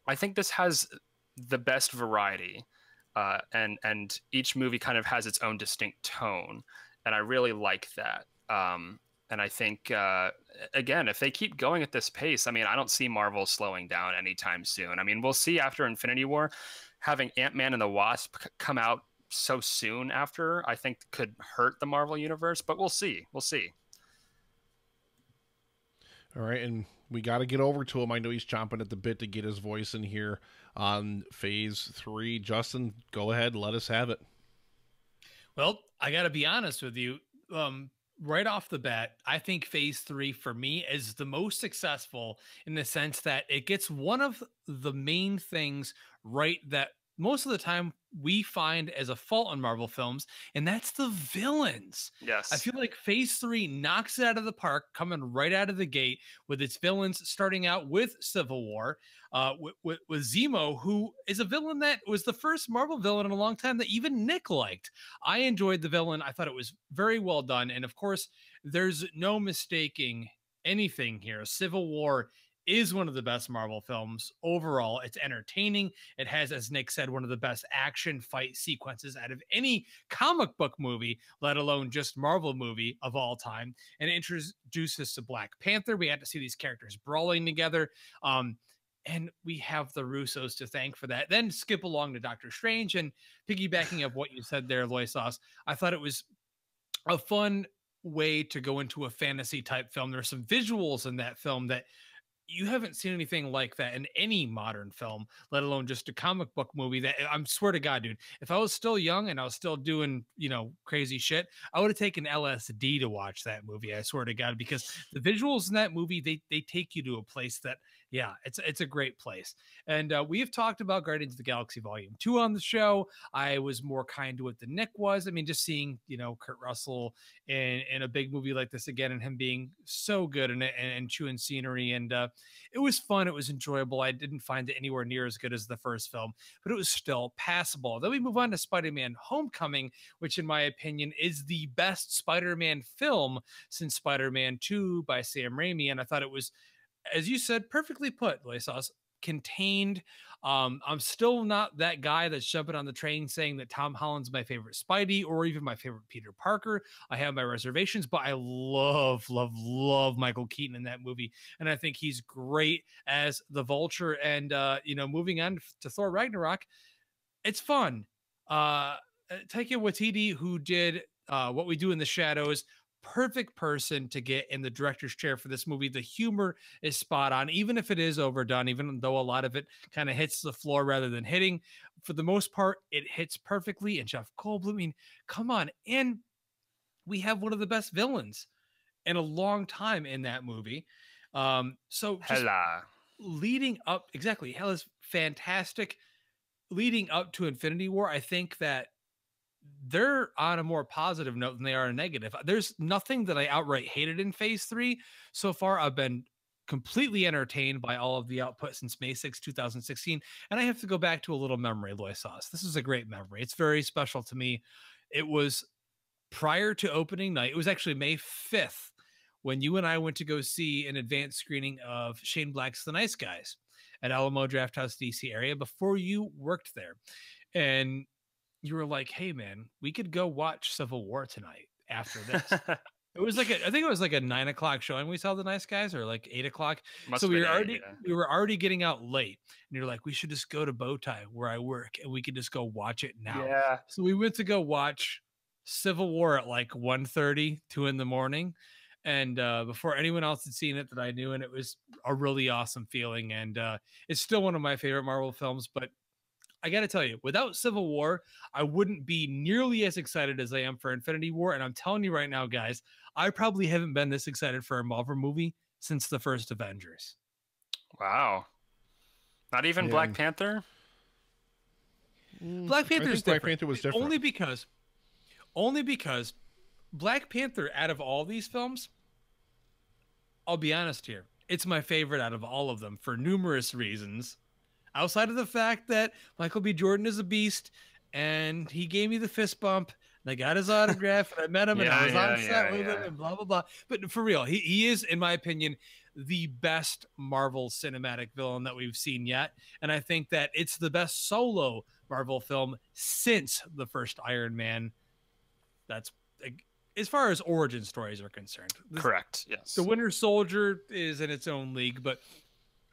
I think this has the best variety, and each movie kind of has its own distinct tone, and I really like that. And I think, again, if they keep going at this pace, I mean, I don't see Marvel slowing down anytime soon. I mean, we'll see after Infinity War, having Ant-Man and the Wasp come out so soon after, I think could hurt the Marvel universe, but we'll see. We'll see. All right, and we got to get over to him. I know he's chomping at the bit to get his voice in here on Phase 3. Justin, go ahead. Let us have it. Well, I got to be honest with you. Right off the bat, I think Phase 3 for me is the most successful in the sense that it gets one of the main things right that most of the time we find as a fault in Marvel films, and that's the villains. Yes. I feel like Phase 3 knocks it out of the park, coming right out of the gate with its villains, starting out with Civil War, with Zemo, who is a villain that was the first Marvel villain in a long time that even Nick liked. I enjoyed the villain. I thought it was very well done. And of course, there's no mistaking anything here. Civil War is one of the best Marvel films overall. It's entertaining. It has, as Nick said, one of the best action fight sequences out of any comic book movie, let alone just Marvel movie of all time. And it introduces us to Black Panther. We had to see these characters brawling together. And we have the Russos to thank for that. Then skip along to Doctor Strange, and piggybacking of what you said there, Loy Sauce, I thought it was a fun way to go into a fantasy type film. There's some visuals in that film that you haven't seen anything like that in any modern film, let alone just a comic book movie. That I'm swear to God, dude, if I was still young and I was still doing, crazy shit, I would have taken LSD to watch that movie. I swear to God, because the visuals in that movie, they take you to a place that, yeah, it's a great place. And we have talked about Guardians of the Galaxy Volume 2 on the show. I was more kind to it than Nick was. I mean, just seeing, Kurt Russell in a big movie like this again, and him being so good in it and chewing scenery. And it was fun. It was enjoyable. I didn't find it anywhere near as good as the first film, but it was still passable. Then we move on to Spider-Man Homecoming, which in my opinion is the best Spider-Man film since Spider-Man 2 by Sam Raimi. And I thought it was, as you said, perfectly put, Loy Sauce, contained. I'm still not that guy that's jumping on the train saying that Tom Holland's my favorite Spidey or even my favorite Peter Parker. I have my reservations, but I love Michael Keaton in that movie. And I think he's great as the Vulture. And, moving on to Thor Ragnarok, it's fun. Taika Waititi, who did What We Do in the Shadows, perfect person to get in the director's chair for this movie. The humor is spot on, even if it is overdone, even though a lot of it kind of hits the floor rather than hitting. For the most part, it hits perfectly. And Jeff Goldblum, I mean, come on. And we have one of the best villains in a long time in that movie. So just leading up, exactly, Hela's fantastic. Leading up to Infinity War, I think that they're on a more positive note than they are a negative. There's nothing that I outright hated in Phase 3. So far, I've been completely entertained by all of the output since May 6, 2016. And I have to go back to a little memory, Loy Sauce. This is a great memory. It's very special to me. It was prior to opening night. It was actually May 5th when you and I went to go see an advanced screening of Shane Black's The Nice Guys at Alamo Drafthouse, DC area before you worked there. And you were like, hey man, we could go watch Civil War tonight after this. It was like I think it was like a 9 o'clock showing. We saw The Nice Guys, or like 8 o'clock. So we were already getting out late, and you're like, we should just go to Bowtie where I work and we could just go watch it now. Yeah. So we went to go watch Civil War at like 1:30, 2 in the morning. And before anyone else had seen it that I knew, and it was a really awesome feeling. And it's still one of my favorite Marvel films, but I got to tell you, without Civil War, I wouldn't be nearly as excited as I am for Infinity War. And I'm telling you right now, guys, I probably haven't been this excited for a Marvel movie since the first Avengers. Wow. Not even Black Panther? Black Panther is different. Black Panther was different. Only because Black Panther, out of all these films, I'll be honest here, it's my favorite out of all of them for numerous reasons. Outside of the fact that Michael B. Jordan is a beast and he gave me the fist bump and I got his autograph, and I met him, and I was on set with him, and blah blah blah. But for real, he is, in my opinion, the best Marvel cinematic villain that we've seen yet, and I think that it's the best solo Marvel film since the first Iron Man. That's as far as origin stories are concerned. Correct. Yes. The Winter Soldier is in its own league, but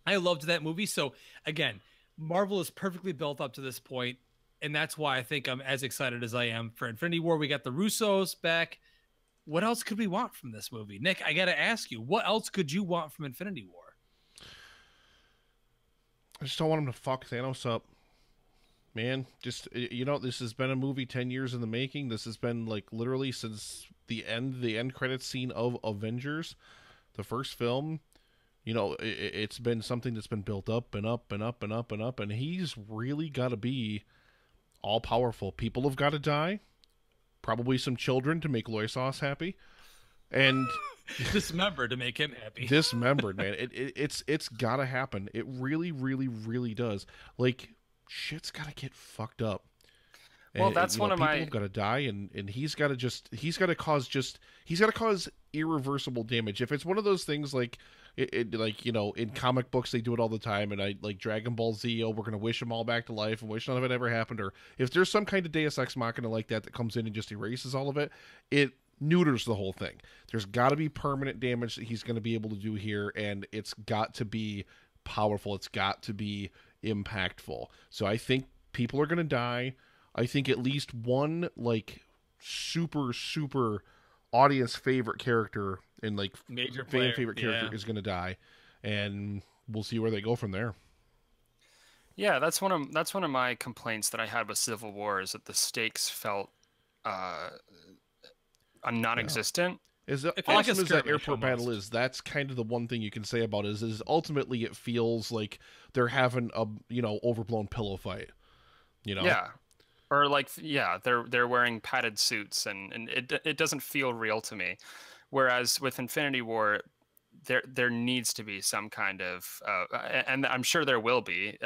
I loved that movie. So again, Marvel is perfectly built up to this point, and that's why I think I'm as excited as I am for Infinity War. We got the Russos back. What else could we want from this movie? Nick, I got to ask you, what else could you want from Infinity War? I just don't want him to fuck Thanos up. Man, just, this has been a movie 10 years in the making. This has been like literally since the end credits scene of Avengers, the first film. It's been something that's been built up and up and up and up and up, and he's really got to be all powerful. People have got to die, probably some children to make Loisos happy, and dismembered to make him happy. Dismembered, man. It's got to happen. It really, really, really does. Like, shit's got to get fucked up. Well, that's one of my. People have got to die, and he's got to cause irreversible damage. If it's one of those things like in comic books they do it all the time, and I like Dragon Ball Z. Oh, we're gonna wish them all back to life and wish none of it ever happened. Or if there's some kind of Deus Ex Machina like that comes in and just erases all of it, it neuters the whole thing. There's got to be permanent damage that he's going to be able to do here, and it's got to be powerful. It's got to be impactful. So I think people are going to die. I think at least one like super audience favorite character and like major fan favorite character is going to die, and we'll see where they go from there. Yeah, that's one of my complaints that I had with Civil War, is that the stakes felt non-existent. As awesome as that airport battle is, that's kind of the one thing you can say about it is ultimately it feels like they're having a overblown pillow fight. Yeah. Or like, yeah, they're wearing padded suits, and it doesn't feel real to me. Whereas with Infinity War, there needs to be some kind of, and I'm sure there will be.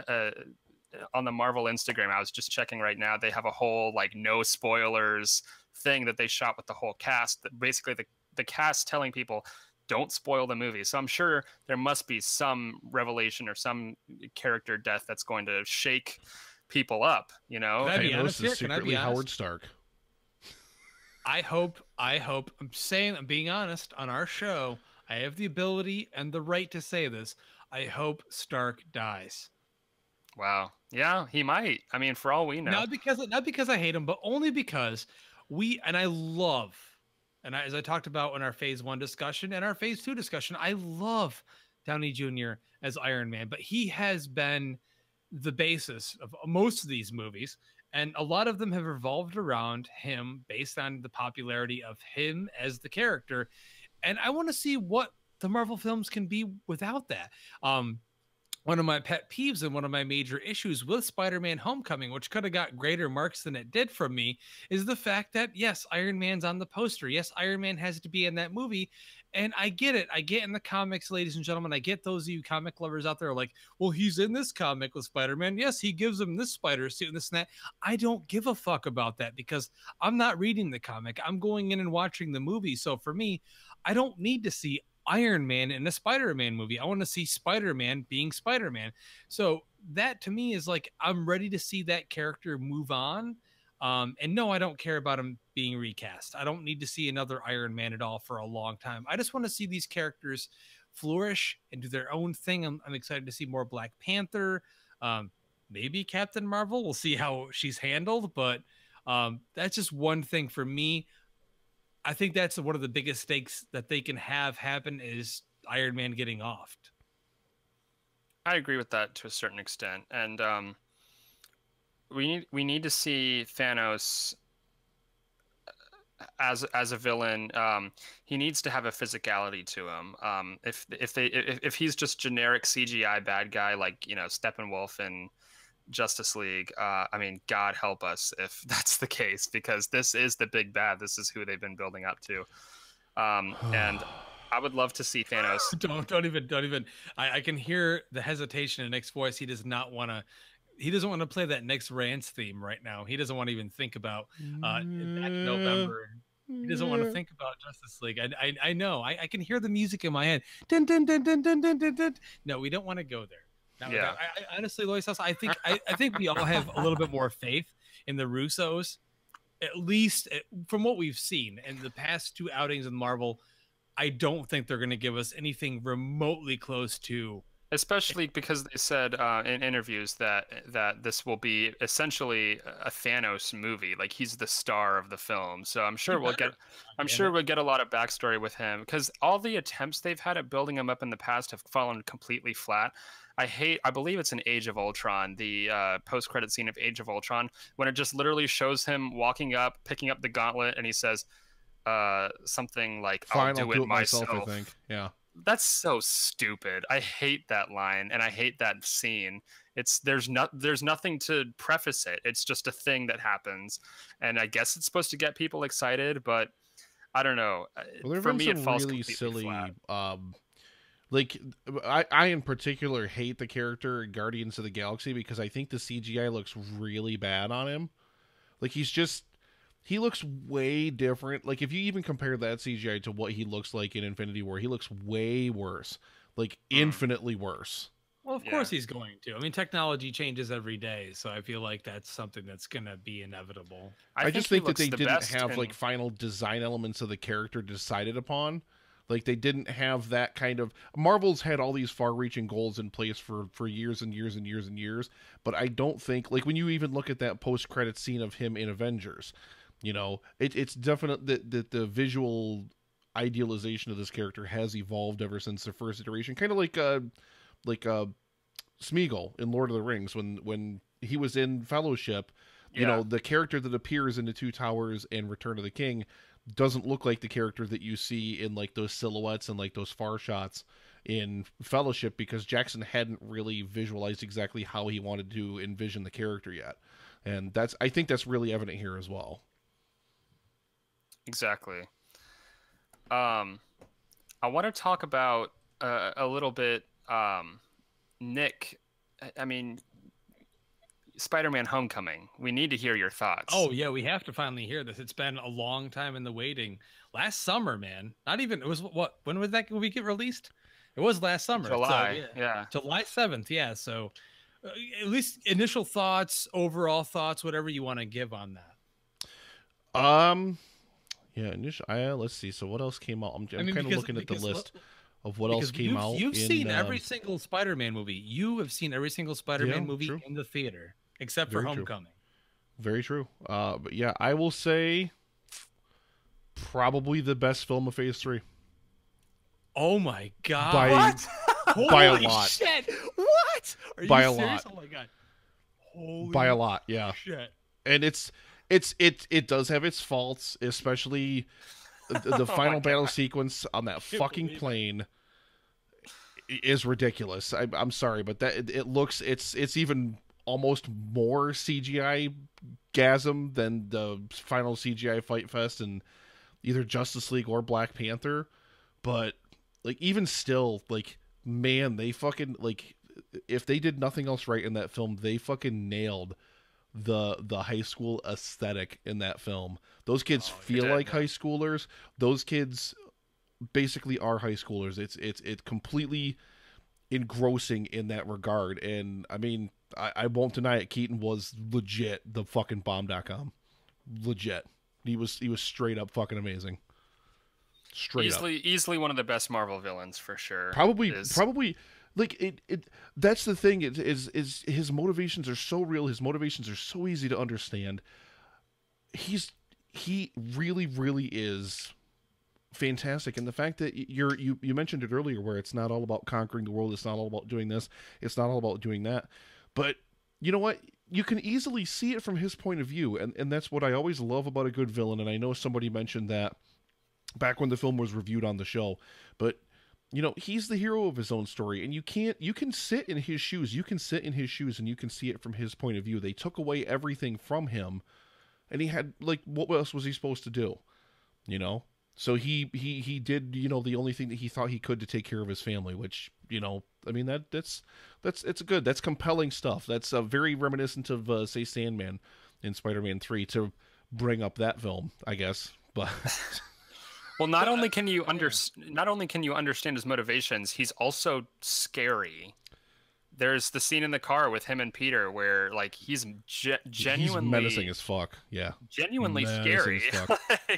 On the Marvel Instagram, I was just checking right now, they have a whole like no spoilers thing that they shot with the whole cast. That basically the cast telling people, don't spoil the movie. So I'm sure there must be some revelation or some character death that's going to shake people up, That'd be honest here. Can I be honest? Howard Stark. I hope I'm being honest on our show. I have the ability and the right to say this. I hope Stark dies. Wow. Yeah, he might. I mean, for all we know. Not because I hate him, but only because as I talked about in our phase 1 discussion and our phase 2 discussion, I love Downey Jr. as Iron Man, but he has been the basis of most of these movies, and a lot of them have revolved around him based on the popularity of him as the character, and I want to see what the Marvel films can be without that. One of my pet peeves and one of my major issues with Spider-Man Homecoming, which could have got greater marks than it did from me, is the fact that, yes, Iron Man's on the poster. Yes, Iron Man has to be in that movie. And I get it. I get in the comics, ladies and gentlemen. I get those of you comic lovers out there like, well, he's in this comic with Spider-Man. Yes, he gives him this spider suit and this and that. I don't give a fuck about that because I'm not reading the comic. I'm going in and watching the movie. So for me, I don't need to see Iron Man in a Spider-Man movie. I want to see Spider-Man being Spider-Man. So that to me is like, I'm ready to see that character move on. And no, I don't care about him being recast. I don't need to see another Iron Man at all for a long time. I just want to see these characters flourish and do their own thing. I'm excited to see more Black Panther, maybe Captain Marvel. We'll see how she's handled, but that's just one thing for me. I think that's one of the biggest stakes that they can have happen is Iron Man getting offed. I agree with that to a certain extent. And we need to see Thanos as a villain. He needs to have a physicality to him. If he's just generic CGI bad guy like Steppenwolf and Justice League, I mean, God help us if that's the case, because this is the big bad. This is who they've been building up to, and I would love to see Thanos. Don't even. I can hear the hesitation in Nick's voice. He does not want to he doesn't want to play that next Rants theme right now. He doesn't want to even think about back in November. He doesn't want to think about Justice League. I know. I can hear the music in my head. Dun, dun, dun, dun, dun, dun, dun, dun. No, we don't want to go there. Now, Yeah. I honestly, Lois, I think we all have a little bit more faith in the Russos, at least from what we've seen in the past 2 outings in Marvel. I don't think they're going to give us anything remotely close to. Especially because they said in interviews that this will be essentially a Thanos movie. Like, he's the star of the film. So I'm sure we'll get a lot of backstory with him, because all the attempts they've had at building him up in the past have fallen completely flat. I believe it's in Age of Ultron, the post-credit scene of Age of Ultron, when it just literally shows him walking up, picking up the gauntlet, and he says something like, Fine, I'll do it myself. I think. Yeah. That's so stupid. I hate that line, and I hate that scene. There's nothing to preface it. It's just a thing that happens, and I guess it's supposed to get people excited, but I don't know. Well, for me, it falls really completely silly. flat. Like, I in particular hate the character in Guardians of the Galaxy because I think the CGI looks really bad on him. Like, he looks way different. Like, if you even compare that CGI to what he looks like in Infinity War, he looks way worse. Like, infinitely worse. Well, of course he's going to. I mean, technology changes every day, so I feel like that's something that's going to be inevitable. I just think that they didn't have, like, final design elements of the character decided upon. Like, they didn't have that kind of... Marvel's had all these far-reaching goals in place for years and years and years and years, but I don't think... Like, when you even look at that post-credit scene of him in Avengers... You know, it's definite that the visual idealization of this character has evolved ever since the first iteration. Kind of like Smeagol in Lord of the Rings when he was in Fellowship. You know, the character that appears in The Two Towers and Return of the King doesn't look like the character that you see in like those silhouettes and like those far shots in Fellowship, because Jackson hadn't really visualized exactly how he wanted to envision the character yet. And I think that's really evident here as well. Exactly. I want to talk about a little bit, Nick. I mean, Spider-Man: Homecoming. We need to hear your thoughts. Oh yeah, we have to finally hear this. It's been a long time in the waiting. Last summer, man. Not even. It was what? When was that movie get released? It was last summer. July. So, yeah. July 7th. Yeah. So, at least initial thoughts, overall thoughts, whatever you want to give on that. Yeah, let's see. So what else came out? I'm kind of looking at the list of what else came out. You've seen every single Spider-Man movie. You have seen every single Spider-Man movie in the theater, except for Homecoming. Very true. But yeah, I will say probably the best film of Phase 3. Oh my God! By a lot. Shit! What? Are you by serious? a lot. Oh my God! Holy by a lot. Yeah. Shit. And it does have its faults, especially the final battle sequence on that fucking plane is ridiculous. I'm sorry, but it's even almost more CGI gasm than the final CGI fight fest in either Justice League or Black Panther. But like, even still, like, man, they fucking, like, if they did nothing else right in that film, they fucking nailed the high school aesthetic in that film. Those kids feel like high schoolers. Those kids basically are high schoolers. It's completely engrossing in that regard. And I mean, I won't deny it. Keaton was legit the fucking bomb.com. Legit. He was straight up fucking amazing. Easily one of the best Marvel villains for sure. Probably like that's the thing is his motivations are so real. His motivations are so easy to understand. He really, really is fantastic. And the fact that you mentioned it earlier, where it's not all about conquering the world, it's not all about doing this, it's not all about doing that. But you know what? You can easily see it from his point of view, and that's what I always love about a good villain. And I know somebody mentioned that back when the film was reviewed on the show, but you know, he's the hero of his own story, and you can sit in his shoes. You can sit in his shoes, and you can see it from his point of view. They took away everything from him, and he had, like, what else was he supposed to do? You know? So he did, you know, the only thing that he thought he could to take care of his family, which, you know, I mean, that's good. That's compelling stuff. That's very reminiscent of, say, Sandman in Spider-Man 3 to bring up that film, I guess. But well, not only can you understand his motivations, he's also scary. There's the scene in the car with him and Peter where, like, he's genuinely... He's menacing as fuck, yeah. Genuinely scary.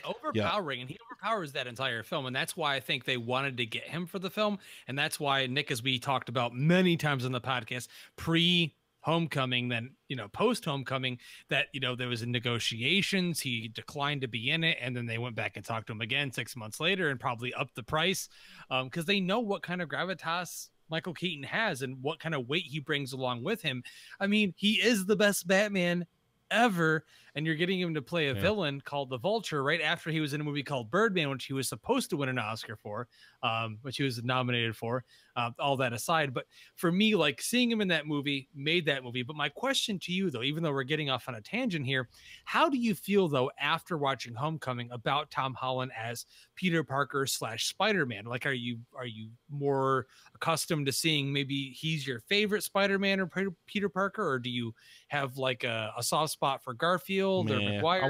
Overpowering, and he overpowers that entire film, and that's why I think they wanted to get him for the film, and that's why, Nick, as we talked about many times on the podcast, pre-Homecoming, then, you know, post-Homecoming, that, you know, there was negotiations, he declined to be in it, and then they went back and talked to him again 6 months later and probably upped the price, because they know what kind of gravitas Michael Keaton has and what kind of weight he brings along with him. I mean, he is the best Batman ever, and you're getting him to play a villain called the Vulture right after he was in a movie called Birdman, which he was supposed to win an Oscar for, which he was nominated for, all that aside. But for me, like, seeing him in that movie made that movie. But my question to you, though, even though we're getting off on a tangent here, how do you feel, though, after watching Homecoming about Tom Holland as Peter Parker / Spider-Man? Like, are you more accustomed to seeing maybe he's your favorite Spider-Man or Peter Parker, or do you have like a soft spot for Garfield or McGuire?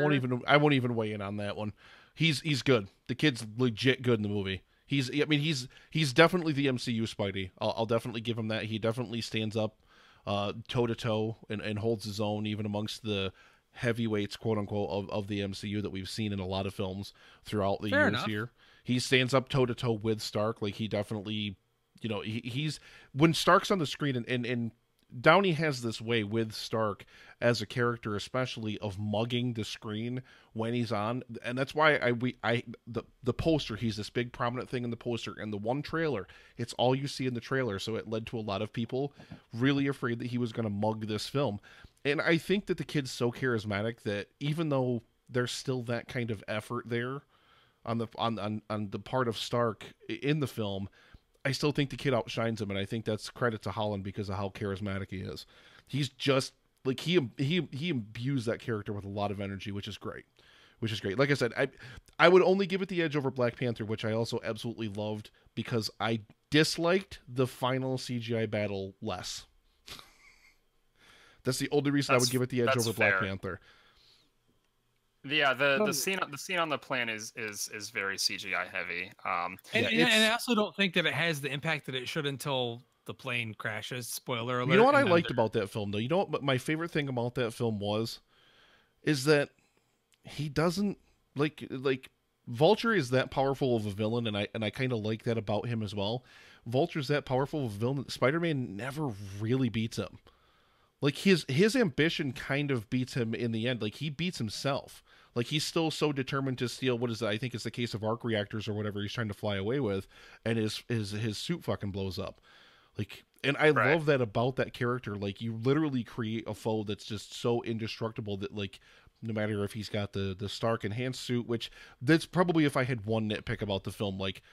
I won't even weigh in on that one. He's good. The kid's legit good in the movie. He's definitely the MCU Spidey. I'll definitely give him that. He definitely stands up toe to toe and holds his own even amongst the heavyweights, quote unquote, of the MCU that we've seen in a lot of films throughout the years here. He stands up toe to toe with Stark. Like, he definitely, you know, he's when Stark's on the screen, and Downey has this way with Stark as a character, especially, of mugging the screen when he's on, and that's why the poster, he's this big prominent thing in the poster, and the one trailer, it's all you see in the trailer, so it led to a lot of people really afraid that he was going to mug this film. And I think that the kid's so charismatic that even though there's still that kind of effort there on the part of Stark in the film, I still think the kid outshines him, and I think that's credit to Holland because of how charismatic he is. He's just like he imbues that character with a lot of energy, which is great. Like I said, I would only give it the edge over Black Panther, which I also absolutely loved because I disliked the final CGI battle less. That's the only reason I would give it the edge over Black Panther. Yeah, the scene on the plane is very CGI heavy. And I also don't think that it has the impact that it should until the plane crashes. Spoiler alert. You know what I liked about that film, though? You know what my favorite thing about that film is that he doesn't like Vulture is that powerful of a villain, and I kind of like that about him as well. Vulture's that powerful of a villain that Spider-Man never really beats him. Like, his ambition kind of beats him in the end. Like, he beats himself. Like, he's still so determined to steal, what is it? I think it's the case of arc reactors or whatever he's trying to fly away with, and his suit fucking blows up. Like, and I love that about that character. Like, you literally create a foe that's just so indestructible that, like, no matter if he's got the Stark enhanced suit, which that's probably, if I had one nitpick about the film, like,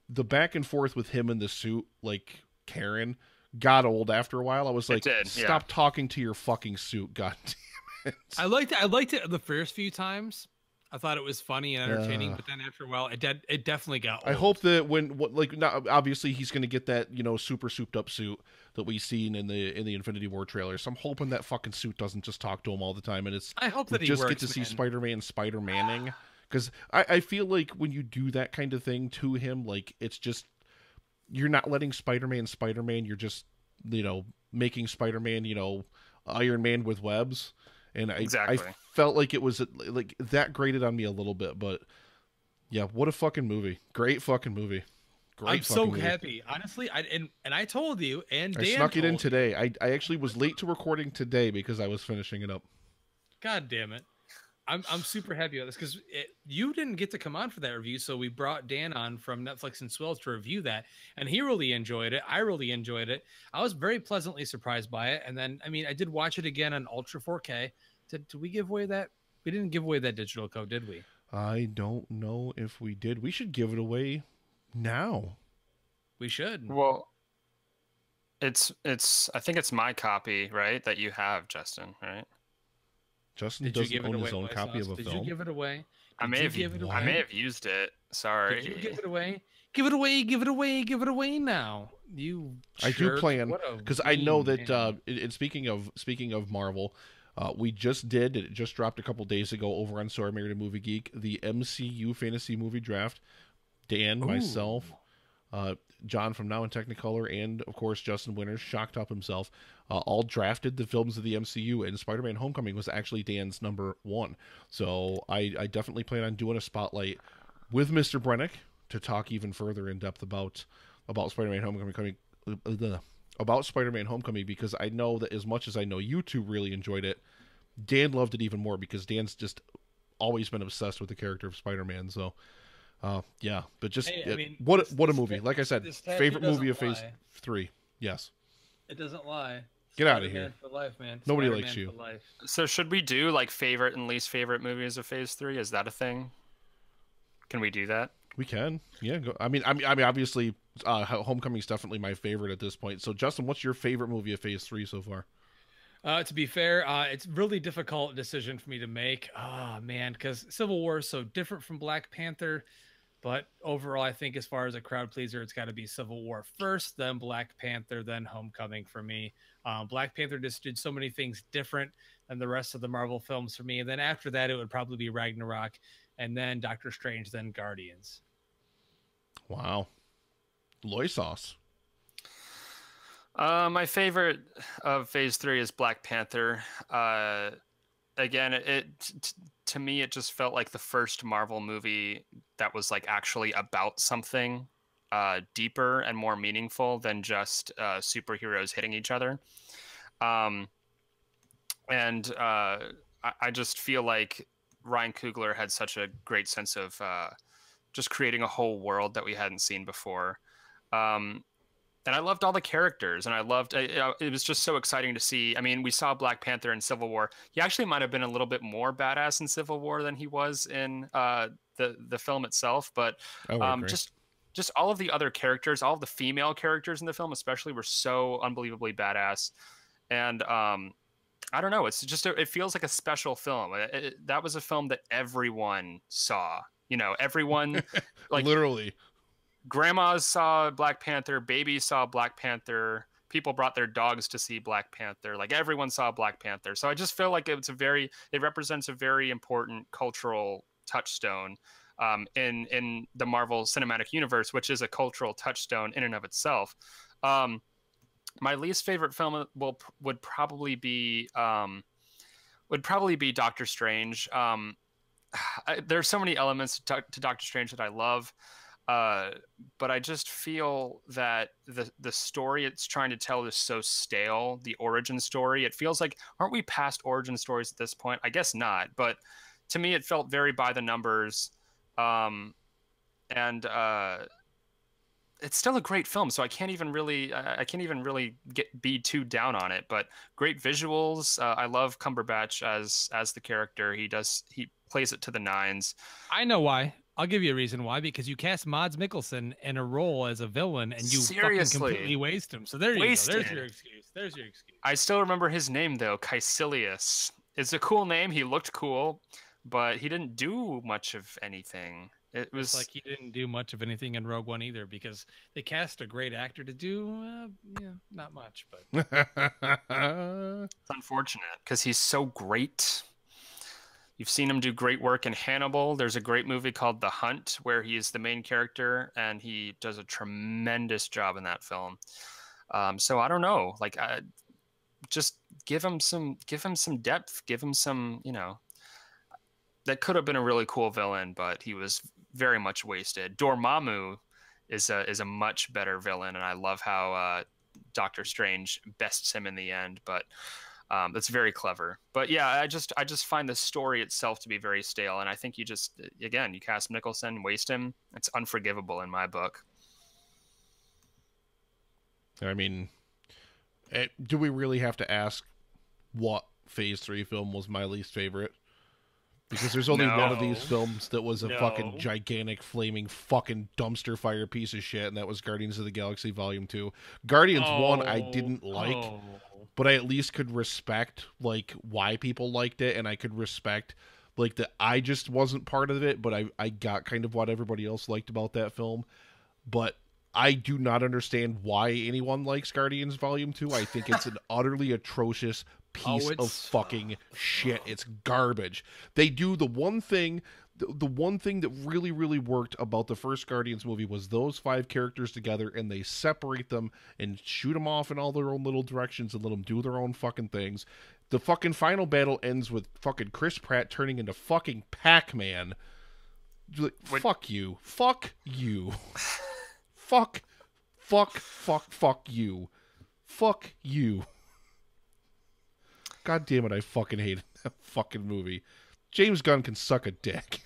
the back and forth with him in the suit, like Karen, got old after a while. I was like, stop talking to your fucking suit, god damn it. I liked it the first few times. I thought it was funny and entertaining, but then after a while, it definitely got old. I hope that obviously he's going to get that, you know, super souped up suit that we've seen in the Infinity War trailer. So I'm hoping that fucking suit doesn't just talk to him all the time, and I hope that he just get to see Spider-Man Spider-Manning, because I feel like when you do that kind of thing to him, like, it's just, you're not letting Spider-Man, you're just, you know, making Spider-Man, you know, Iron Man with webs. And I felt like it was like that grated on me a little bit, but yeah, what a fucking movie. Great fucking movie. I'm so happy. Honestly, I told you, and Dan I snuck it in today. I actually was late to recording today because I was finishing it up. God damn it. I'm super happy about this because you didn't get to come on for that review, so we brought Dan on from Netflix and Swells to review that, and he really enjoyed it. I really enjoyed it. I was very pleasantly surprised by it, and then, I mean, I did watch it again on Ultra 4K. Did we give away that? We didn't give away that digital code, did we? I don't know if we did. We should give it away now. We should. Well, I think it's my copy, right, that you have, Justin, right? Justin doesn't own his own copy of a film. Did you give it away? I may have used it. Sorry. Did you give it away? Give it away! Give it away! Give it away now! I do plan because I know that. And speaking of Marvel, we just did. It just dropped a couple days ago over on Sorry Married a Movie Geek. The MCU fantasy movie draft. Dan, myself, John from Now in Technicolor, and of course Justin Winters, shocked up himself, all drafted the films of the MCU, and Spider-Man: Homecoming was actually Dan's number 1. So I definitely plan on doing a spotlight with Mr. Brennick to talk even further in depth about Spider-Man: Homecoming because I know that as much as I know you two really enjoyed it, Dan loved it even more because Dan's just always been obsessed with the character of Spider-Man. So. Yeah, but just what a movie! Like I said, favorite movie of Phase 3. Yes, it doesn't lie. Get out of here! For life, man. Nobody likes you. So should we do like favorite and least favorite movies of Phase 3? Is that a thing? Can we do that? We can. Yeah. Go. I mean, obviously, Homecoming is definitely my favorite at this point. So, Justin, what's your favorite movie of Phase 3 so far? To be fair, it's really difficult decision for me to make. Oh man, because Civil War is so different from Black Panther. But overall, I think as far as a crowd pleaser, it's got to be Civil War first, then Black Panther, then Homecoming for me. Black Panther just did so many things different than the rest of the Marvel films for me. And then after that, it would probably be Ragnarok, and then Doctor Strange, then Guardians. Wow. Loy sauce. My favorite of Phase 3 is Black Panther. Again, to me, it just felt like the first Marvel movie that was like actually about something deeper and more meaningful than just superheroes hitting each other. I just feel like Ryan Coogler had such a great sense of just creating a whole world that we hadn't seen before. And I loved all the characters, and I loved it was just so exciting to see. I mean, we saw Black Panther in Civil War. He actually might have been a little bit more badass in Civil War than he was in the film itself. But just all of the other characters, all of the female characters in the film especially, were so unbelievably badass. And I don't know, it's just it feels like a special film. That was a film that everyone saw. You know, everyone like literally. Grandmas saw Black Panther, babies saw Black Panther, people brought their dogs to see Black Panther. Like everyone saw Black Panther. So I just feel like it represents a very important cultural touchstone in the Marvel Cinematic Universe, which is a cultural touchstone in and of itself. My least favorite film would probably be Doctor Strange. There's so many elements to Doctor Strange that I love. But I just feel that the story it's trying to tell is so stale. The origin story, it feels like, aren't we past origin stories at this point? I guess not, but to me it felt very by the numbers. It's still a great film, so I can't even really be too down on it. But great visuals. I love Cumberbatch as the character. He plays it to the nines. I know why. I'll give you a reason why. Because you cast Mads Mikkelsen in a role as a villain, and you fucking completely waste him. So there you go. There's your excuse. There's your excuse. I still remember his name though, Caecilius. It's a cool name. He looked cool, but he didn't do much of anything. It was like he didn't do much of anything in Rogue One either, because they cast a great actor to do not much. But it's unfortunate because he's so great. You've seen him do great work in Hannibal. There's a great movie called The Hunt where he is the main character, and he does a tremendous job in that film. So I don't know, like just give him some depth, give him some, that could have been a really cool villain, but he was very much wasted. Dormammu is a much better villain, and I love how Doctor Strange bests him in the end, but that's very clever. But yeah, I just find the story itself to be very stale, and I think you cast Mikkelsen, waste him. It's unforgivable in my book. I mean, do we really have to ask what Phase 3 film was my least favorite? Because there's only one of these films that was a fucking gigantic, flaming, fucking dumpster fire piece of shit, and that was Guardians of the Galaxy Volume 2. Guardians 1 I didn't like, but I at least could respect like why people liked it, and I could respect like that I just wasn't part of it, but I got kind of what everybody else liked about that film. But I do not understand why anyone likes Guardians Volume 2. I think it's an utterly atrocious piece of fucking shit. It's garbage. They do the one thing that really, really worked about the first Guardians movie was those 5 characters together, and they separate them and shoot them off in all their own little directions and let them do their own fucking things. The fucking final battle ends with fucking Chris Pratt turning into fucking Pac-Man. Like, fuck you. Fuck you. Fuck you. Fuck you. God damn it, I fucking hated that fucking movie. James Gunn can suck a dick.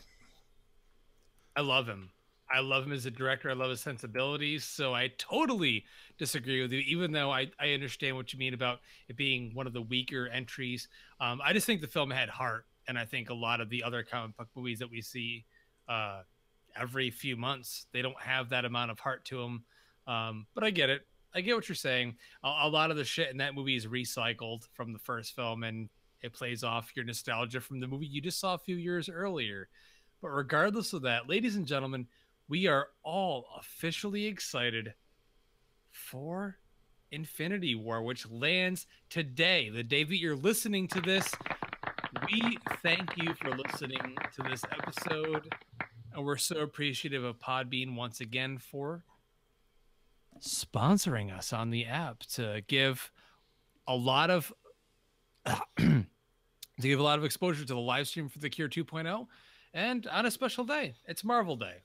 I love him. I love him as a director. I love his sensibilities. So I totally disagree with you, even though I understand what you mean about it being one of the weaker entries. I just think the film had heart. And I think a lot of the other comic book movies that we see every few months, they don't have that amount of heart to them. But I get it. I get what you're saying. A lot of the shit in that movie is recycled from the first film, and it plays off your nostalgia from the movie you just saw a few years earlier. But regardless of that, ladies and gentlemen, we are all officially excited for Infinity War, which lands today, the day that you're listening to this. We thank you for listening to this episode, and we're so appreciative of Podbean once again for sponsoring us on the app to give a lot of exposure to the live stream for The Cure 2.0, and on a special day, it's Marvel Day.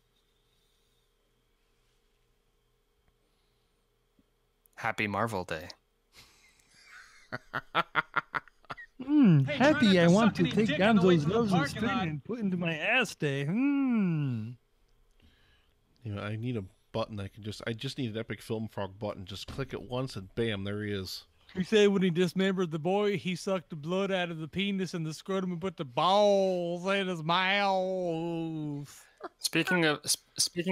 Happy Marvel Day. Happy I want to take down those noses and put into my ass day. You know, I need a button I just need an Epic Film Frog button. Just click it once and bam, there he is. You say when he dismembered the boy, he sucked the blood out of the penis and the scrotum and put the balls in his mouth. Speaking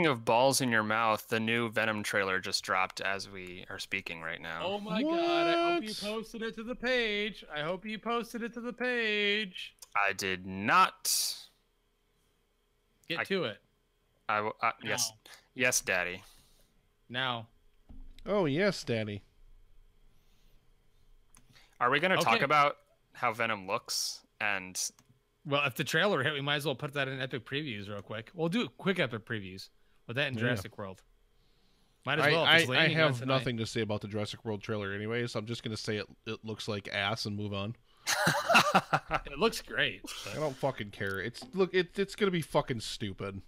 of balls in your mouth, the new Venom trailer just dropped as we are speaking right now. Oh my God, I hope you posted it to the page. I did not. Get to it. Yes. Yes, Daddy. Now. Oh, yes, Daddy. Are we going to talk about how Venom looks? And well, if the trailer hit, we might as well put that in Epic Previews real quick. We'll do quick Epic Previews with that in Jurassic World. Might as well. I have nothing to say about the Jurassic World trailer anyway, so I'm just going to say it looks like ass and move on. It looks great. I don't fucking care. It's going to be fucking stupid.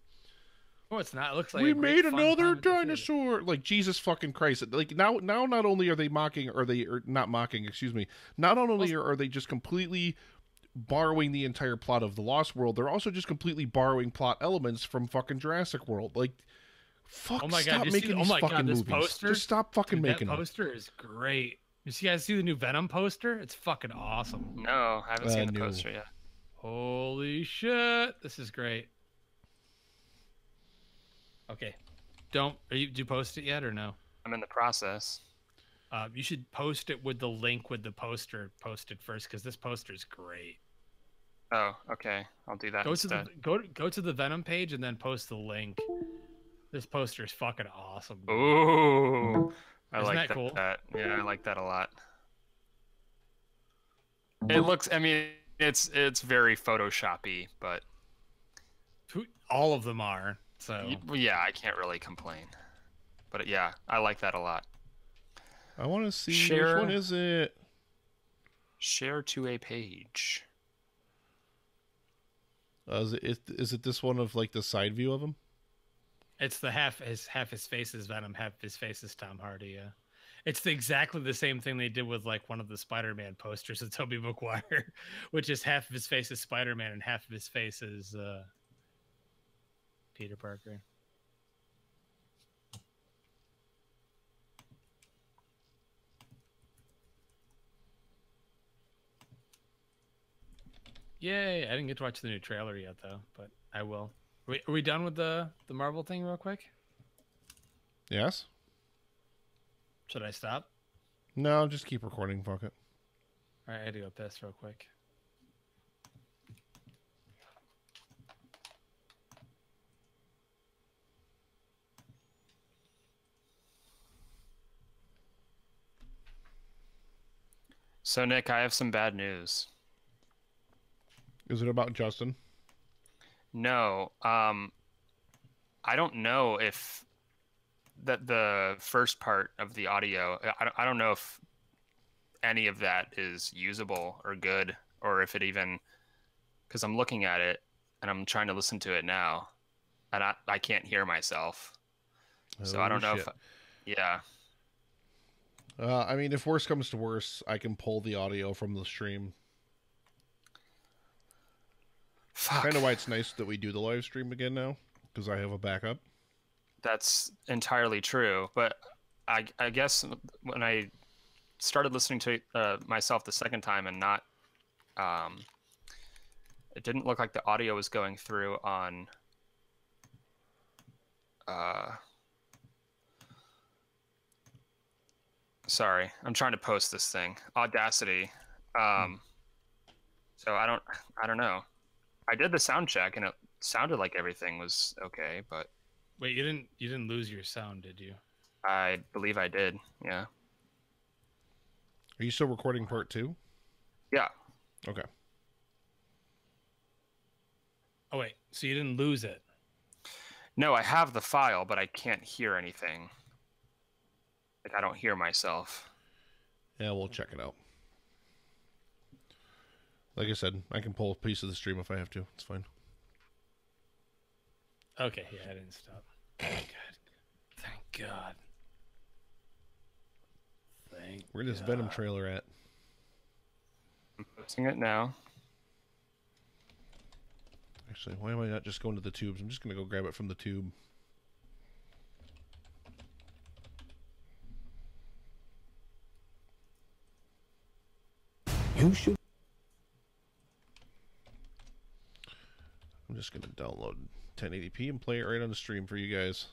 Oh, it's not. It looks like we made another dinosaur. Like, Jesus fucking Christ! Like now, not only are they mocking, or not mocking. Excuse me. Not only are they just completely borrowing the entire plot of the Lost World, they're also just completely borrowing plot elements from fucking Jurassic World. Like, fuck! Oh my God! Stop making these fucking movies. Poster? Just stop fucking making them. That poster is great. You guys see the new Venom poster? It's fucking awesome. No, I haven't seen the poster yet. Holy shit! This is great. Okay, do you post it yet or no? I'm in the process. You should post it with the link with the poster posted first, because this poster is great. Oh, okay. I'll do that instead. Go to the Venom page and then post the link. This poster is fucking awesome. Ooh, I like that. Cool? Yeah, I like that a lot. It looks. I mean, it's very Photoshoppy, but all of them are. So yeah, I can't really complain. But yeah, I like that a lot. I want to see which one is it. Share to a page. Is it this one of like the side view of him? It's the half his face is Venom, half his face is Tom Hardy. Yeah, it's exactly the same thing they did with like one of the Spider-Man posters of Tobey Maguire, which is half of his face is Spider-Man and half of his face is Peter Parker. Yay! I didn't get to watch the new trailer yet, though, but I will. Are we done with the Marvel thing real quick? Yes. Should I stop? No, just keep recording. Fuck it. All right, I had to go piss real quick. So, Nick, I have some bad news. Is it about Justin? No. I don't know if the first part of the audio, I don't know if any of that is usable or good, or if it even, because I'm looking at it and I'm trying to listen to it now, and I can't hear myself. So I don't know if, yeah. I mean, if worse comes to worse, I can pull the audio from the stream. Kind of why it's nice that we do the live stream again now, because I have a backup. That's entirely true, but I guess when I started listening to myself the second time and not, it didn't look like the audio was going through on, sorry, I'm trying to post this thing, Audacity. So I don't know. I did the sound check and it sounded like everything was okay, but wait, you didn't lose your sound, did you? I believe I did. Yeah. Are you still recording part 2? Yeah. Okay. Oh wait, so you didn't lose it? No, I have the file, but I can't hear anything. Like, I don't hear myself. Yeah, we'll check it out. Like I said, I can pull a piece of the stream if I have to. It's fine. Okay, yeah, I didn't stop. Thank God. Where's this Venom trailer at? I'm posting it now. Actually, why am I not just going to the tubes? I'm just going to go grab it from the tube. You should. I'm just going to download 1080p and play it right on the stream for you guys.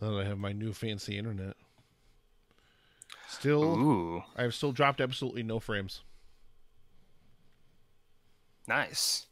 Now that I have my new fancy internet. Still, I've still dropped absolutely no frames. Nice.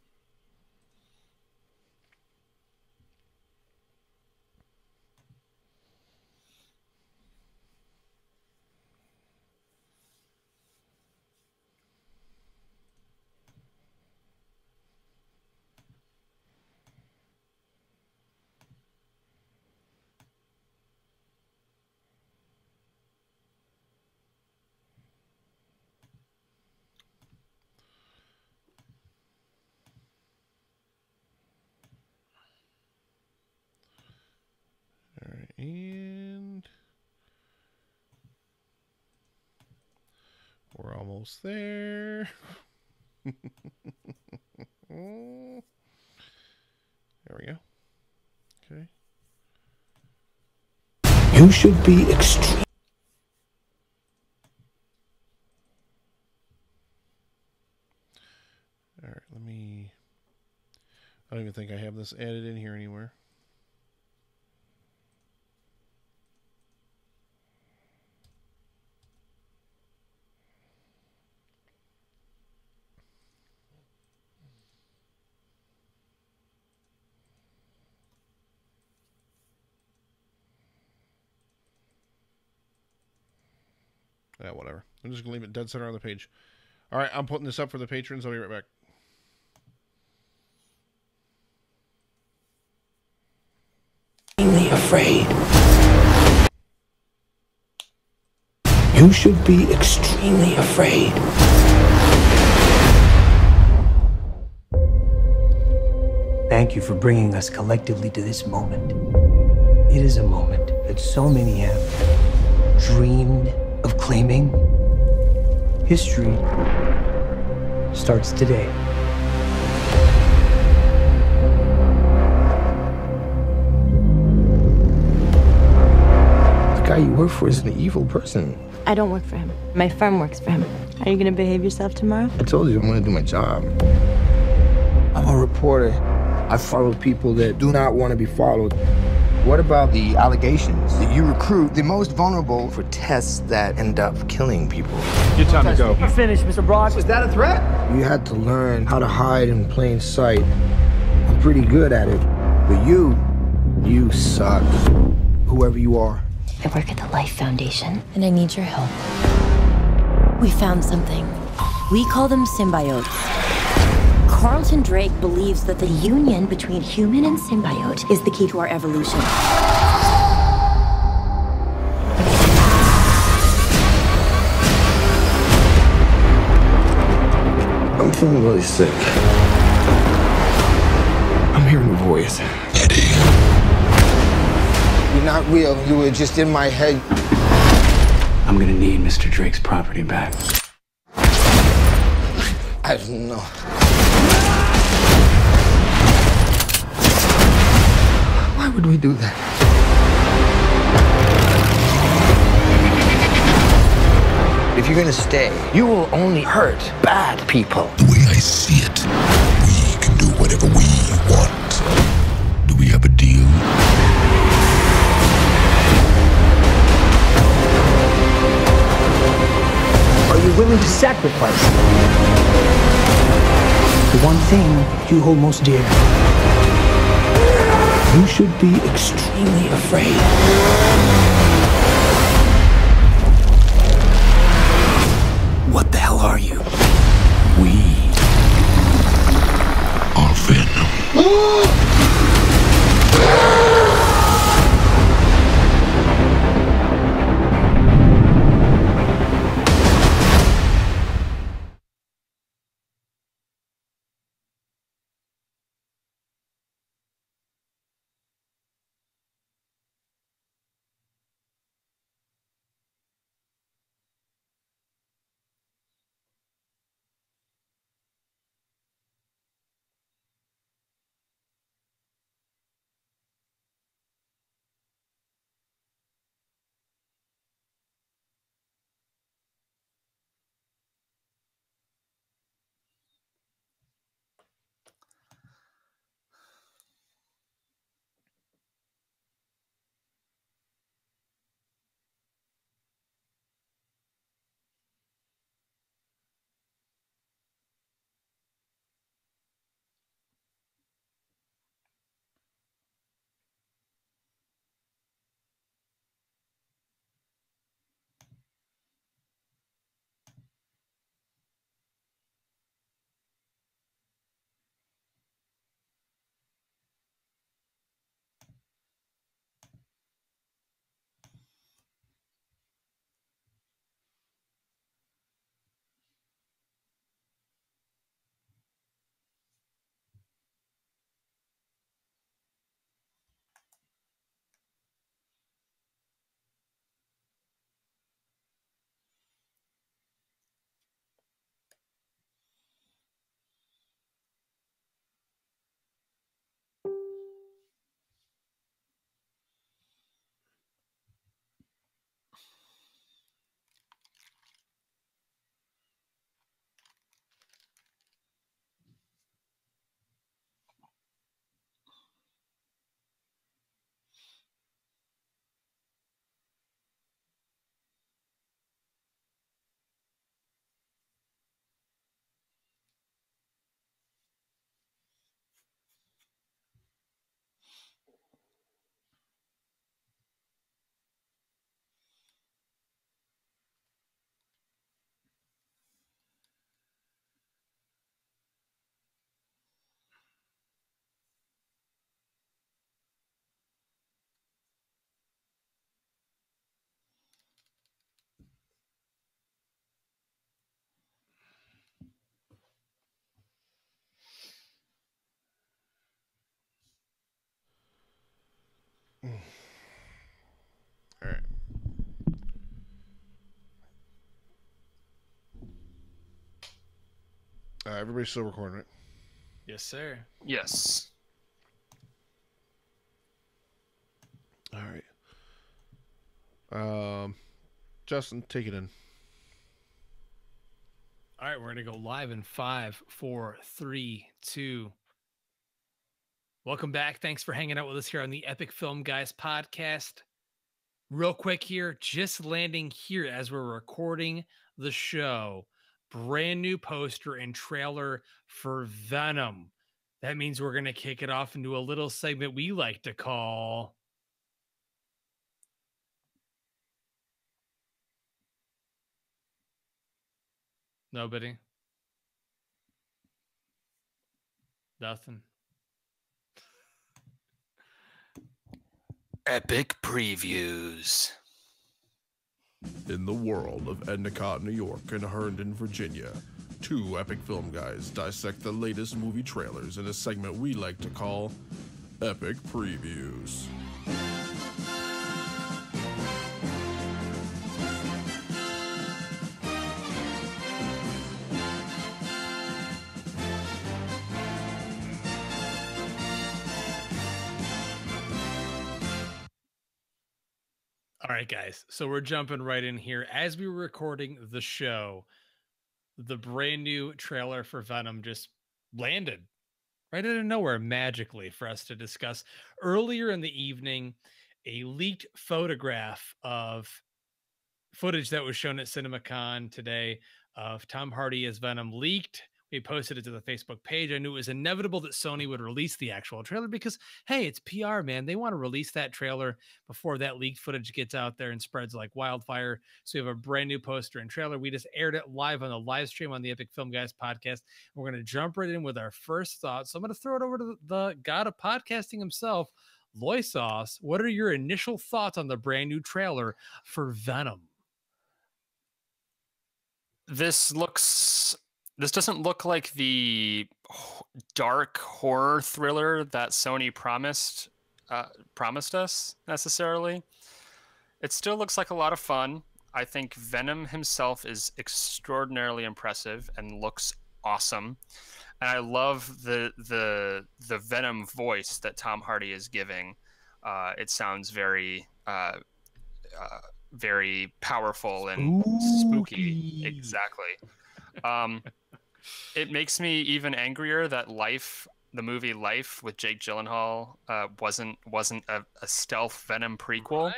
And we're almost there. There we go. Okay. You should be extreme. All right, let me. I don't even think I have this added in here anywhere. Yeah, whatever. I'm just going to leave it dead center on the page. All right, I'm putting this up for the patrons. I'll be right back. Extremely afraid. You should be extremely afraid. Thank you for bringing us collectively to this moment. It is a moment that so many have dreamed of claiming. History starts today. The guy you work for is an evil person. I don't work for him. My firm works for him. Are you gonna behave yourself tomorrow? I told you I'm gonna do my job. I'm a reporter. I follow people that do not want to be followed. What about the allegations that you recruit the most vulnerable for tests that end up killing people? Good time to go. You're finished, Mr. Brock. Was that a threat? You had to learn how to hide in plain sight. I'm pretty good at it. But you suck. Whoever you are. I work at the Life Foundation, and I need your help. We found something. We call them symbiotes. Carlton Drake believes that the union between human and symbiote is the key to our evolution. I'm feeling really sick. I'm hearing a voice. Eddie. You're not real. You were just in my head. I'm gonna need Mr. Drake's property back. I don't know. Why would we do that? If you're gonna stay, you will only hurt bad people. The way I see it, we can do whatever we want. Do we have a deal? Are you willing to sacrifice the one thing you hold most dear? You should be extremely afraid. What the hell are you? We are Venom. All right. Everybody's still recording, right? Yes, sir. Yes. All right. Justin, take it in. All right, we're gonna go live in 5, 4, 3, 2. Welcome back. Thanks for hanging out with us here on the Epic Film Guys podcast. Real quick here, just landing here as we're recording the show. Brand new poster and trailer for Venom. That means we're going to kick it off into a little segment we like to call... Nobody? Nothing. Epic previews. In the world of Endicott, New York, and Herndon, Virginia, two epic film guys dissect the latest movie trailers in a segment we like to call Epic Previews. All right, guys. So we're jumping right in here. As we were recording the show, the brand new trailer for Venom just landed right out of nowhere magically for us to discuss. Earlier in the evening, a leaked photograph of footage that was shown at CinemaCon today of Tom Hardy as Venom leaked. We posted it to the Facebook page. I knew it was inevitable that Sony would release the actual trailer because, hey, it's PR, man. They want to release that trailer before that leaked footage gets out there and spreads like wildfire. So we have a brand new poster and trailer. We just aired it live on the live stream on the Epic Film Guys podcast. We're going to jump right in with our first thoughts. So I'm going to throw it over to the god of podcasting himself, Loisos. What are your initial thoughts on the brand new trailer for Venom? This doesn't look like the dark horror thriller that Sony promised us necessarily. It still looks like a lot of fun. I think Venom himself is extraordinarily impressive and looks awesome. And I love the Venom voice that Tom Hardy is giving. It sounds very very powerful and spooky. Exactly. It makes me even angrier that the movie Life with Jake Gyllenhaal wasn't a stealth Venom prequel.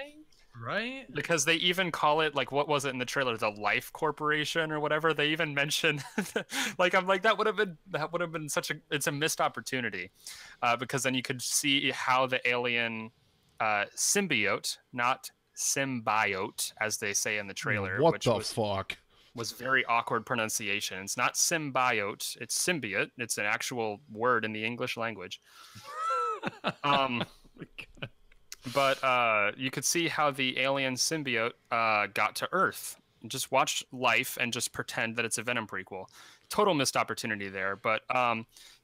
Right? Because they even call it, like, what was it in the trailer, the Life Corporation or whatever. They even mention I'm like, that would have been it's a missed opportunity, because then you could see how the alien symbiote, not symbiote as they say in the trailer, fuck was very awkward pronunciation. It's not symbiote, it's symbiote. It's an actual word in the English language. But you could see how the alien symbiote got to Earth. Just watch Life and just pretend that it's a Venom prequel. Total missed opportunity there. But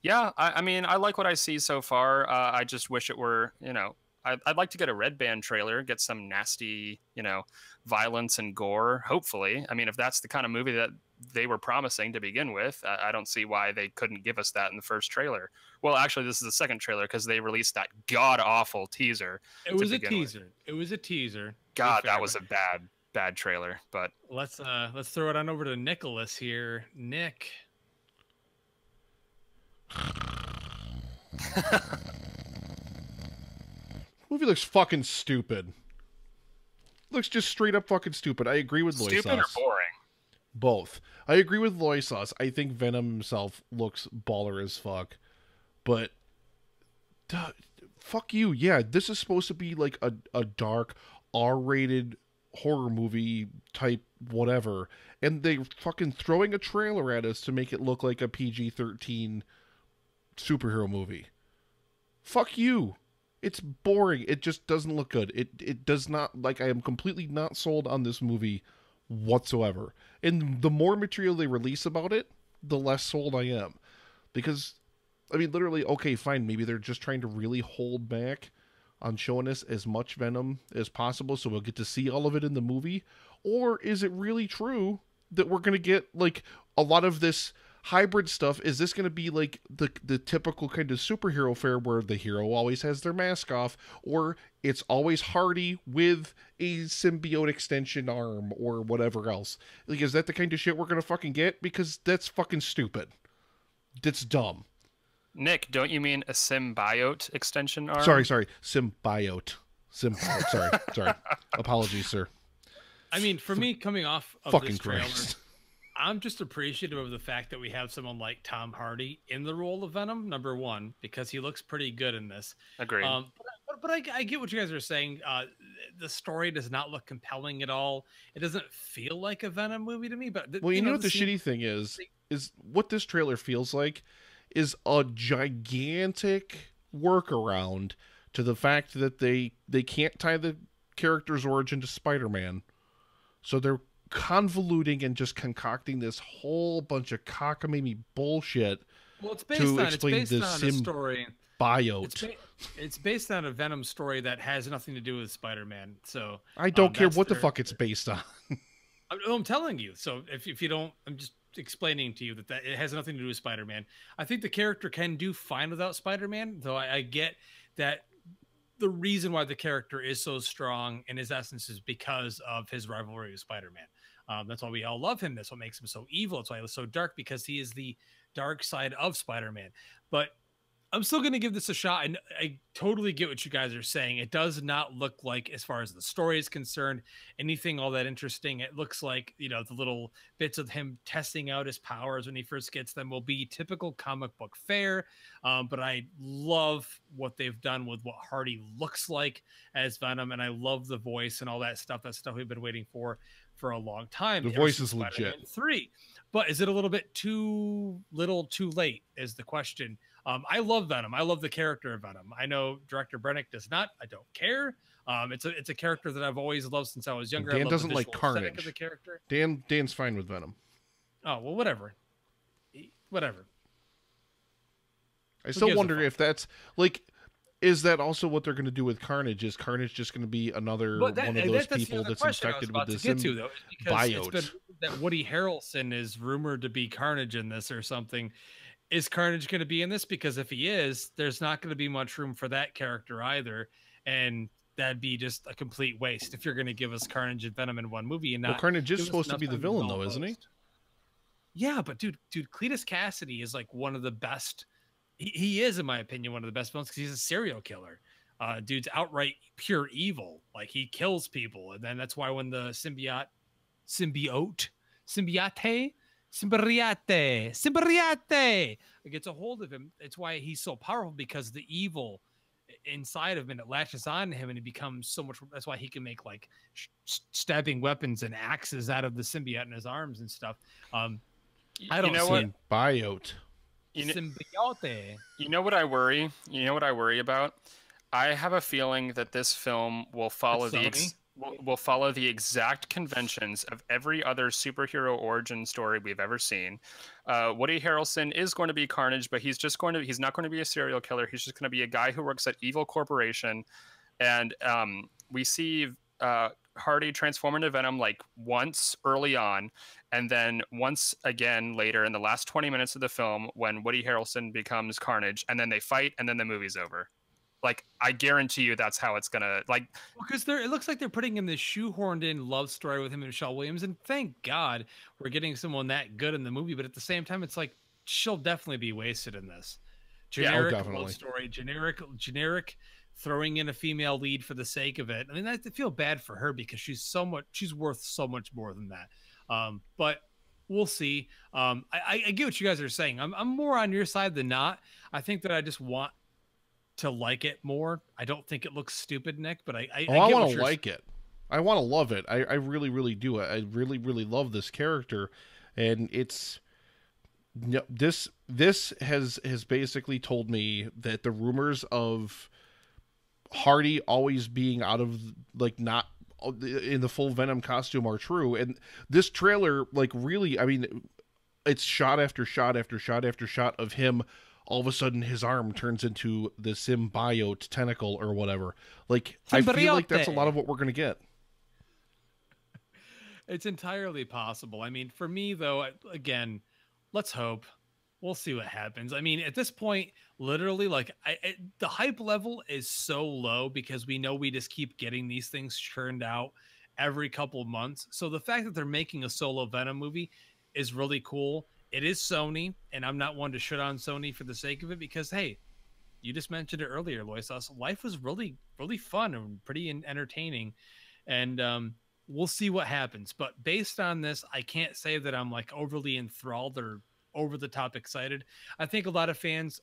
yeah, I mean, I like what I see so far. I just wish it were, I'd like to get a Red Band trailer, get some nasty, violence and gore, hopefully. I mean, if that's the kind of movie that they were promising to begin with, I don't see why they couldn't give us that in the first trailer. Well, actually, this is the second trailer because they released that god-awful teaser. It was a teaser. It was a teaser. God, that was a bad trailer. But let's throw it on over to Nicholas here. Nick. Movie looks fucking stupid. Looks just straight up fucking stupid. I agree with Loisos. Stupid or boring? Both. I agree with Loisos. I think Venom himself looks baller as fuck. But fuck you. Yeah, this is supposed to be like a dark R-rated horror movie type whatever. And they fucking throwing a trailer at us to make it look like a PG-13 superhero movie. Fuck you. It's boring. It just doesn't look good. It does not, like, I am completely not sold on this movie whatsoever. And the more material they release about it, the less sold I am. Because, I mean, literally, okay, fine, maybe they're just trying to really hold back on showing us as much Venom as possible so we'll get to see all of it in the movie. Or is it really true that we're going to get, like, a lot of this hybrid stuff? Is this going to be like the typical kind of superhero fare where the hero always has their mask off, or it's always Hardy with a symbiote extension arm or whatever else? Like, is that the kind of shit we're going to fucking get? Because that's fucking stupid. That's dumb. Nick, don't you mean a symbiote extension arm? Sorry. Symbiote. Sorry. Apologies, sir. I mean, for me, coming off of Fucking this trailer, Christ. I'm just appreciative of the fact that we have someone like Tom Hardy in the role of Venom, number one, because he looks pretty good in this. Agreed. But I get what you guys are saying. The story does not look compelling at all. It doesn't feel like a Venom movie to me. But Well, you know what the shitty thing is what this trailer feels like is a gigantic workaround to the fact that they can't tie the character's origin to Spider-Man. So they're convoluting and just concocting this whole bunch of cockamamie bullshit to explain the symbiote. It's based on a Venom story that has nothing to do with Spider-Man. So I don't care what the fuck it's based on. I'm telling you. So if you don't, I'm just explaining to you that it has nothing to do with Spider-Man. I think the character can do fine without Spider-Man, though I get that the reason why the character is so strong in his essence is because of his rivalry with Spider-Man. That's why we all love him. That's what makes him so evil. That's why he was so dark, because he is the dark side of Spider-Man. But I'm still going to give this a shot. And I totally get what you guys are saying. It does not look like, as far as the story is concerned, anything all that interesting. It looks like, the little bits of him testing out his powers when he first gets them will be typical comic book fare. But I love what they've done with what Hardy looks like as Venom. And I love the voice and all that stuff. That's stuff we've been waiting for a long time. The voice is legit. 3. But is it a little bit too little too late is the question. I love Venom. I love the character of Venom. I know director Brennick does not. I don't care. It's a character that I've always loved since I was younger. Dan doesn't like Carnage. Of the character. Dan's fine with Venom. Oh, well, whatever. I still wonder if that's like, is that also what they're going to do with Carnage? Is Carnage just going to be another one of those people that's infected with this symbiote? That Woody Harrelson is rumored to be Carnage in this or something. Is Carnage going to be in this? Because if he is, there's not going to be much room for that character either. And that'd be just a complete waste if you're going to give us Carnage and Venom in one movie. And not Carnage is supposed to be the villain, though, isn't he? Yeah, but dude, Cletus Cassidy is like one of the best. He is, in my opinion, one of the best villains because he's a serial killer. Dude's outright pure evil. Like, he kills people. And then that's why when the symbiote gets a hold of him, it's why he's so powerful, because the evil inside of him, it latches on to him and he becomes so much. That's why he can make like stabbing weapons and axes out of the symbiote in his arms and stuff. I don't know symbiote. Symbiote. You know what I worry? You know what I worry about? I have a feeling that this film will follow will follow the exact conventions of every other superhero origin story we've ever seen. Woody Harrelson is going to be Carnage, but he's not going to be a serial killer. He's just going to be a guy who works at Evil Corporation. And we see Hardy transform into Venom like once early on, and then once again later in the last 20 minutes of the film when Woody Harrelson becomes Carnage, and then they fight, and then the movie's over. Like, I guarantee you that's how it's gonna, like, because it looks like they're putting in this shoehorned in love story with him and Michelle Williams, and thank God we're getting someone that good in the movie. But at the same time, it's like she'll definitely be wasted in this generic love story, generic throwing in a female lead for the sake of it. I mean, I feel bad for her because she's worth so much more than that. But we'll see. I get what you guys are saying. I'm more on your side than not. I think that I just want to like it more. I don't think it looks stupid, Nick, but I want to like it. I want to love it. I really, really do. I really, really love this character, and this has basically told me that the rumors of Hardy always being out of, like, not in the full Venom costume are true. And this trailer, like, really, I mean, it's shot after shot after shot after shot of him. All of a sudden, his arm turns into the symbiote tentacle or whatever. Like, I feel like that's a lot of what we're going to get. It's entirely possible. I mean, for me, though, again, let's hope. We'll see what happens. I mean, at this point, literally, like, the hype level is so low because we know we just keep getting these things churned out every couple of months. So the fact that they're making a solo Venom movie is really cool. it is Sony, and I'm not one to shit on Sony for the sake of it because, hey, you just mentioned it earlier, Loisos. Life was really, really fun and pretty entertaining, and we'll see what happens. But based on this, I can't say that I'm like overly enthralled or over the top excited. I think a lot of fans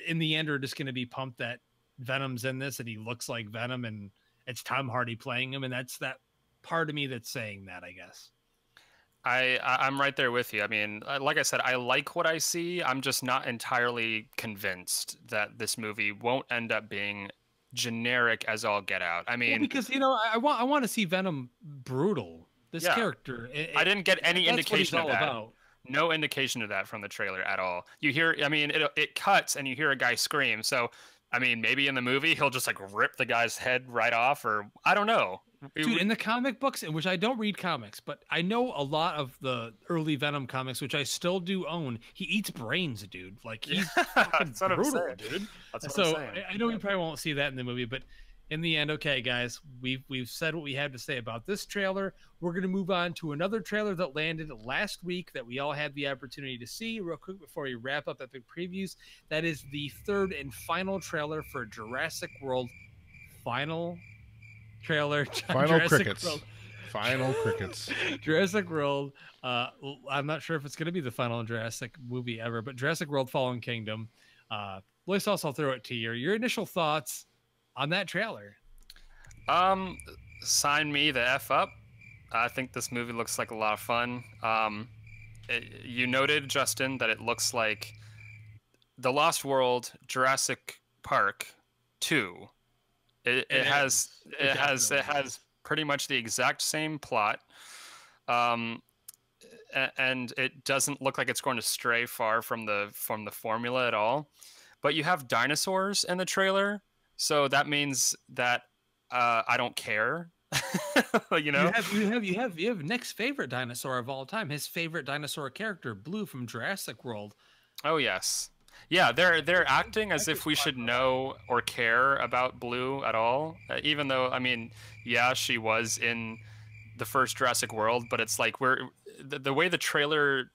in the end are just going to be pumped that Venom's in this and he looks like Venom and it's Tom Hardy playing him. And that's that part of me that's saying that, I guess. I'm right there with you. I mean, like I said, I like what I see. I'm just not entirely convinced that this movie won't end up being generic as all get out. I mean, because I want to see Venom brutal. This character. I didn't get any indication of that. About. No indication of that from the trailer at all. You hear, I mean, it cuts and you hear a guy scream. So, I mean, maybe in the movie he'll just like rip the guy's head right off, or I don't know. Dude, in the comic books, in which I don't read comics, but I know a lot of the early Venom comics, which I still do own. He eats brains, dude. Like he's brutal, dude. So I know we probably won't see that in the movie, but in the end, okay, guys, we've said what we had to say about this trailer. We're gonna move on to another trailer that landed last week that we all had the opportunity to see. Real quick before we wrap up Epic Previews, that is the third and final trailer for Jurassic World. Final crickets. World. Final crickets. Jurassic World. I'm not sure if it's going to be the final Jurassic movie ever, but Jurassic World: Fallen Kingdom. Loisos, I'll throw it to you. Your initial thoughts on that trailer? Sign me the F up. I think this movie looks like a lot of fun. You noted, Justin, that it looks like The Lost World, Jurassic Park 2. It has pretty much the exact same plot, and it doesn't look like it's going to stray far from the formula at all. But you have dinosaurs in the trailer, so that means that I don't care. You know, you have Nick's favorite dinosaur of all time. His favorite dinosaur character, Blue from Jurassic World. Oh yes. Yeah, they're acting as if we should know or care about Blue at all. Even though, I mean, yeah, she was in the first Jurassic World, but it's like the way the trailer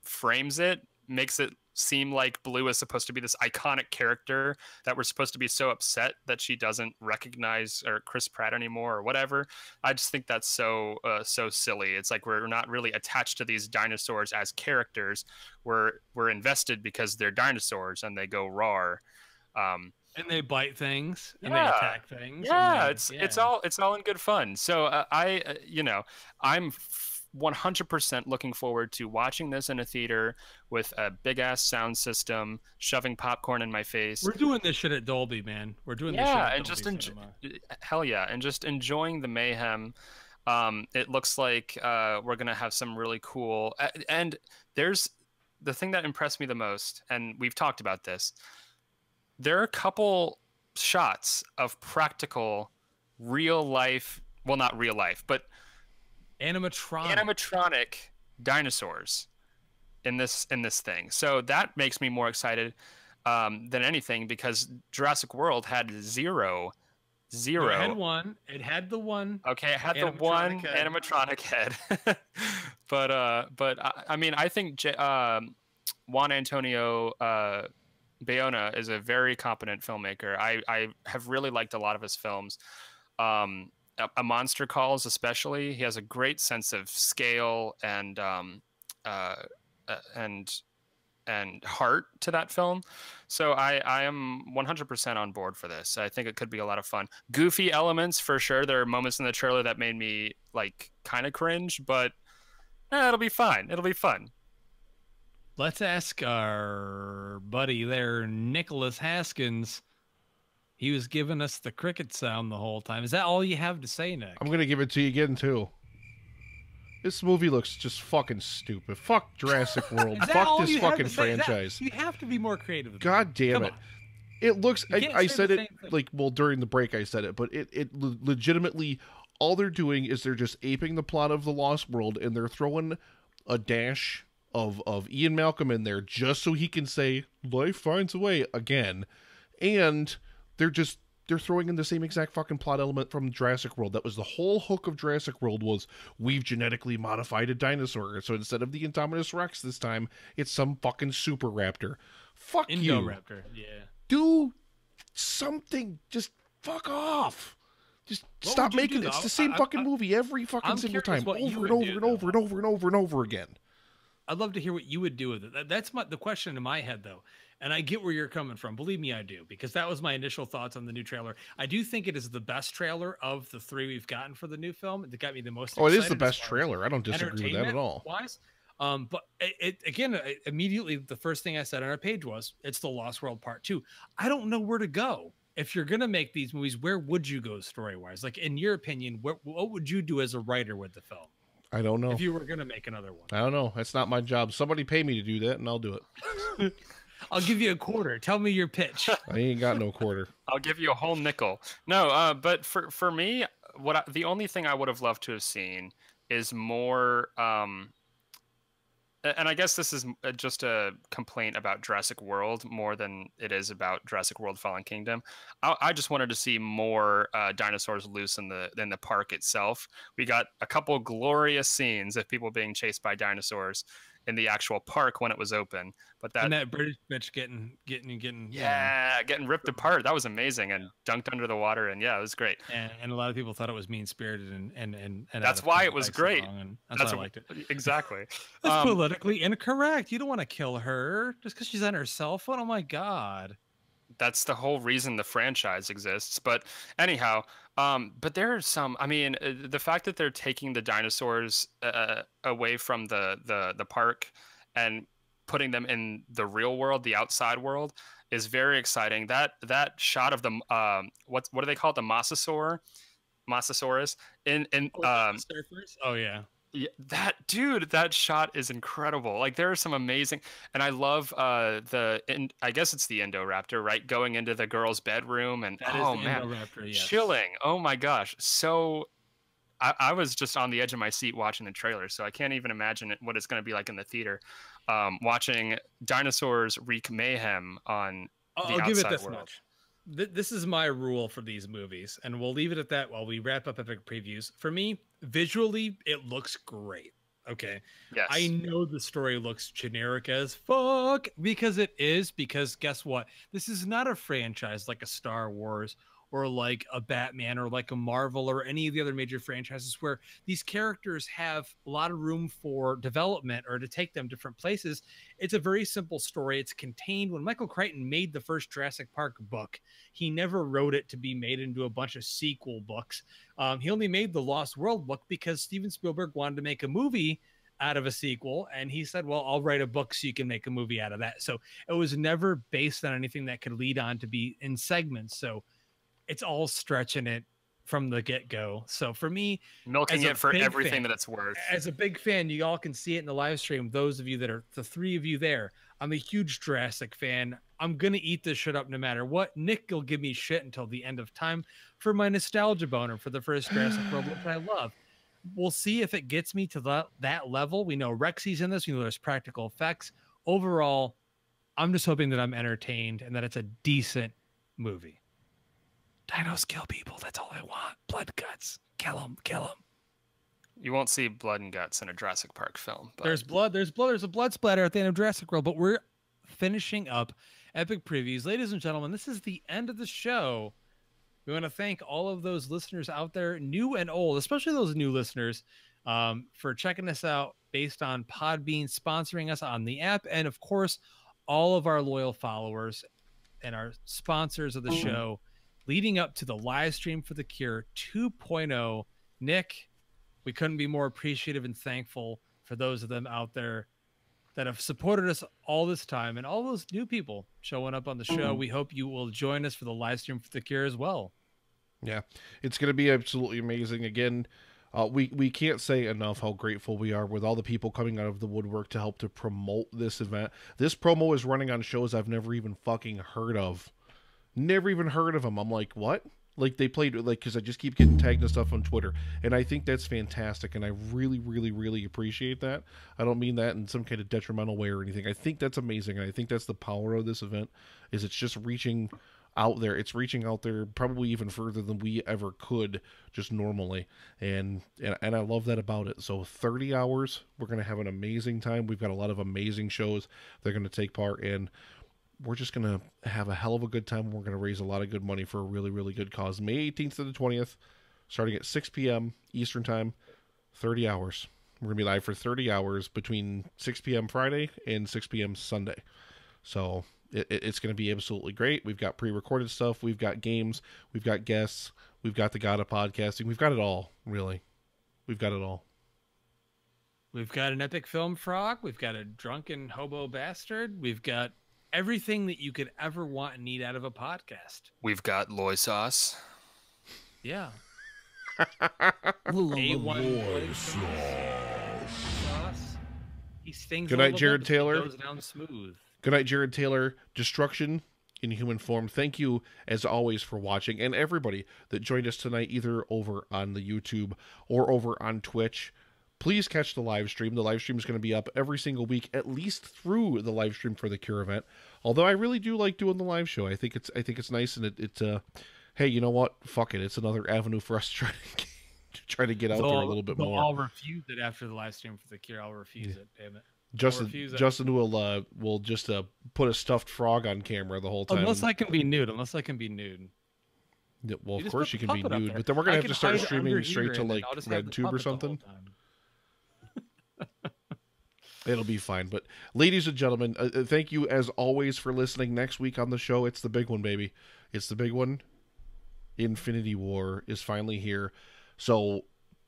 frames it makes it seem like Blue is supposed to be this iconic character that we're supposed to be so upset that she doesn't recognize or Chris Pratt anymore or whatever. I just think that's so silly. It's like we're not really attached to these dinosaurs as characters. We're invested because they're dinosaurs and they go roar. And they bite things and they attack things. Yeah, it's all in good fun. So I'm 100% looking forward to watching this in a theater with a big ass sound system, shoving popcorn in my face. We're doing this shit at Dolby, man. We're doing this shit at Dolby. Hell yeah, and just enjoying the mayhem. It looks like we're gonna have some really cool. And there's the thing that impressed me the most, and we've talked about this. There are a couple shots of practical, real life. Well, not real life, but animatronic dinosaurs in this thing. So that makes me more excited than anything, because Jurassic World had zero. No, it had one. It had the one. Okay, it had the one animatronic head. but I mean, I think Juan Antonio Bayona is a very competent filmmaker. I have really liked a lot of his films. A Monster Calls, especially, he has a great sense of scale and heart to that film. So I am 100% on board for this. I think it could be a lot of fun. Goofy elements for sure. There are moments in the trailer that made me like kind of cringe, but it'll be fine. It'll be fun. Let's ask our buddy there, Nicholas Haskins. He was giving us the cricket sound the whole time. Is that all you have to say, Nick? I'm going to give it to you again, too. This movie looks just fucking stupid. Fuck Jurassic World. Fuck this fucking franchise. You have to be more creative. God damn it. It looks... I said it, like, well, during the break I said it, but it legitimately... All they're doing is they're just aping the plot of The Lost World, and they're throwing a dash of Ian Malcolm in there just so he can say, life finds a way again. And... they're just they're throwing in the same exact fucking plot element from Jurassic World. That was the whole hook of Jurassic World, was we've genetically modified a dinosaur. So instead of the Indominus Rex this time, it's some fucking super raptor. Fuck you. Indoraptor, yeah. Do something. Just fuck off. Just stop making it. It's the same fucking movie every fucking single time. Over and over and over and over and over and over again. I'd love to hear what you would do with it. That's the question in my head, though. And I get where you're coming from. Believe me, I do, because that was my initial thoughts on the new trailer. I do think it is the best trailer of the 3 we've gotten for the new film. It got me the most excited. Oh, it is the best trailer. I don't disagree with that at all. Wise. But again, immediately the first thing I said on our page was, it's the Lost World Part 2. I don't know where to go. If you're going to make these movies, where would you go story-wise? Like, in your opinion, what would you do as a writer with the film? I don't know. If you were going to make another one. I don't know. That's not my job. Somebody pay me to do that, and I'll do it. I'll give you a quarter. Tell me your pitch. I ain't got no quarter. I'll give you a whole nickel. No, but for me, the only thing I would have loved to have seen is more. And I guess this is just a complaint about Jurassic World more than it is about Jurassic World: Fallen Kingdom. I just wanted to see more dinosaurs loose in the park itself. We got a couple glorious scenes of people being chased by dinosaurs in the actual park when it was open, but that British bitch getting getting ripped apart, that was amazing, and dunked under the water, and yeah, it was great. And a lot of people thought it was mean spirited and that's why it was great. And that's why I liked it. Exactly. That's politically incorrect. You don't want to kill her just because she's on her cell phone. Oh my god. That's the whole reason the franchise exists. But anyhow, but there are some. I mean, the fact that they're taking the dinosaurs away from the park and putting them in the real world, the outside world, is very exciting. That shot of the what do they call it? The Mosasaurus in surfers. Oh yeah. Yeah, that shot is incredible. Like, there are some amazing, and I love I guess it's the Indoraptor, right? Going into the girl's bedroom, and Indoraptor, yes. Chilling. Oh my gosh. So I was just on the edge of my seat watching the trailer, so I can't even imagine what it's going to be like in the theater. Watching dinosaurs wreak mayhem on the outside give it this world. much. This is my rule for these movies, and we'll leave it at that while we wrap up epic previews. For me, visually, it looks great. Okay. Yes. I know the story looks generic as fuck because it is, because guess what? This is not a franchise like a Star Wars or like a Batman or like a Marvel or any of the other major franchises where these characters have a lot of room for development or to take them different places. It's a very simple story. It's contained. When Michael Crichton made the first Jurassic Park book, he never wrote it to be made into a bunch of sequel books. He only made the Lost World book because Steven Spielberg wanted to make a movie out of a sequel, and he said, well, I'll write a book so you can make a movie out of that. So it was never based on anything that could lead on to be in segments. So it's all stretching it from the get-go. So for me, milking it for everything that it's worth. As a big fan, you all can see it in the live stream. Those of you that are the 3 of you there, I'm a huge Jurassic fan. I'm going to eat this shit up no matter what. Nick will give me shit until the end of time for my nostalgia boner for the first Jurassic World, which I love. We'll see if it gets me to that level. We know Rexy's in this. We know there's practical effects. Overall, I'm just hoping that I'm entertained and that it's a decent movie. Dinos kill people. That's all I want. Blood, guts. Kill them. Kill them. You won't see blood and guts in a Jurassic Park film. But... There's blood. There's a blood splatter at the end of Jurassic World. But we're finishing up epic previews. Ladies and gentlemen, this is the end of the show. We want to thank all of those listeners out there, new and old, especially those new listeners, for checking us out based on Podbean sponsoring us on the app. And, of course, all of our loyal followers and our sponsors of the show leading up to the live stream for The Cure 2.0. Nick, we couldn't be more appreciative and thankful for those of them out there that have supported us all this time and all those new people showing up on the show. We hope you will join us for the live stream for The Cure as well. Yeah, it's going to be absolutely amazing. Again, we can't say enough how grateful we are with all the people coming out of the woodwork to help to promote this event. This promo is running on shows I've never even fucking heard of. Never even heard of them. I'm like, what? Like, they played, like, because I just keep getting tagged and stuff on Twitter, and I think that's fantastic, and I really, really, really appreciate that. I don't mean that in some kind of detrimental way or anything. I think that's amazing, and I think that's the power of this event, is it's just reaching out there. It's reaching out there probably even further than we ever could just normally. And I love that about it. So 30 hours, we're going to have an amazing time. We've got a lot of amazing shows that are going to take part in. We're just going to have a hell of a good time. We're going to raise a lot of good money for a really, really good cause. May 18th to the 20th, starting at 6 p.m. Eastern Time, 30 hours. We're going to be live for 30 hours between 6 p.m. Friday and 6 p.m. Sunday. So it's going to be absolutely great. We've got pre-recorded stuff. We've got games. We've got guests. We've got the God of Podcasting. We've got it all, really. We've got it all. We've got an epic film frog. We've got a drunken hobo bastard. We've got everything that you could ever want and need out of a podcast. We've got loy sauce. Yeah. Loy sauce. He stings. Good night, Jared Taylor. Goes down smooth. Good night, Jared Taylor. Destruction in human form. Thank you, as always, for watching. And everybody that joined us tonight, either over on the YouTube or over on Twitch, please catch the live stream. The live stream is going to be up every single week, at least through the live stream for the Cure event. Although I really do like doing the live show. I think it's nice, and hey, you know what? Fuck it. It's another avenue for us to try to get out there a little bit more. I'll refuse it after the live stream for the Cure. I'll refuse it. Damn it. Justin will just put a stuffed frog on camera the whole time. Unless I can be nude. Yeah, well, of course you can be nude, but then we're gonna have to start streaming straight to like RedTube or something. It'll be fine. But ladies and gentlemen, thank you as always for listening. Next week on the show, it's the big one, baby. It's the big one. Infinity War is finally here. So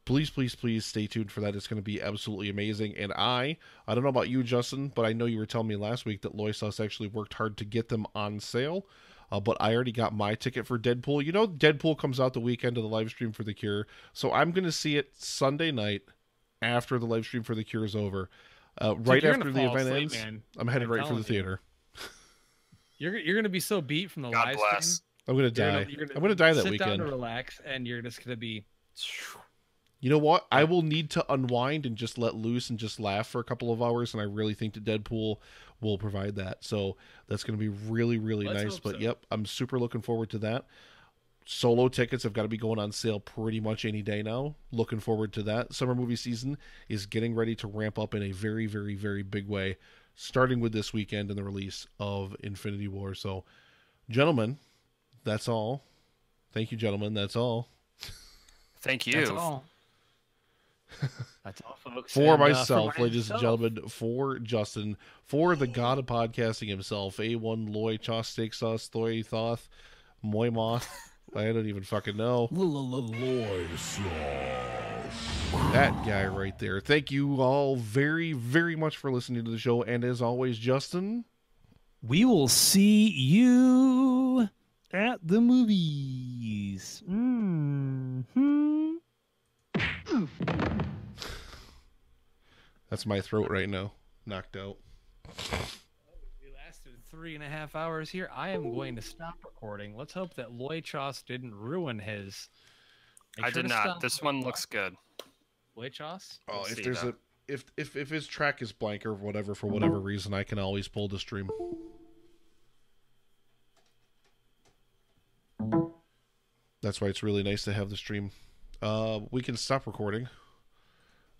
please, please, please stay tuned for that. It's going to be absolutely amazing. And I don't know about you, Justin, but I know you were telling me last week that Loy Sauce actually worked hard to get them on sale. But I already got my ticket for Deadpool. You know, Deadpool comes out the weekend of the live stream for The Cure. So I'm going to see it Sunday night after the live stream for The Cure is over. Right after the event ends, man. I'm headed right for the theater. You're going to be so beat from the live stream. I'm going to die. I'm going to die that weekend. Sit down to relax, and you're just going to be... You know what? I will need to unwind and just let loose and just laugh for a couple of hours, and I really think that Deadpool will provide that. So that's going to be really, really nice. But yep, I'm super looking forward to that. Solo tickets have got to be going on sale pretty much any day now. Looking forward to that. Summer movie season is getting ready to ramp up in a very, very, very big way, starting with this weekend and the release of Infinity War. So, gentlemen, that's all. Thank you, gentlemen. That's all. Thank you. That's all. That's all, folks. For myself, ladies and gentlemen, for Justin, for the God of Podcasting himself, A1 Loy Choss Steak Sauce, Thoy Thoth, Moy Moth. I don't even fucking know. Loy sauce. That guy right there. Thank you all very, very much for listening to the show. And as always, Justin, we will see you at the movies. That's my throat right now. Knocked out. We lasted 3.5 hours here. I am going to stop recording. Let's hope that Loy Choss didn't ruin his. I did not. This one looks good. Loy Choss? Oh, if there's if his track is blank or whatever for whatever reason, I can always pull the stream. That's why it's really nice to have the stream. We can stop recording.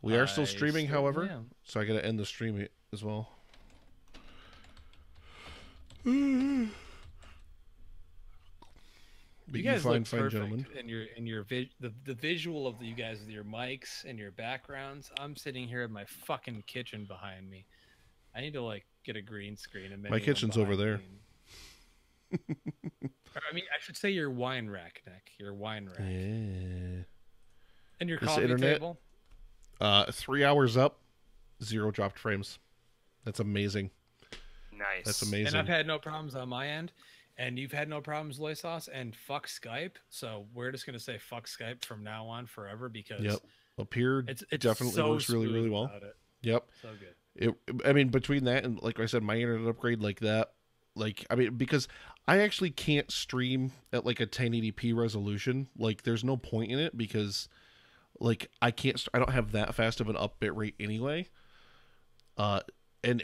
We are still streaming, however, so I gotta end the stream as well. You guys look perfect gentlemen. In your the visual of you guys with your mics and your backgrounds. I'm sitting here in my fucking kitchen behind me. I need to like get a green screen. And my kitchen's over there. I mean, I should say your wine rack, Nick. Your wine rack. Yeah. And your coffee table. 3 hours up, 0 dropped frames. That's amazing. Nice. That's amazing. And I've had no problems on my end, and you've had no problems, Loy Sauce, and fuck Skype. So we're just gonna say fuck Skype from now on forever because up here it's definitely so works really, really well. Yep. So good. I mean, between that and like I said, my internet upgrade like that, like I mean, because I actually can't stream at like a 1080p resolution. Like, there's no point in it because, like, I don't have that fast of an up bit rate anyway. and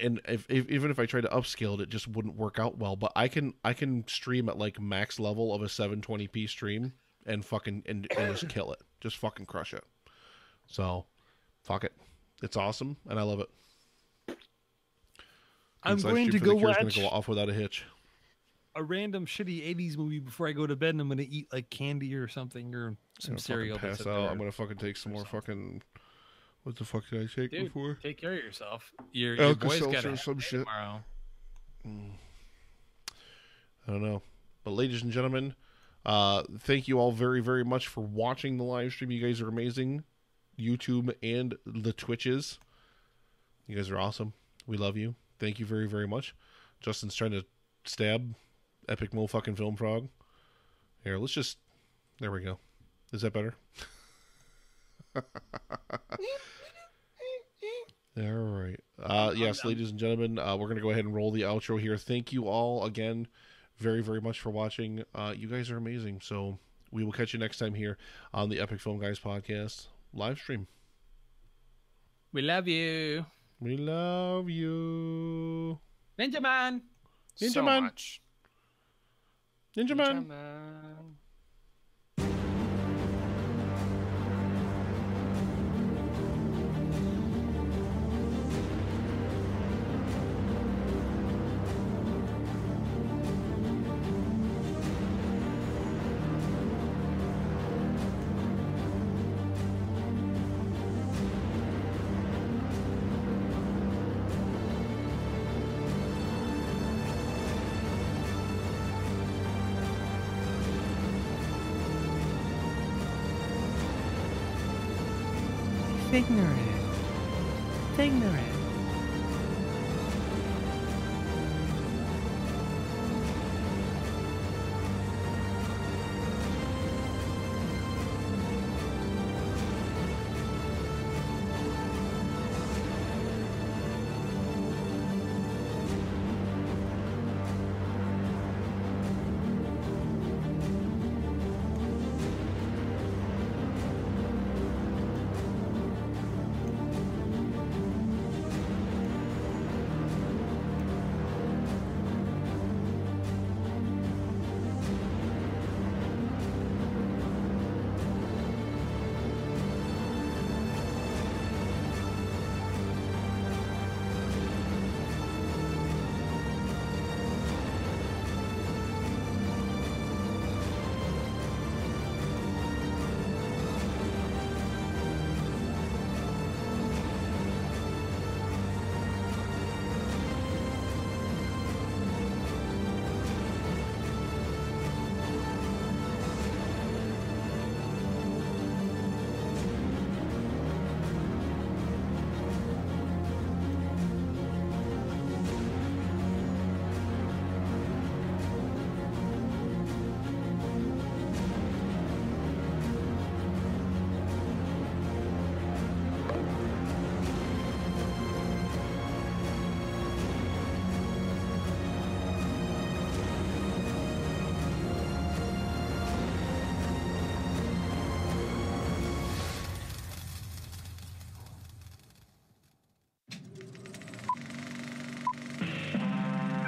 even if I tried to upscale it, it just wouldn't work out well. But I can stream at like max level of a 720p stream and just kill it, just fucking crush it. So, fuck it, it's awesome and I love it. I'm going to go watch. Gonna go off without a hitch. A random shitty 80s movie before I go to bed, and I'm going to eat like candy or something or some cereal. Pass out. I'm going to fucking take some more fucking. What the fuck did I take before? Take care of yourself. Your boy's got some shit tomorrow. I don't know. But ladies and gentlemen, thank you all very, very much for watching the live stream. You guys are amazing. YouTube and the Twitches. You guys are awesome. We love you. Thank you very, very much. Justin's trying to stab Epic Mo fucking Film Frog. Here, let's just... There we go. Is that better? All right. Yes, ladies and gentlemen, we're going to go ahead and roll the outro here. Thank you all again very, very much for watching. You guys are amazing. So we will catch you next time here on the Epic Film Guys podcast live stream. We love you. We love you. Ninja Man. Ninja Man. Ninja Man. Ignorant.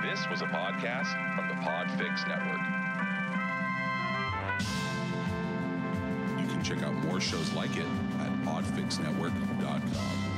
This was a podcast from the Podfix Network. You can check out more shows like it at podfixnetwork.com.